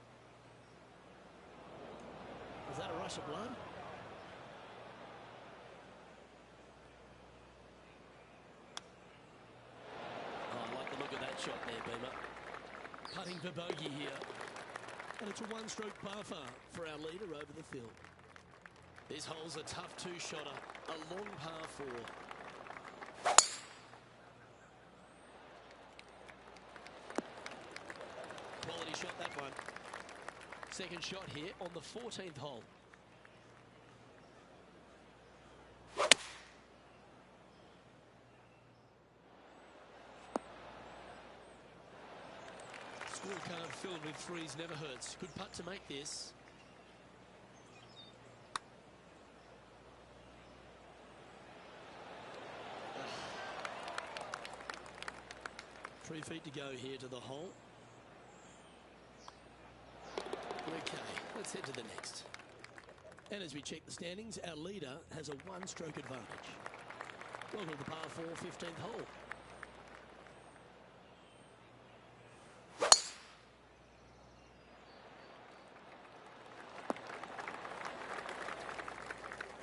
Was that a rush of blood? Oh, I like the look of that shot there, Beamer. Putting for bogey here. And it's a one-stroke par far for our leader over the field. This hole's a tough two-shotter, a long par 4. Quality shot, that one. Second shot here on the 14th hole. Scorecard filled with threes never hurts. Good putt to make this. Three feet to go here to the hole. Okay, let's head to the next. And as we check the standings, our leader has a one-stroke advantage. Welcome to the par 4 15th hole.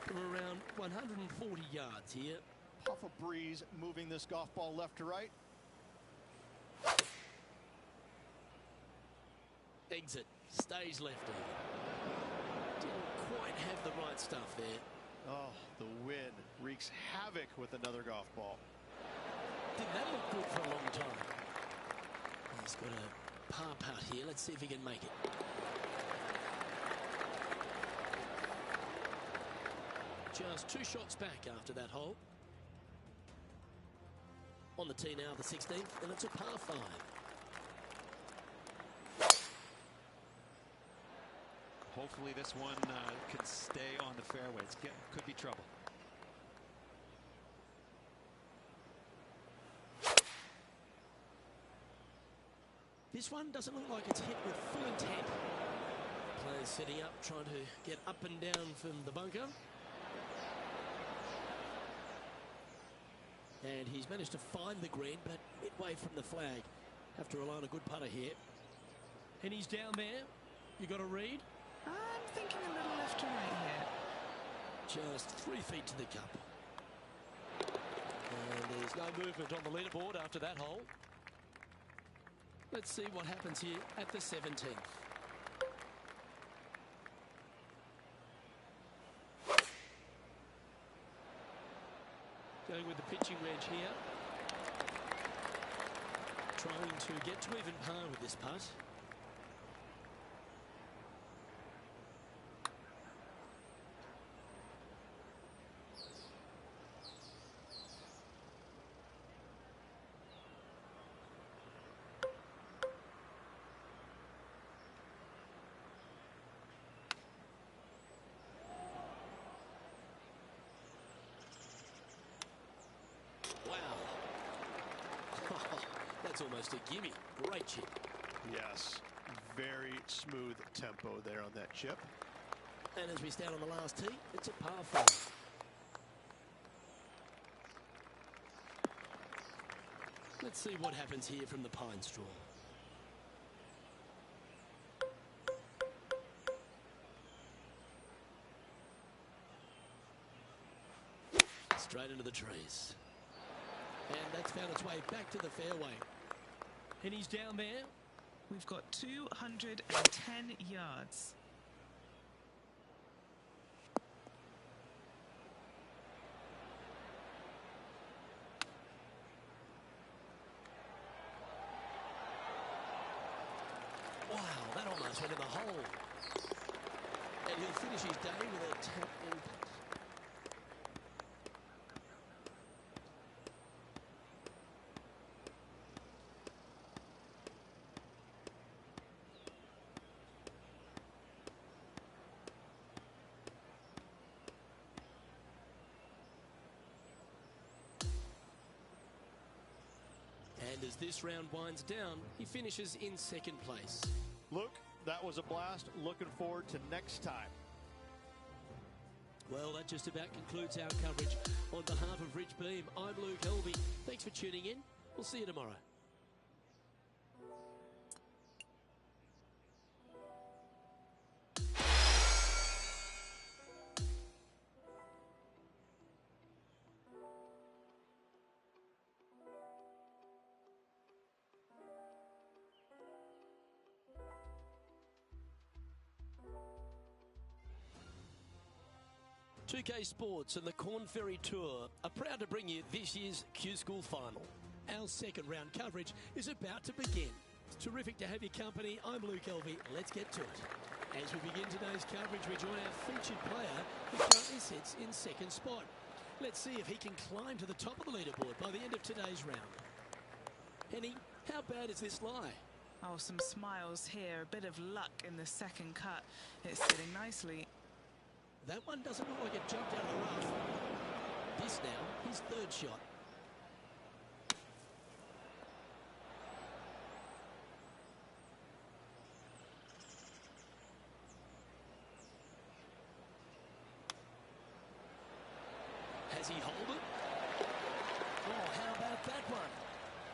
From around 140 yards here. Puff of breeze moving this golf ball left to right. Exit. Stays left even. Didn't quite have the right stuff there. Oh, the wind wreaks havoc with another golf ball. Did that look good for a long time? He's got a par putt here. Let's see if he can make it. Just 2 shots back after that hole. On the tee now, the 16th, and it's a par 5. Hopefully this one can stay on the fairway. Could be trouble. This one doesn't look like it's hit with full intent. Players setting up, trying to get up and down from the bunker. And he's managed to find the green, but midway from the flag. Have to rely on a good putter here. And he's down there. You got a read? I'm thinking a little left to right here. Just 3 feet to the cup. And there's no movement on the leaderboard after that hole. Let's see what happens here at the 17th. Going with the pitching wedge here. Trying to get to even par with this putt. That's almost a gimme. Great chip. Yes, very smooth tempo there on that chip. And as we stand on the last tee, it's a par 5. Let's see what happens here from the pine straw. Straight into the trees. And that's found its way back to the fairway. And he's down there. We've got 210 yards. Nice one in the hole. And he'll finish his day with a tap in. And as this round winds down, he finishes in second place. Luke, that was a blast. Looking forward to next time. Well, that just about concludes our coverage. On behalf of Rich Beam, I'm Luke Helby. Thanks for tuning in. We'll see you tomorrow. UK Sports and the Corn Ferry Tour are proud to bring you this year's Q School Final. Our second round coverage is about to begin. It's terrific to have your company. I'm Luke Helby. Let's get to it. As we begin today's coverage, we join our featured player who currently sits in second spot. Let's see if he can climb to the top of the leaderboard by the end of today's round. Penny, how bad is this lie? Oh, some smiles here. A bit of luck in the second cut. It's sitting nicely. That one doesn't look like it jumped out of the rough. This now, his third shot. Has he hold it? Oh, how about that one?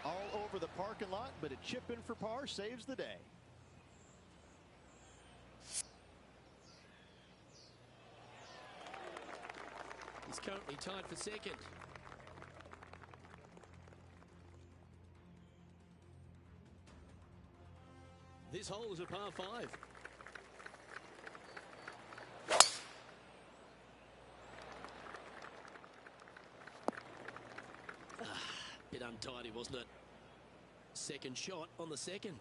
All over the parking lot, but a chip in for par saves the day. He's currently tied for second. This hole is a par 5. Bit untidy, wasn't it? Second shot on the second.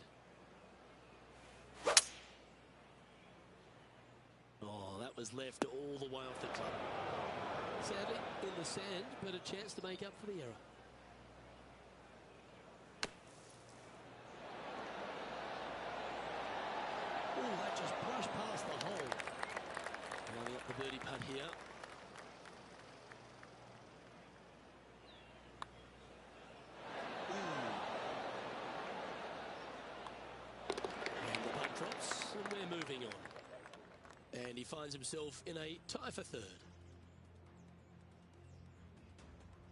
Oh, that was left all the way off the club. Sadly, in the sand, but a chance to make up for the error. Oh, that just brushed past the hole. Lining up the birdie putt here. And the putt drops, and we're moving on. And he finds himself in a tie for third.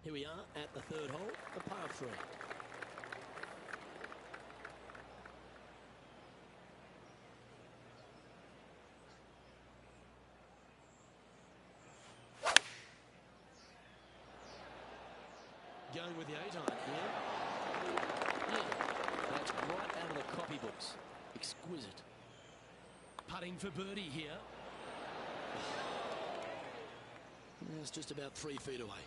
Here we are at the third hole, the par 3. Going with the 8-iron here. Yeah, that's right out of the copybooks. Exquisite. Putting for birdie here. It's just about 3 feet away.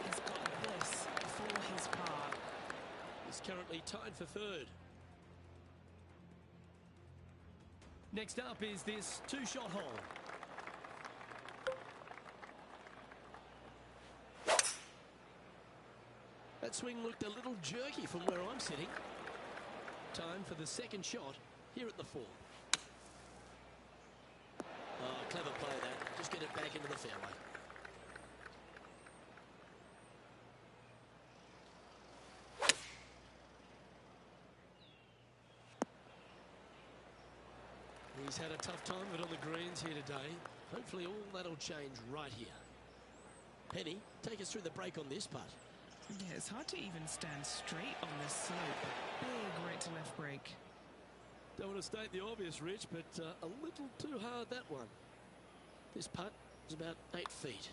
He's got this for his par. He's currently tied for third. Next up is this 2-shot hole. That swing looked a little jerky from where I'm sitting. Time for the second shot here at the 4. Oh, clever play that. Just get it back into the fairway. He's had a tough time of it on the greens here today. Hopefully all that'll change right here. Penny, take us through the break on this putt. Yeah, it's hard to even stand straight on this slope. Big right to left break. Don't want to state the obvious, Rich, but a little too hard, that one. This putt is about 8 feet.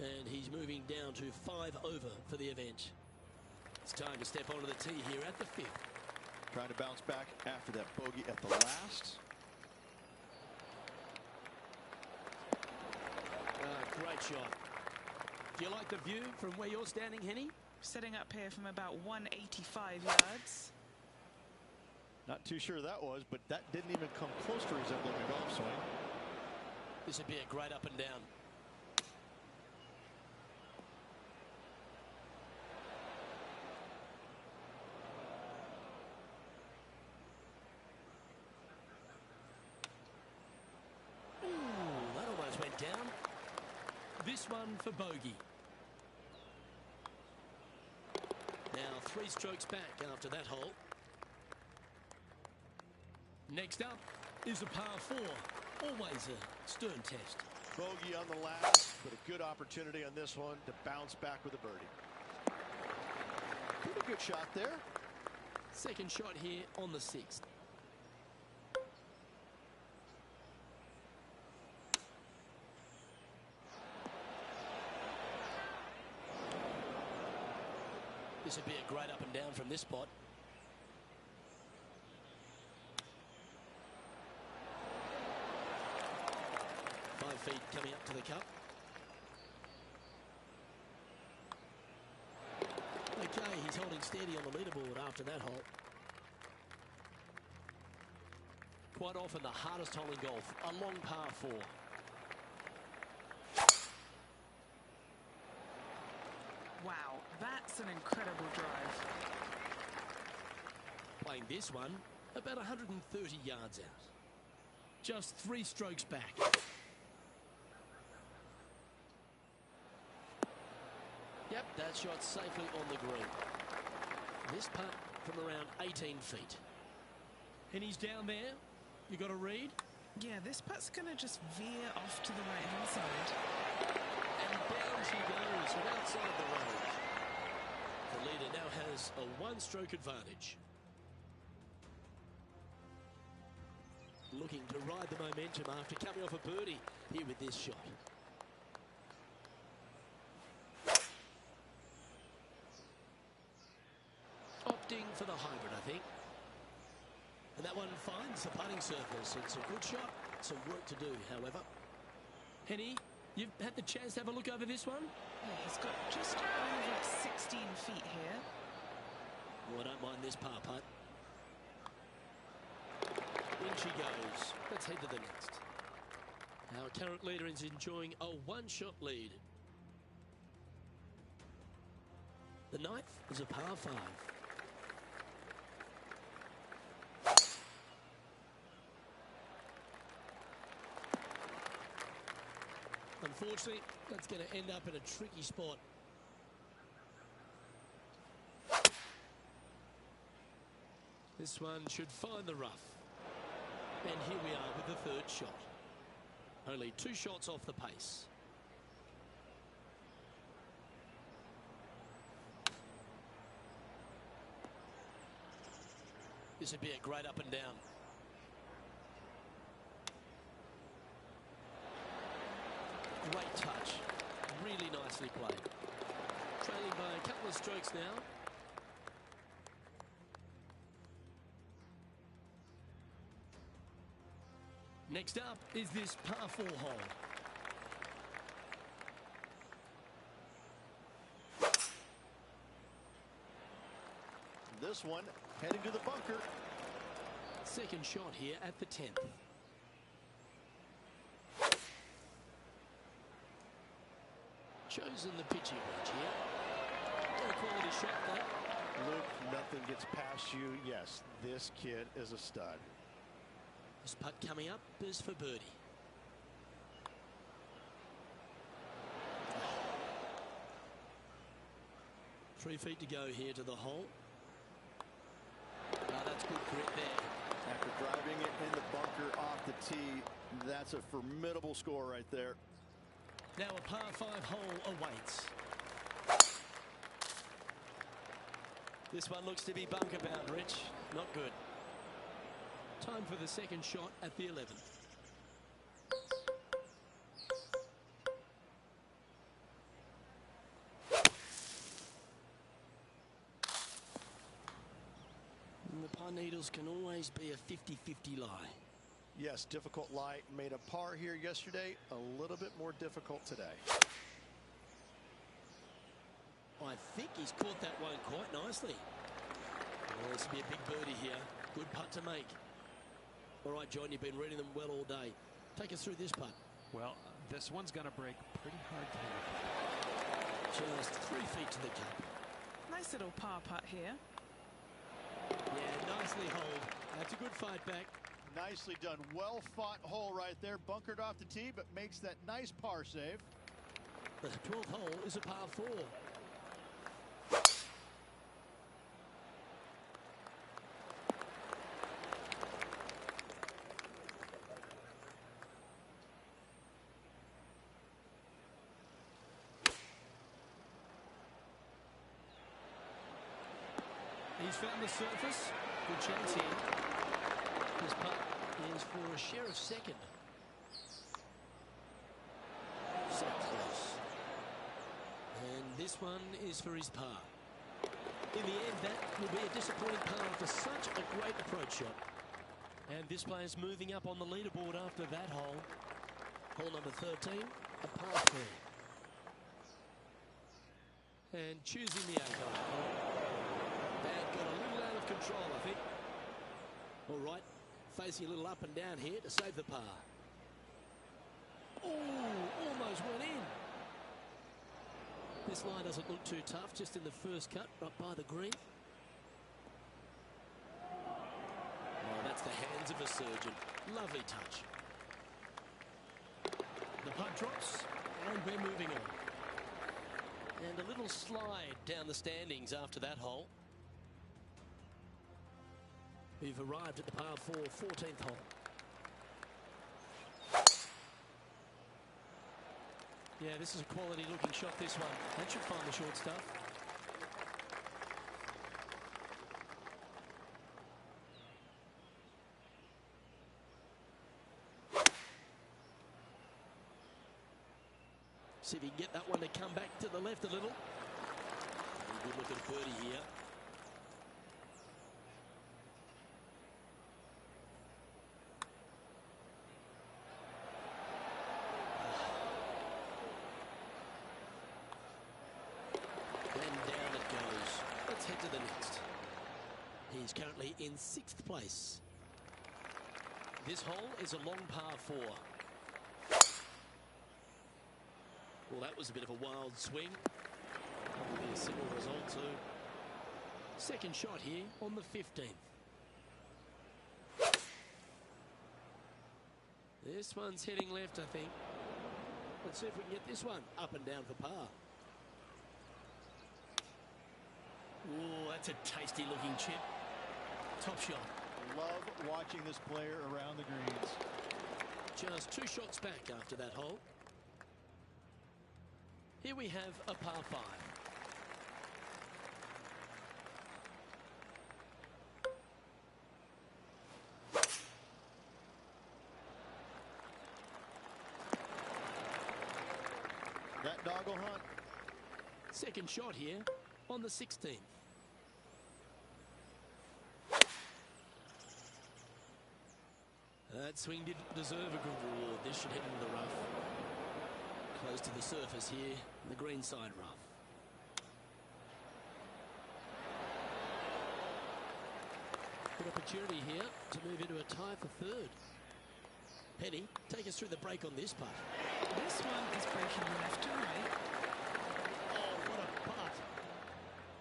And he's moving down to 5 over for the event. It's time to step onto the tee here at the 5th. Trying to bounce back after that bogey at the last. Great shot. Do you like the view from where you're standing, Henny? Setting up here from about 185 yards. Not too sure that was, but that didn't even come close to resembling a golf swing. This would be a great up and down. Ooh, that almost went down. This one for bogey. Now 3 strokes back after that hole. Next up is a par 4. Always a stern test. Bogey on the last, but a good opportunity on this one to bounce back with a birdie. Pretty good shot there. Second shot here on the 6th. This would be a great up and down from this spot. Feet coming up to the cup. Okay, he's holding steady on the leaderboard after that hole. Quite often the hardest hole in golf, a long par 4. Wow, that's an incredible drive. Playing this one about 130 yards out. Just 3 strokes back. Yep, that shot safely on the green. This putt from around 18 feet. And he's down there. You got a read? Yeah, this putt's going to just veer off to the right-hand side. And down she goes from outside the road. The leader now has a 1-stroke advantage. Looking to ride the momentum after coming off a birdie here with this shot. Opting for the hybrid, I think. And that one finds the putting surface. It's a good shot. Some work to do, however. Henny, you've had the chance to have a look over this one? Yeah, he's got just over 16 feet here. Well, I don't mind this par putt. In she goes. Let's head to the next. Our current leader is enjoying a 1-shot lead. The 9th is a par 5. Unfortunately, that's going to end up in a tricky spot. This one should find the rough. And here we are with the 3rd shot. Only 2 shots off the pace. This would be a great up and down. Great touch. Really nicely played. Trailing by a couple of strokes now. Next up is this par 4 hole. This one heading to the bunker. Second shot here at the 10th. Chosen the pitching wedge here. A quality shot though. Luke, nothing gets past you. Yes, this kid is a stud. This putt coming up is for birdie. Three feet to go here to the hole. Oh, that's good grit there. After driving it in the bunker off the tee, that's a formidable score right there. Now a par 5 hole awaits. This one looks to be bunker bound, Rich. Not good. Time for the second shot at the 11th. And the pine needles can always be a 50-50 lie. Yes, difficult lie. Made a par here yesterday. A little bit more difficult today. I think he's caught that one quite nicely. Well, this will be a big birdie here. Good putt to make. All right, John, you've been reading them well all day. Take us through this putt. Well, this one's going to break pretty hard to hit. Just 3 feet to the cup. Nice little par putt here. Yeah, nicely holed. That's a good fight back. Nicely done. Well fought hole right there. Bunkered off the tee, but makes that nice par save. The 12th hole is a par 4. He's found the surface. Good chance here. His putt is for a share of second. So close. And this one is for his par. In the end, that will be a disappointing par for such a great approach shot. And this player's moving up on the leaderboard after that hole. Hole number 13, a par 3. And choosing the 8th hole. That got a little out of control, I think. All right, facing a little up and down here to save the par. Oh, almost went in. This line doesn't look too tough, just in the first cut, right by the green. Oh, that's the hands of a surgeon. Lovely touch. The putt drops, and we're moving on. And a little slide down the standings after that hole. We've arrived at the par 4, 14th hole. Yeah, this is a quality looking shot, this one. That should find the short stuff. See if he can get that one to come back to the left a little. Good look at a birdie here. To the next. He's currently in 6th place. This hole is a long par 4. Well, that was a bit of a wild swing. Probably a similar result too. Second shot here on the 15th. This one's heading left, I think. Let's see if we can get this one up and down for par. Oh, that's a tasty looking chip. Top shot. Love watching this player around the greens. Just 2 shots back after that hole. Here we have a par 5. That dog will hunt. Second shot here on the 16th. That swing didn't deserve a good reward. This should head into the rough. Close to the surface here, the green side rough. Good opportunity here to move into a tie for 3rd. Penny, take us through the break on this putt. This one is breaking left and right. Oh, what a putt.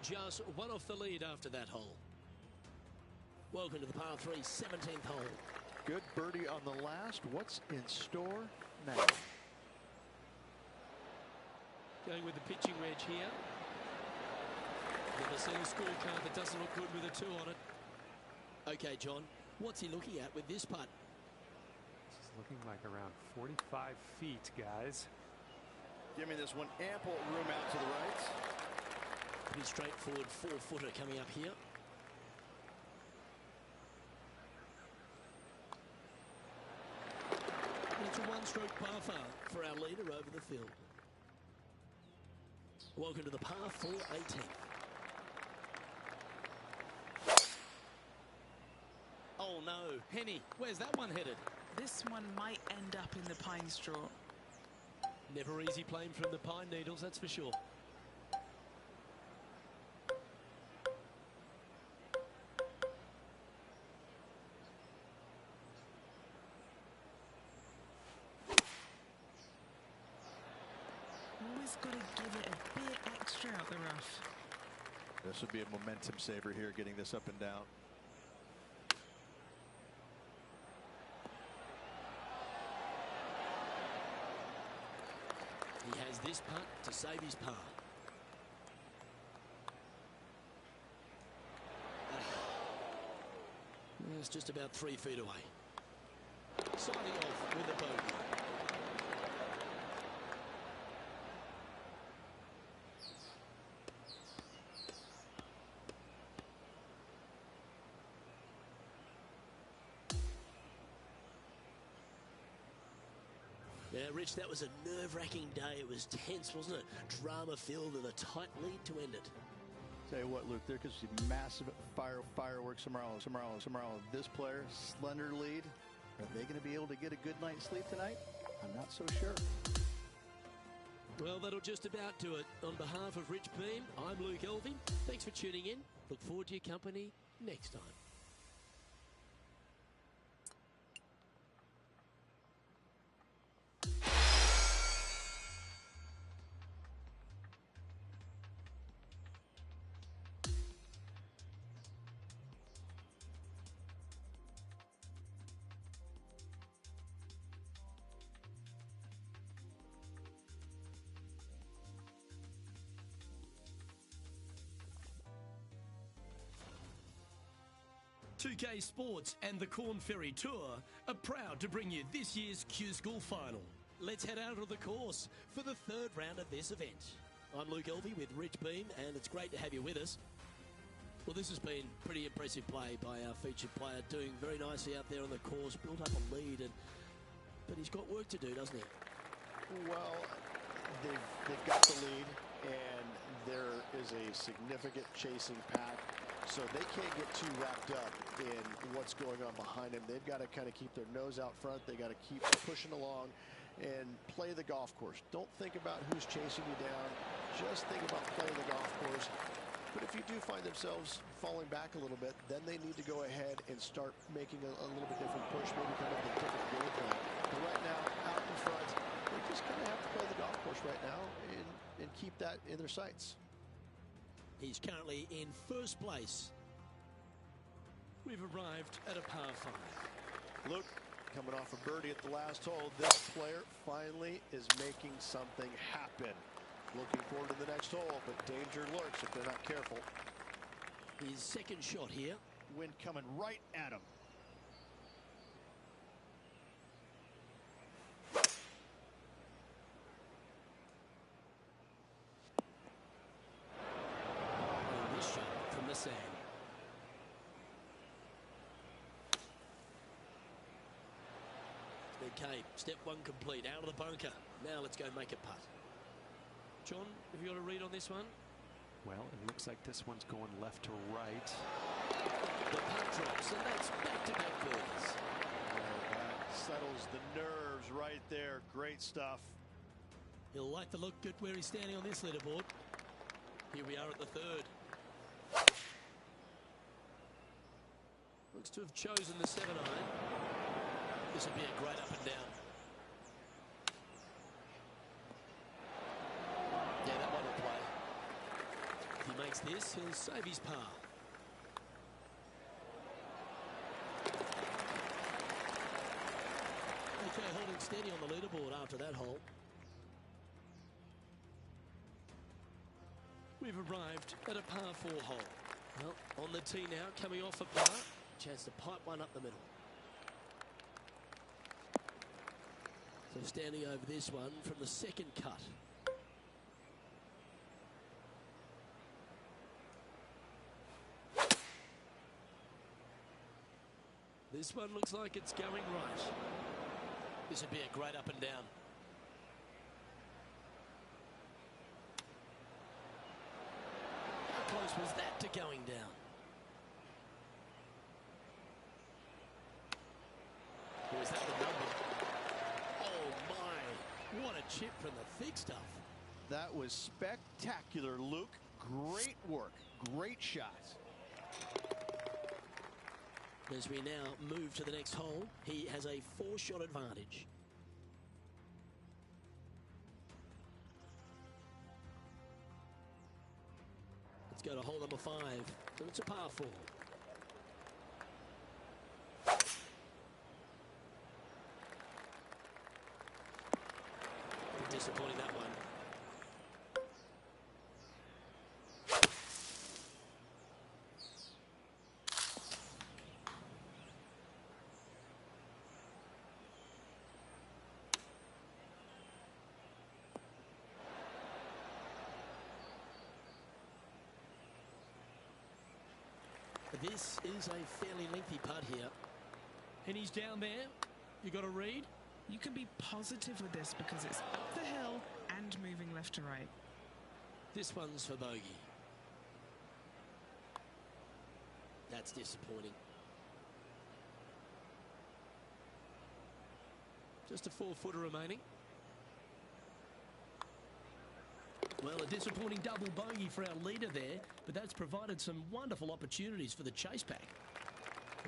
Just one off the lead after that hole. Welcome to the par 3, 17th hole. Good birdie on the last. What's in store now? Going with the pitching wedge here. Never seen a scorecard that doesn't look good with a 2 on it. Okay, John, what's he looking at with this putt? This is looking like around 45 feet, guys. Give me this one. Ample room out to the right. Pretty straightforward 4-footer coming up here. It's a 1-stroke par 5 for our leader over the field. Welcome to the par 4, 18th. Oh no, Henny, where's that one headed? This one might end up in the pine straw. Never easy playing from the pine needles, that's for sure. straight out the rough. This would be a momentum saver here, getting this up and down. He has this putt to save his par. It's just about 3 feet away. Signing off with a bogey. Yeah, Rich, that was a nerve-wracking day. It was tense, wasn't it? Drama-filled and a tight lead to end it. Tell you what, Luke, there could be massive fireworks tomorrow. This player, slender lead. Are they going to be able to get a good night's sleep tonight? I'm not so sure. Well, that'll just about do it. On behalf of Rich Beam, I'm Luke Elving. Thanks for tuning in. Look forward to your company next time. .2K Sports and the Corn Ferry Tour are proud to bring you this year's Q School Final. Let's head out of the course for the third round of this event. I'm Luke Elvey with Rich Beam, and it's great to have you with us. Well, this has been pretty impressive play by our featured player, doing very nicely out there on the course, built up a lead, but he's got work to do, doesn't he? Well, they've got the lead, and there is a significant chasing pack. So they can't get too wrapped up in what's going on behind them. They've got to kind of keep their nose out front. They got to keep pushing along and play the golf course. Don't think about who's chasing you down. Just think about playing the golf course. But if you do find themselves falling back a little bit, then they need to go ahead and start making a little bit different push, maybe kind of a different game plan. But right now, out in front, they just kind of have to play the golf course right now and keep that in their sights. He's currently in first place. We've arrived at a par 5. Luke, coming off a birdie at the last hole, this player finally is making something happen. Looking forward to the next hole, but danger lurks if they're not careful. His second shot here. Wind coming right at him. Sand. Okay, step 1 complete, out of the bunker. Now let's go make a putt. John, have you got a read on this one? Well, it looks like this one's going left to right. The putt drops, and that's back-to-back birdies. That settles the nerves right there. Great stuff. He'll like the look at where he's standing on this leaderboard. Here we are at the third. Looks to have chosen the 7-iron. This would be a great up and down. Yeah, that one will play. If he makes this, he'll save his par. Okay, holding steady on the leaderboard after that hole. We've arrived at a par 4 hole. Well, on the tee now, coming off a par. Chance to pipe one up the middle. So standing over this one from the second cut. This one looks like it's going right. This would be a great up and down. How close was that to going down? Or is that the number? Oh my, what a chip from the thick stuff. That was spectacular, Luke. Great work, great shot. As we now move to the next hole, he has a 4-shot advantage. Let's go to hole number 5. So it's a par 4. Disappointing, that one. This is a fairly lengthy putt here. And he's down there. You got to read. You can be positive with this because it's up the hill and moving left to right. This one's for bogey. That's disappointing. Just a 4-footer remaining. Well, a disappointing double bogey for our leader there, but that's provided some wonderful opportunities for the chase pack.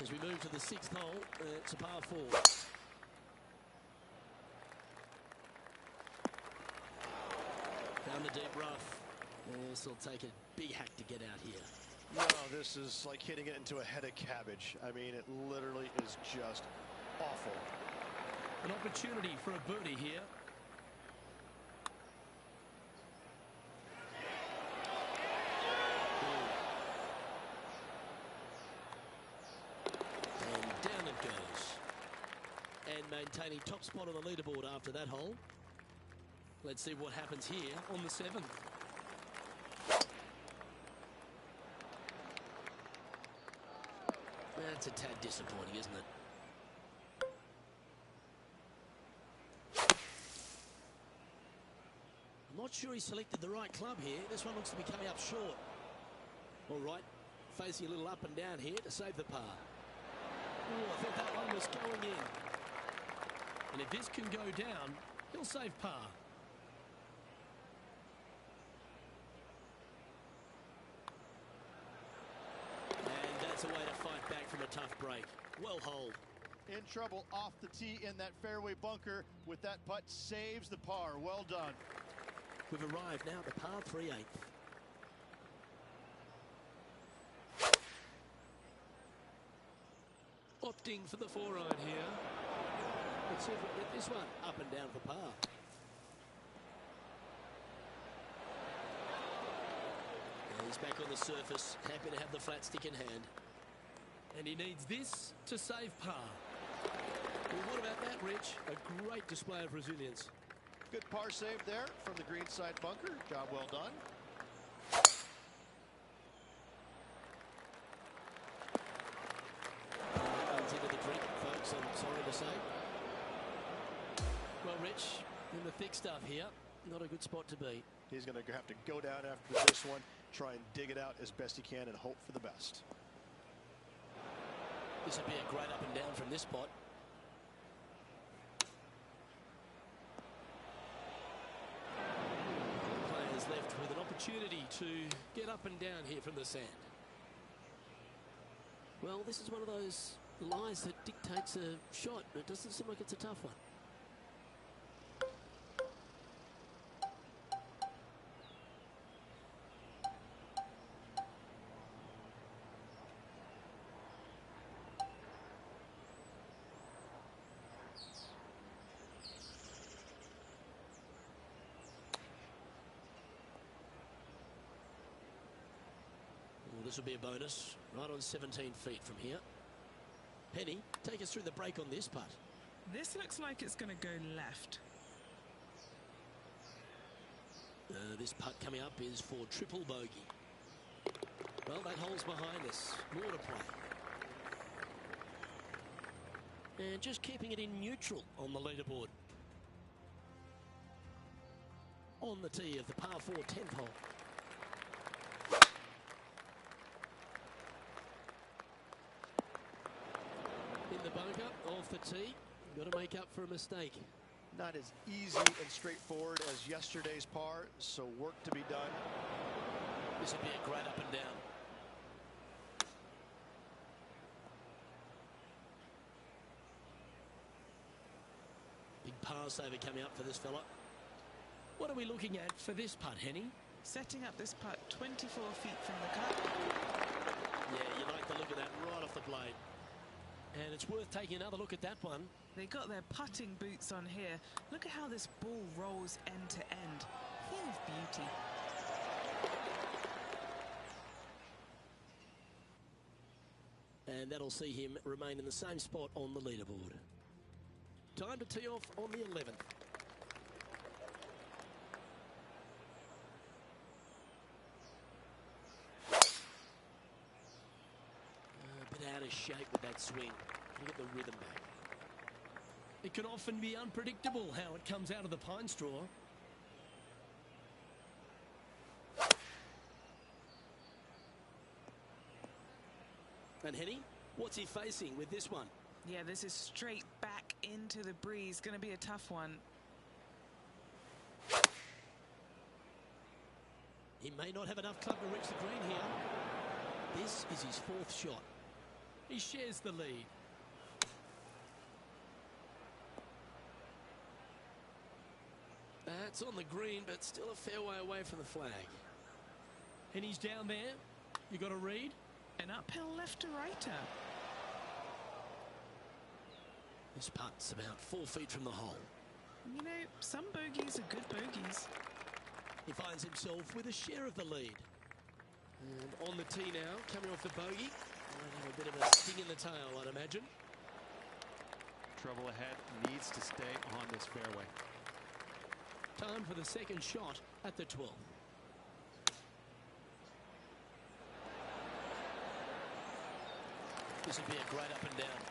As we move to the 6th hole, it's a par 4. Down the deep rough. This will take a big hack to get out here. No, this is like hitting it into a head of cabbage. I mean, it literally is just awful. An opportunity for a birdie here. And down it goes. And maintaining top spot on the leaderboard after that hole. Let's see what happens here on the 7th. That's a tad disappointing, isn't it? I'm not sure he selected the right club here. This one looks to be coming up short. All right, facing a little up and down here to save the par. Oh, I thought that one was going in. And if this can go down, he'll save par. And that's a way to fight back from a tough break. Well holed. In trouble off the tee in that fairway bunker with that putt, saves the par. Well done. We've arrived now at the par 3/8. Opting for the 4-iron here. Let's see if we can get this one up and down for par. And he's back on the surface, happy to have the flat stick in hand. And he needs this to save par. Well, what about that, Rich? A great display of resilience. Good par save there from the green side bunker. Job well done. Comes into the drink, folks, I'm sorry to say. Well, Rich, in the thick stuff here, not a good spot to be. He's going to have to go down after this one, try and dig it out as best he can and hope for the best. This would be a great up and down from this spot. Players left with an opportunity to get up and down here from the sand. Well, this is one of those lies that dictates a shot. It doesn't seem like it's a tough one. This will be a bonus, right on 17 feet from here. Penny, take us through the break on this putt. This looks like it's going to go left. This putt coming up is for triple bogey. Well, that hole's behind us. More to play. And just keeping it in neutral on the leaderboard. On the tee of the par 4 10th hole. In the bunker, off the tee. Got to make up for a mistake. Not as easy and straightforward as yesterday's par, so work to be done. This would be a great up and down. Big par saver coming up for this fella. What are we looking at for this putt, Henny? Setting up this putt 24 feet from the cup. Yeah, you like the look of that right off the blade. And it's worth taking another look at that one. They got their putting boots on here. Look at how this ball rolls end to end. Thing of beauty. And that'll see him remain in the same spot on the leaderboard. Time to tee off on the 11th. A bit out of shape with that swing. Can get the rhythm back. It can often be unpredictable how it comes out of the pine straw. And Henny, what's he facing with this one? Yeah, this is straight back into the breeze. Going to be a tough one. He may not have enough club to reach the green here. This is his fourth shot. He shares the lead. That's on the green, but still a fair way away from the flag. And he's down there. You got a read? An uphill left to righter. This putt's about 4 feet from the hole. You know, some bogeys are good bogeys. He finds himself with a share of the lead. And on the tee now, coming off the bogey. Might have a bit of a sting in the tail, I'd imagine. Trouble ahead, needs to stay on this fairway. Time for the second shot at the 12th. This would be a great up and down.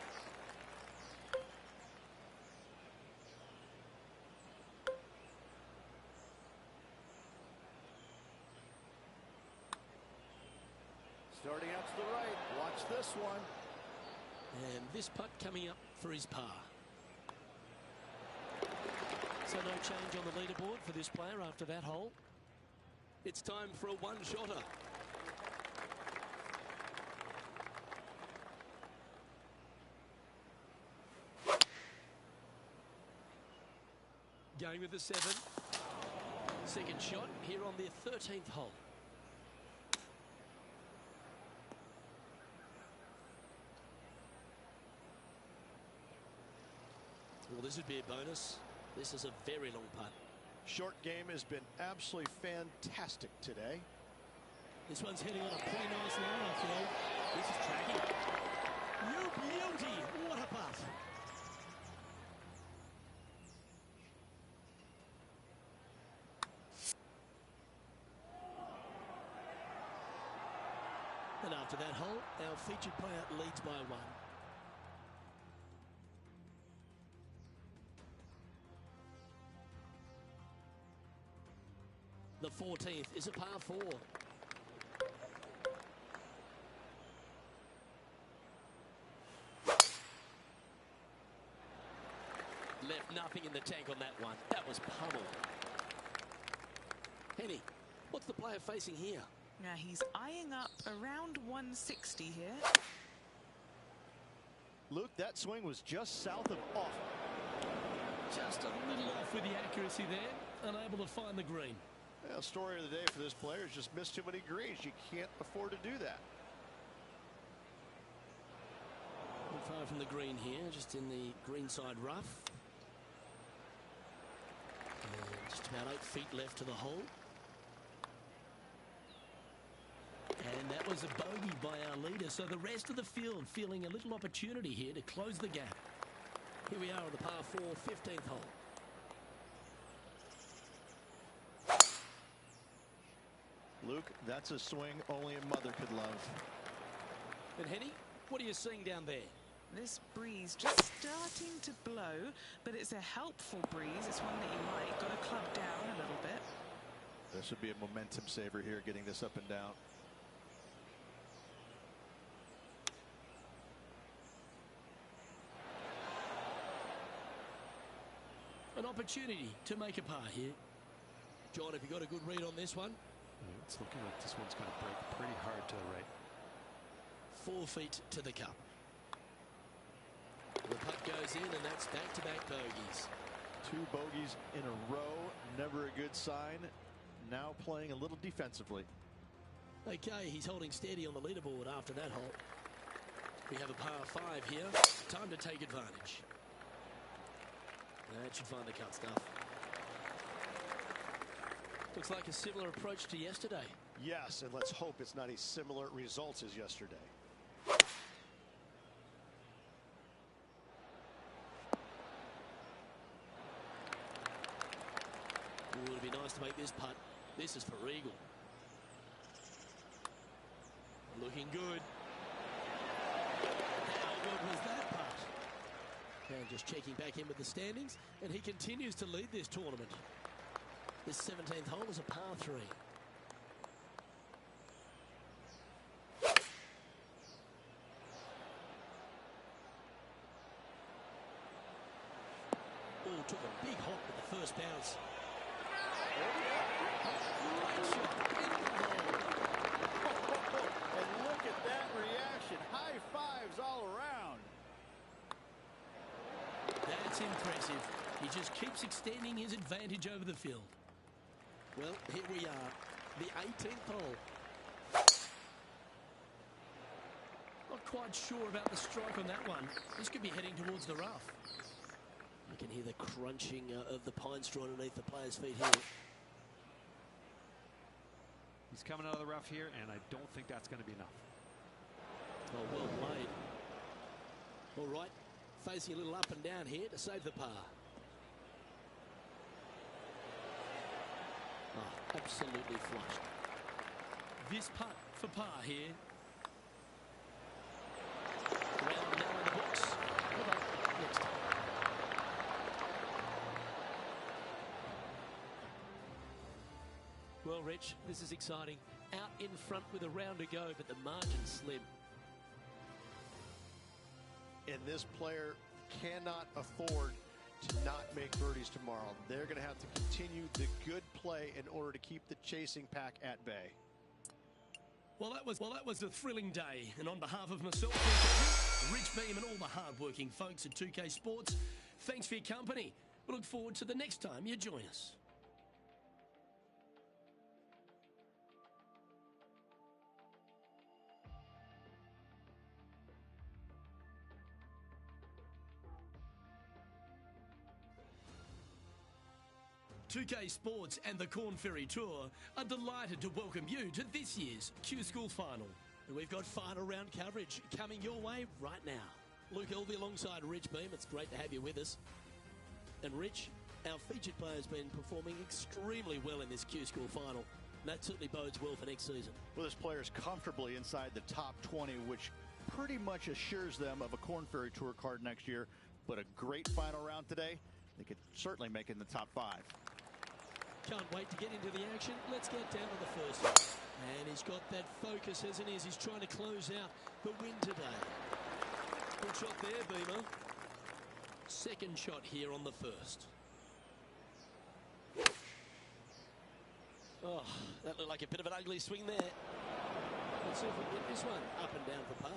Starting out to the right. Watch this one. And this putt coming up for his par. So no change on the leaderboard for this player after that hole. It's time for a one-shotter. Going with the 7. Second shot here on the 13th hole. Well, this would be a bonus. This is a very long putt. Short game has been absolutely fantastic today. This one's heading on a pretty nice line, I feel. This is tracking. You beauty! What a putt! And after that hole, our featured player leads by 1. The 14th is a par 4. Left nothing in the tank on that one. That was pummeled. Henny, what's the player facing here? Now he's eyeing up around 160 here. Luke, that swing was just south of off. Just a little off with the accuracy there. Unable to find the green. Well, story of the day for this player is just missed too many greens. You can't afford to do that. Not far from the green here, just in the greenside rough. And just about 8 feet left to the hole. And that was a bogey by our leader, so the rest of the field feeling a little opportunity here to close the gap. Here we are on the par 4, 15th hole. Luke, that's a swing only a mother could love. And Henny, what are you seeing down there? This breeze just starting to blow, but it's a helpful breeze. It's one that you like. Got to club down a little bit. This would be a momentum saver here, getting this up and down. An opportunity to make a par here. John, have you got a good read on this one? It's looking like this one's going to break pretty hard to the right. 4 feet to the cup. The putt goes in, and that's back-to-back bogeys. 2 bogeys in a row, never a good sign. Now playing a little defensively. Okay, he's holding steady on the leaderboard after that hole. We have a par 5 here. Time to take advantage. That should find the cut stuff. Looks like a similar approach to yesterday. Yes, and let's hope it's not as similar results as yesterday. Ooh, it'd be nice to make this putt. This is for eagle. Looking good. How good was that putt? And just checking back in with the standings, and he continues to lead this tournament. This 17th hole is a par 3. Oh, took a big hop with the first bounce. And look at that reaction. High fives all around. That's impressive. He just keeps extending his advantage over the field. Well, here we are, the 18th hole. Not quite sure about the strike on that one. This could be heading towards the rough. You can hear the crunching of the pine straw underneath the player's feet here. He's coming out of the rough here, and I don't think that's going to be enough. Oh, well played. All right, facing a little up and down here to save the par. Oh, absolutely flushed. This putt for par here. Round now in the books. Good luck next time. Well, Rich, this is exciting. Out in front with a round to go, but the margin's slim. And this player cannot afford to not make birdies tomorrow. They're going to have to continue the good play in order to keep the chasing pack at bay. Well, that was a thrilling day. And on behalf of myself, Rich Beam, and all the hard-working folks at 2K Sports, thanks for your company. We look forward to the next time you join us. .2K Sports and the Corn Ferry Tour are delighted to welcome you to this year's Q School Final. And we've got final round coverage coming your way right now. Luke Elvey alongside Rich Beam. It's great to have you with us. And Rich, our featured player has been performing extremely well in this Q School Final. And that certainly bodes well for next season. Well, this player is comfortably inside the top 20, which pretty much assures them of a Corn Ferry Tour card next year. But a great final round today. They could certainly make it in the top 5. Can't wait to get into the action. Let's get down to the first one. And he's got that focus, hasn't he? He's trying to close out the win today. Good shot there, Beamer. Second shot here on the first. Oh, that looked like a bit of an ugly swing there. Let's see if we can get this one up and down for par.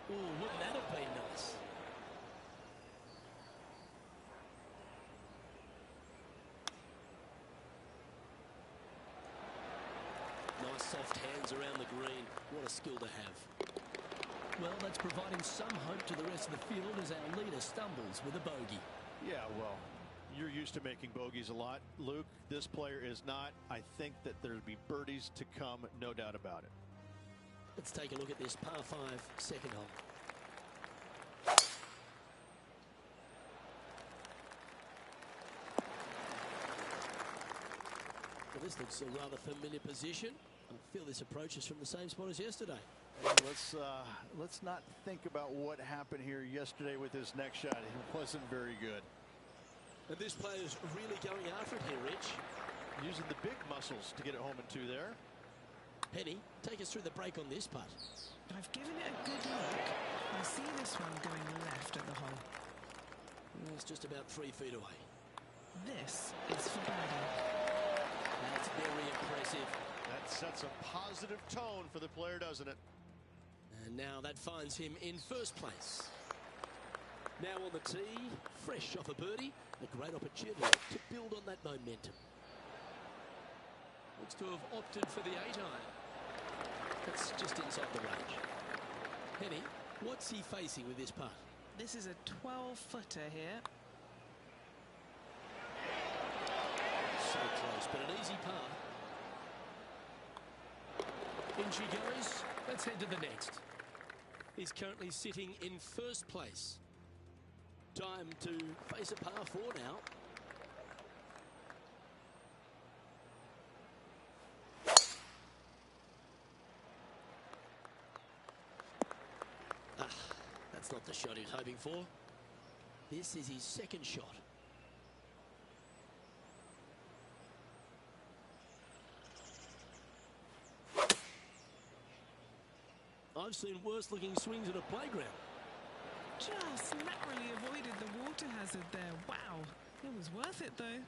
Oh, wouldn't that have been nice? Nice soft hands around the green. What a skill to have. Well, that's providing some hope to the rest of the field as our leader stumbles with a bogey. Yeah, well, you're used to making bogeys a lot, Luke. This player is not. I think that there'll be birdies to come, no doubt about it. Let's take a look at this par 5 second hole. Well, this looks a rather familiar position. I feel this approach is from the same spot as yesterday. Let's not think about what happened here yesterday with his next shot. It wasn't very good. And this player's really going after it here, Rich. Using the big muscles to get it home in 2 there. Penny, take us through the break on this putt. I've given it a good look. I see this one going left at the hole. It's just about 3 feet away. This is for birdie. That's very impressive. That sets a positive tone for the player, doesn't it? And now that finds him in first place. Now on the tee, fresh off a birdie, a great opportunity to build on that momentum. Looks to have opted for the 8-iron. That's just inside the range. Henny, what's he facing with this putt? This is a 12-footer here. So close, but an easy par. In she goes. Let's head to the next. He's currently sitting in first place. Time to face a par 4 now. That's not the shot he was hoping for. This is his second shot. I've seen worse looking swings at a playground. Just narrowly avoided the water hazard there. Wow. It was worth it, though.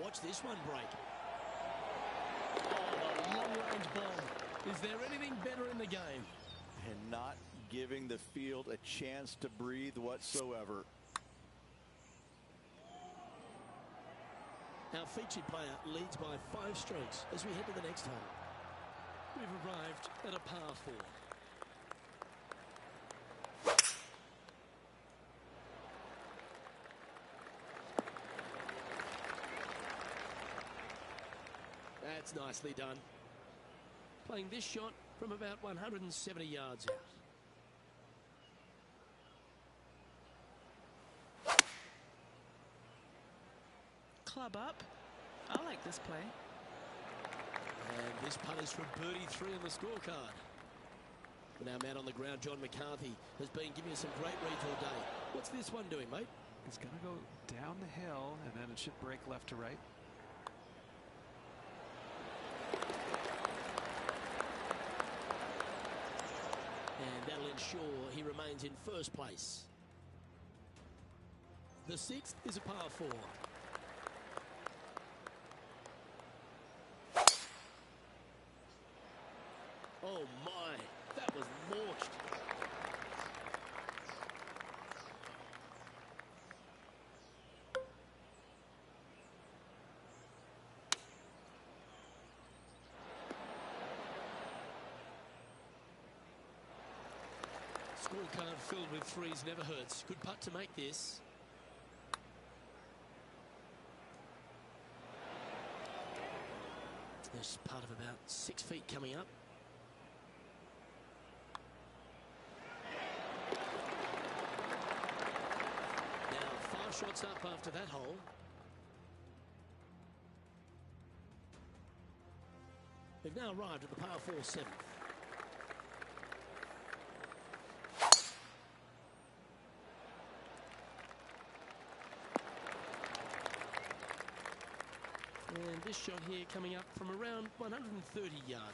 Watch this one break. Oh, a long-range bomb. Is there anything better in the game? And not giving the field a chance to breathe whatsoever. Our featured player leads by 5 strokes as we head to the next hole. We've arrived at a par 4. That's nicely done. Playing this shot from about 170 yards out. Club up. I like this play. And this putt is from birdie 3 on the scorecard. But our man on the ground, John McCarthy, has been giving us some great reads all day. What's this one doing, mate? It's going to go down the hill, and then it should break left to right. And that'll ensure he remains in first place. The 6th is a par 4. Oh my, that was launched. Scorecard filled with 3s never hurts. Good putt to make this. There's a putt of about 6 feet coming up. Now 5 shots up after that hole. We've now arrived at the par 4 7th. And this shot here coming up from around 130 yards.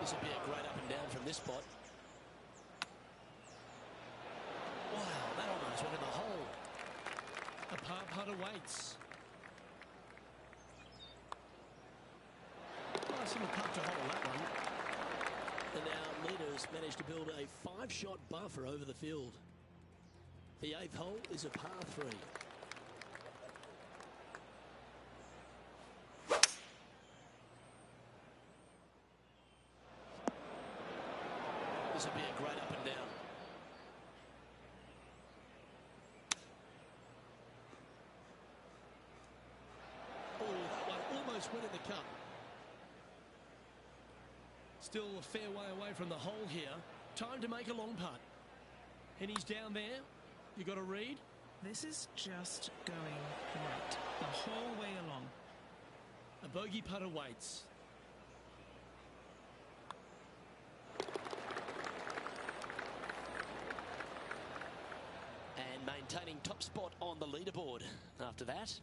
This will be a great up and down from this spot. Wow, that almost went in the hole. A par putt awaits. Nice little putt to hole, that one. And our leaders managed to build a 5-shot buffer over the field. The 8th hole is a par 3. This will be a great up and down. Oh, that one almost went in the cup. Still a fair way away from the hole here. Time to make a long putt. And he's down there. You got a read? This is just going right the whole way along. A bogey putt awaits. And maintaining top spot on the leaderboard after that.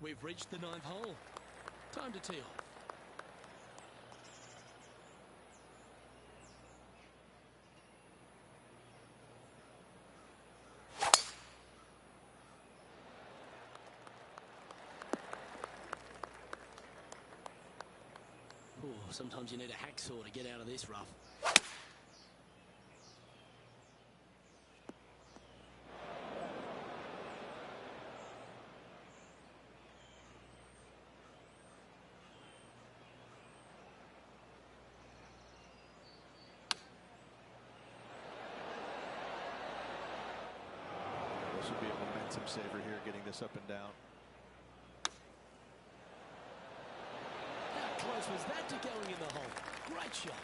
We've reached the 9th hole. Time to tee off. sometimes you need a hacksaw to get out of this rough. This would be a momentum saver here, getting this up and down. How close was that to going in the hole? Great shot.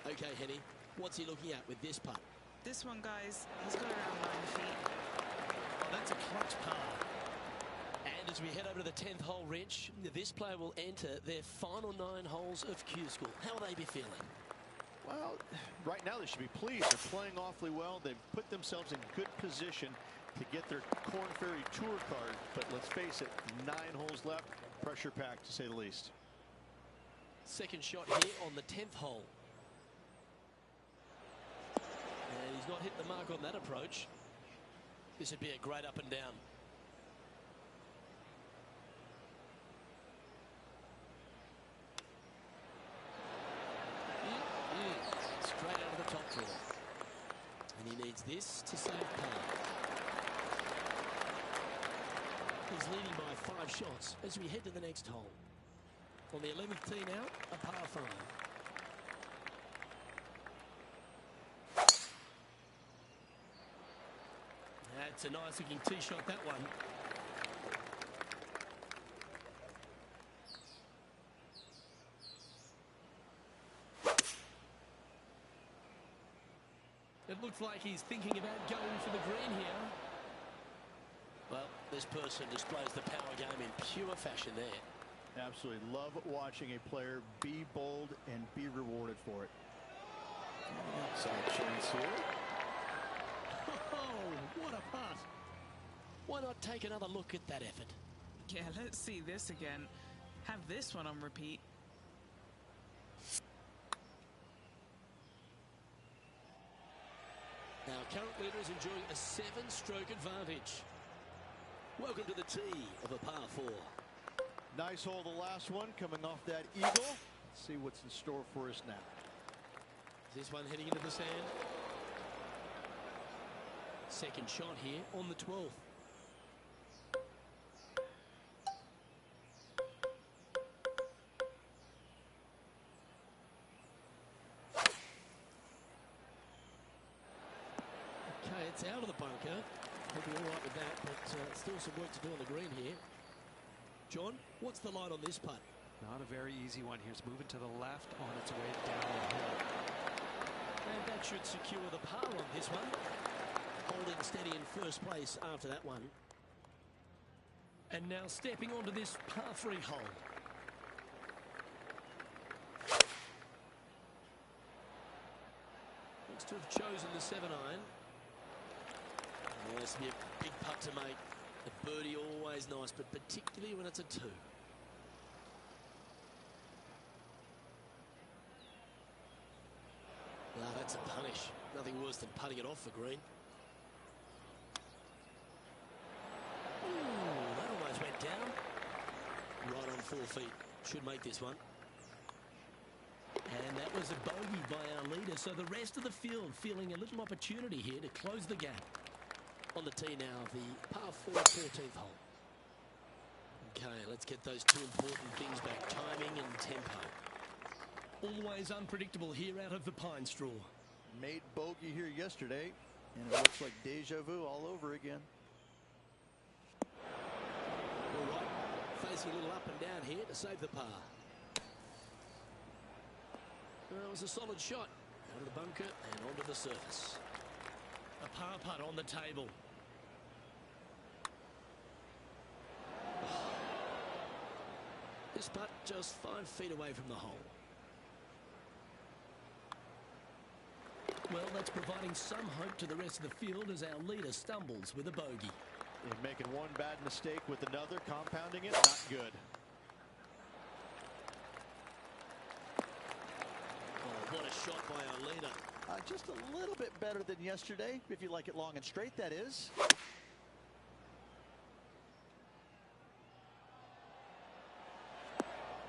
Okay, Henny, what's he looking at with this putt? This one, guys, he's got around 9 feet. Oh, that's a clutch par. And as we head over to the 10th hole, Rich, this player will enter their final 9 holes of Q School. How will they be feeling? Well, right now they should be pleased. They're playing awfully well. They've put themselves in good position to get their Korn Ferry Tour card. But let's face it, 9 holes left. Pressure packed, to say the least. Second shot here on the 10th hole. And he's not hit the mark on that approach. This would be a great up and down. Straight out of the top drawer. And he needs this to save par. He's leading by 5 shots as we head to the next hole. On the 11th tee now, a par 5. That's a nice looking tee shot, that one. It looks like he's thinking about going for the green here. Well, this person displays the power game in pure fashion there. Absolutely love watching a player be bold and be rewarded for it. Outside chance here. Oh, what a putt. Why not take another look at that effort? Yeah, let's see this again. Have this one on repeat. Our current leader is enjoying a 7-stroke advantage. Welcome to the tee of a par 4. Nice hole, the last one, coming off that eagle. Let's see what's in store for us now. Is this one heading into the sand? Second shot here on the 12th. Okay, it's out of the bunker. He'll be all right with that, but still some work to do on the green here. John, what's the line on this putt? Not a very easy one here. It's moving to the left on its way down the hill. And that should secure the par on this one. Holding steady in first place after that one. And now stepping onto this par 3 hole. Looks to have chosen the 7-iron. This will be a big putt to make. A birdie always nice, but particularly when it's a 2. Ah, that's a punish. Nothing worse than putting it off for green. Ooh, that almost went down. Right on 4 feet. Should make this one. And that was a bogey by our leader. So the rest of the field feeling a little opportunity here to close the gap. On the tee now, the par 4 14th hole. Okay, let's get those 2 important things back. Timing and tempo. Always unpredictable here out of the pine straw. Made bogey here yesterday, and it looks like deja vu all over again. All right, facing a little up and down here to save the par. Well, it was a solid shot. Out of the bunker and onto the surface. A par putt on the table. This putt just 5 feet away from the hole. Well, that's providing some hope to the rest of the field as our leader stumbles with a bogey. And making one bad mistake with another, compounding it, not good. Oh, what a shot by our leader. Just a little bit better than yesterday, if you like it long and straight, that is.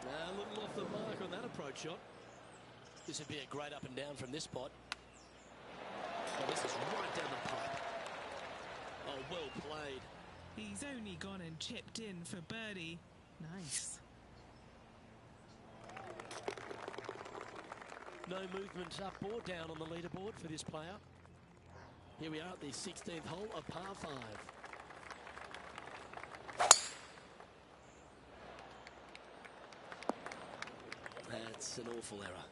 A little off the mark on that approach shot. This would be a great up and down from this spot. Oh, this is right down the pipe. Oh, well played. He's only gone and chipped in for birdie. Nice. No movement up or down on the leaderboard for this player. Here we are at the 16th hole, a par 5. That's an awful error.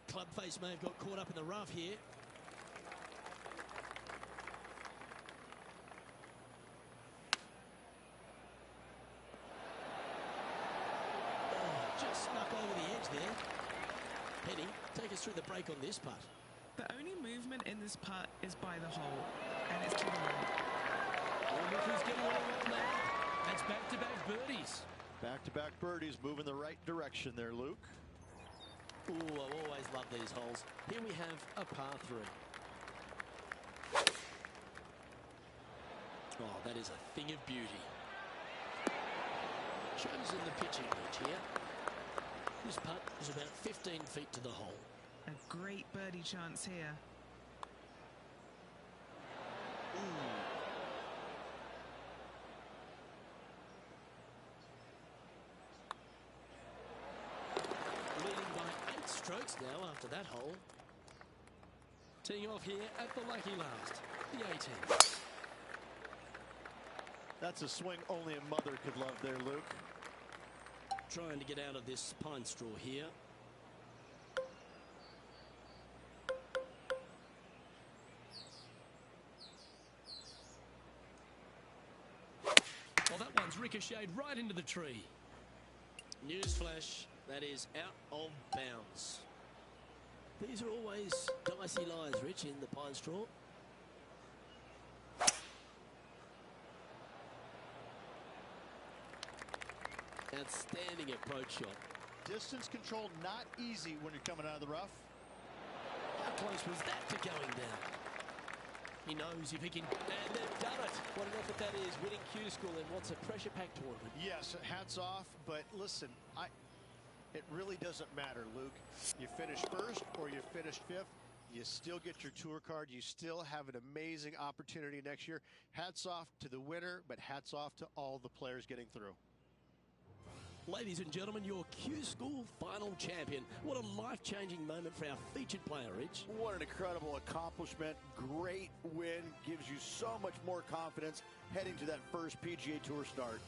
Club face may have got caught up in the rough here. Oh, just snuck over the edge there. Penny, take us through the break on this putt. The only movement in this putt is by the hole, and it's to the right. Oh, look who's getting all on there. That's back-to-back birdies. Back-to-back birdies, moving the right direction there, Luke. Ooh, I always love these holes. Here we have a par 3. Oh, that is a thing of beauty. Chosen the pitching pitch here. This putt is about 15 feet to the hole. A great birdie chance here. Leading by 8 strokes now after that hole. Teeing off here at the lucky last, the 18th. That's a swing only a mother could love there, Luke. Trying to get out of this pine straw here. Well, that one's ricocheted right into the tree. Newsflash, that is out of bounds. These are always dicey lies, Rich, in the pine straw. Outstanding approach shot. Distance control not easy when you're coming out of the rough. How close was that to going down? He knows if he can, and they've done it. What an effort that is, winning Q School in what's a pressure-packed tournament. Yes, hats off, but listen, it really doesn't matter, Luke. You finish first or you finish 5th, you still get your tour card. You still have an amazing opportunity next year. Hats off to the winner, but hats off to all the players getting through. Ladies and gentlemen, your Q School final champion. What a life-changing moment for our featured player, Rich. What an incredible accomplishment. Great win. Gives you so much more confidence heading to that first PGA Tour start.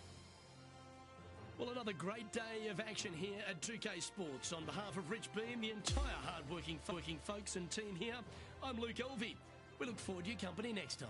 Well, another great day of action here at 2K Sports. On behalf of Rich B and the entire hard-working folks and team here, I'm Luke Elvey. We look forward to your company next time.